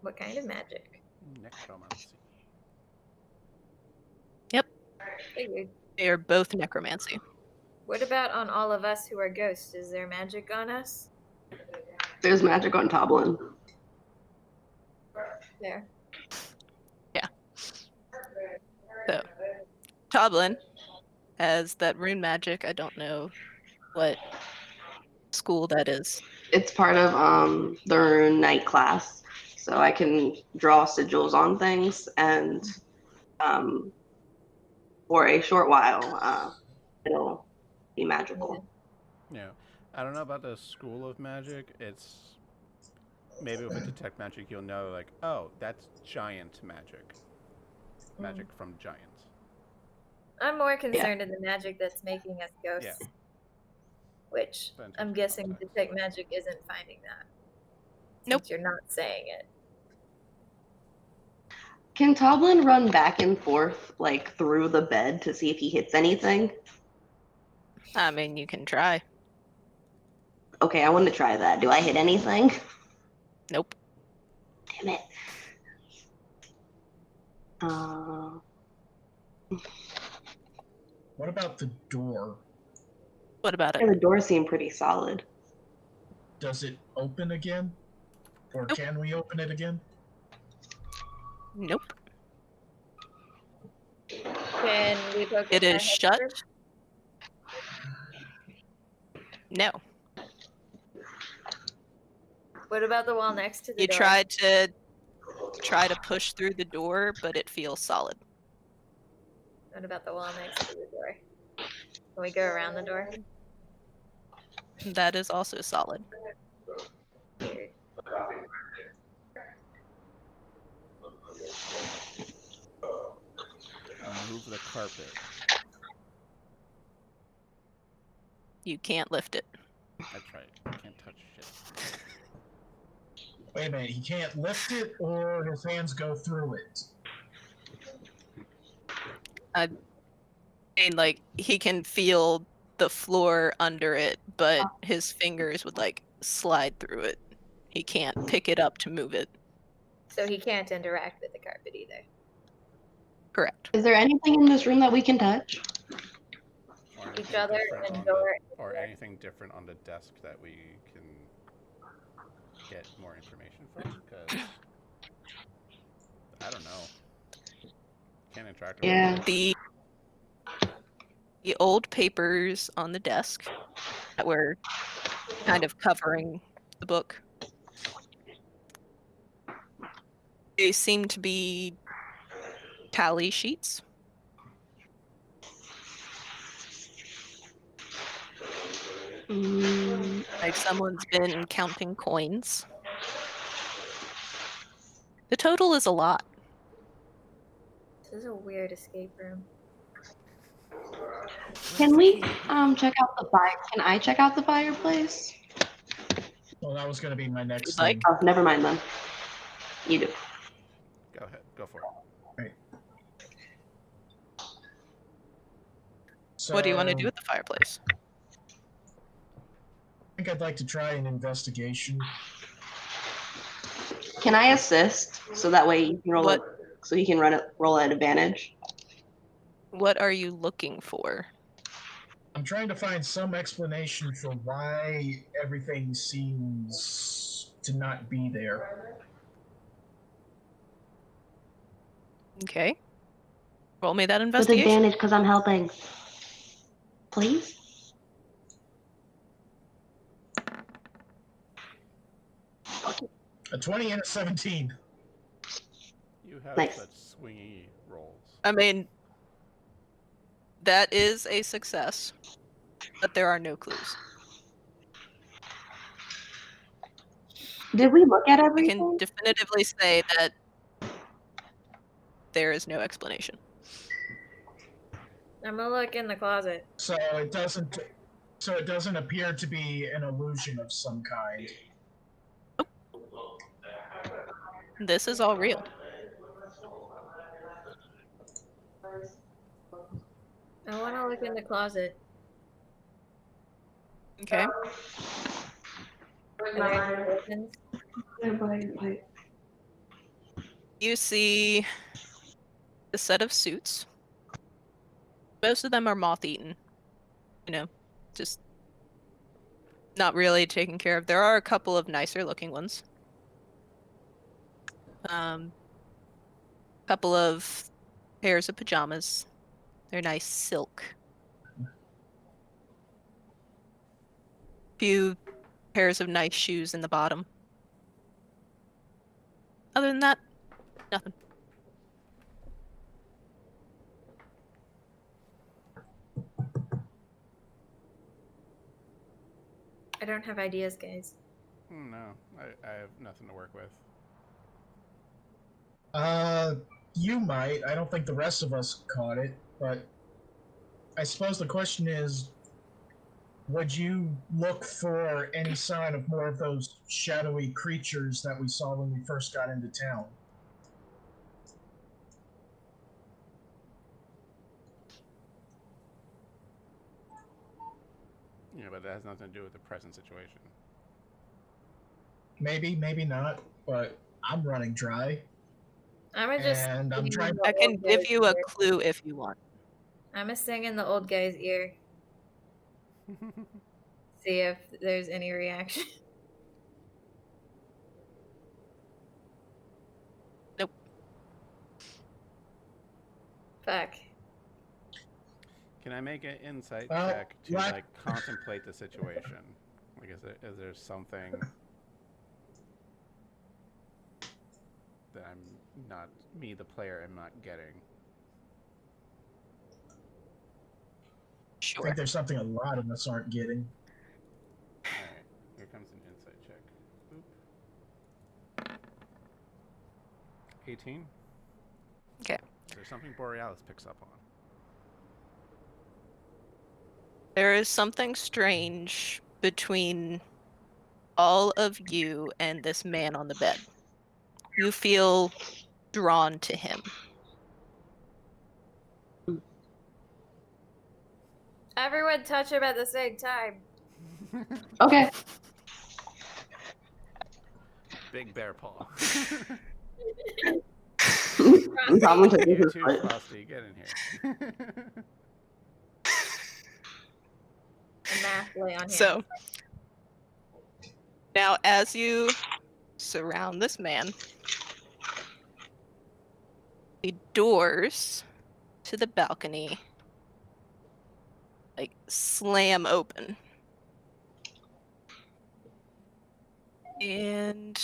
What kind of magic? Necromancy. Yep. Figured. They are both necromancy. What about on all of us who are ghosts? Is there magic on us? There's magic on Toblin. There. Yeah. So Toblin has that rune magic. I don't know what school that is. It's part of the rune night class, so I can draw sigils on things, and for a short while, it'll be magical. Yeah. I don't know about the school of magic. It's maybe with detect magic you'll know like, oh, that's giant magic. Magic from giants. I'm more concerned in the magic that's making us ghosts. Yeah. Which But in terms I'm of guessing context. detect magic isn't finding that. Nope. Since you're not saying it. Can Toblin run back and forth like through the bed to see if he hits anything? I mean, you can try. Okay, I want to try that. Do I hit anything? Nope. Damn it. What about the door? What about Yeah, it? the doors seem pretty solid. Does it open again? Or Nope. can we open it again? Nope. Can we focus It our is heads shut. first? No. What about the wall next to the You door? try to push through the door, but it feels solid. What about the wall next to the door? Can we go around the door? That is also solid. Weird. Move the carpet. You can't lift it. I tried. I can't touch shit. Wait a minute, he can't lift it or his hands go through it? I mean, like, he can feel the floor under it, but his fingers would like slide through it. He can't pick it up to move it. So he can't interact with the carpet either. Correct. Is there anything in this room that we can touch? Or Each anything other different and on door. or anything different on the desk that we can get more information from? Because I don't know. Can't interact with Yeah. it. The old papers on the desk that were kind of covering the book. They seem to be tally sheets. Like someone's been counting coins. The total is a lot. This is a weird escape room. Can we check out the fire? Can I check out the fireplace? Well, that was going to be my next You'd like? thing. Oh, never mind then. You do. Go ahead. Go for it. So, What do you want to do with the fireplace? I think I'd like to try an investigation. Can I assist so that way you can roll What? it, so you can roll at advantage? What are you looking for? I'm trying to find some explanation for why everything seems to not be there. Okay. Roll me that With investigation. advantage because I'm helping. Please? A 20 and a 17. You have Nice. such swingy rolls. I mean, that is a success, but there are no clues. Did we look at We everything? can definitively say that there is no explanation. I'm gonna look in the closet. So it doesn't appear to be an illusion of some kind. This is all real. I want to look in the closet. Okay. Are there any curtains? You see a set of suits. Most of them are moth-eaten. You know, just not really taken care of. There are a couple of nicer looking ones. Couple of pairs of pajamas. They're nice silk. Few pairs of nice shoes in the bottom. Other than that, nothing. I don't have ideas, guys. No, I have nothing to work with. You might. I don't think the rest of us caught it, but I suppose the question is, would you look for any sign of more of those shadowy creatures that we saw when we first got into town? Yeah, but that has nothing to do with the present situation. Maybe, maybe not, but I'm running dry. I'm gonna just. And I'm sing trying- in the I can old give guy's you a ear. clue if you want. I'm gonna sing in the old guy's ear. See if there's any reaction. Nope. Fuck. Can I make an insight Well, check to what? like contemplate the situation? Like, is there something that I'm not, me the player, am not getting? I Sure. think there's something a lot of us aren't getting. Alright, here comes an insight check. Boop. 18? Okay. Is there something Borealis picks up on? There is something strange between all of you and this man on the bed. You feel drawn to him. Everyone touch him at the same time. Okay. Big bear paw. Goblin touches You his too, foot. Frosty. Get in here. A mask lay on him. So now, as you surround this man, the doors to the balcony like slam open. And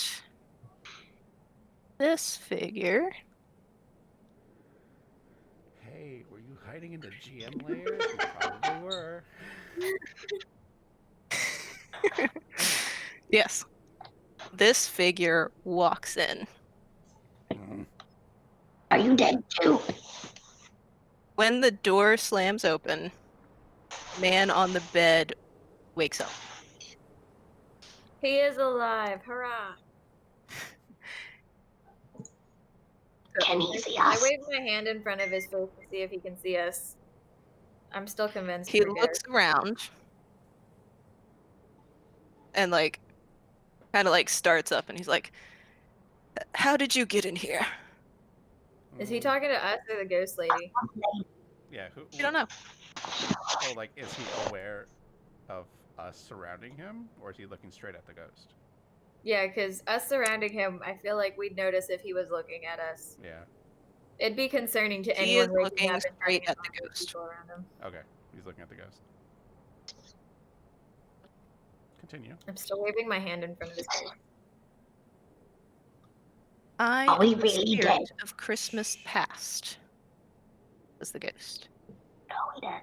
this figure Hey, were you hiding in the GM layers? You probably were. yes. This figure walks in. Are you dead too? When the door slams open, the man on the bed wakes up. He is alive. Hurrah. Can he see I us? wave my hand in front of his face to see if he can see us. I'm still convinced He we're looks around and like kind of like starts up and he's like, "How did you get in here?" Is he talking to us or the ghost lady? Yeah, who? You don't know. Oh, like, is he aware of us surrounding him, or is he looking straight at the ghost? Yeah, because us surrounding him, I feel like we'd notice if he was looking at us. Yeah. It'd be concerning to He anyone is waking looking up and straight finding at a the bunch of ghost. people around him. Okay, he's looking at the ghost. Continue. I'm still waving my hand in front of his face. I Are we am the really spirit dead? of Christmas past. Was the ghost. No, we dead.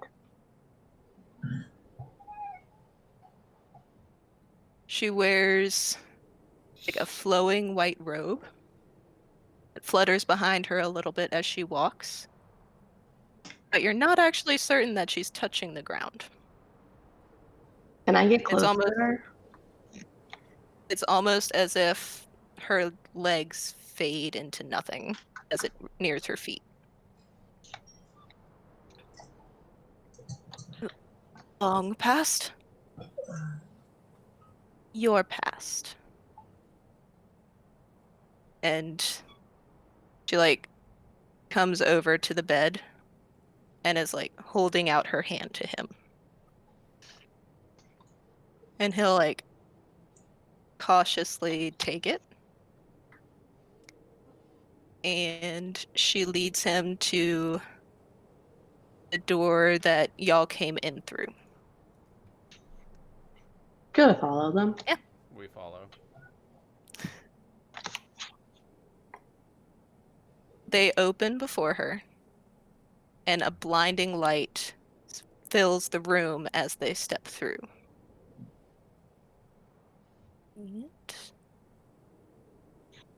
She wears like a flowing white robe. It flutters behind her a little bit as she walks. But you're not actually certain that she's touching the ground. Can I get closer almost- to her? It's almost as if her legs fade into nothing as it nears her feet. Long past. Your past. And she like comes over to the bed and is like holding out her hand to him. And he'll like cautiously take it. And she leads him to the door that y'all came in through. Gonna follow them. We follow. They open before her, and a blinding light fills the room as they step through. And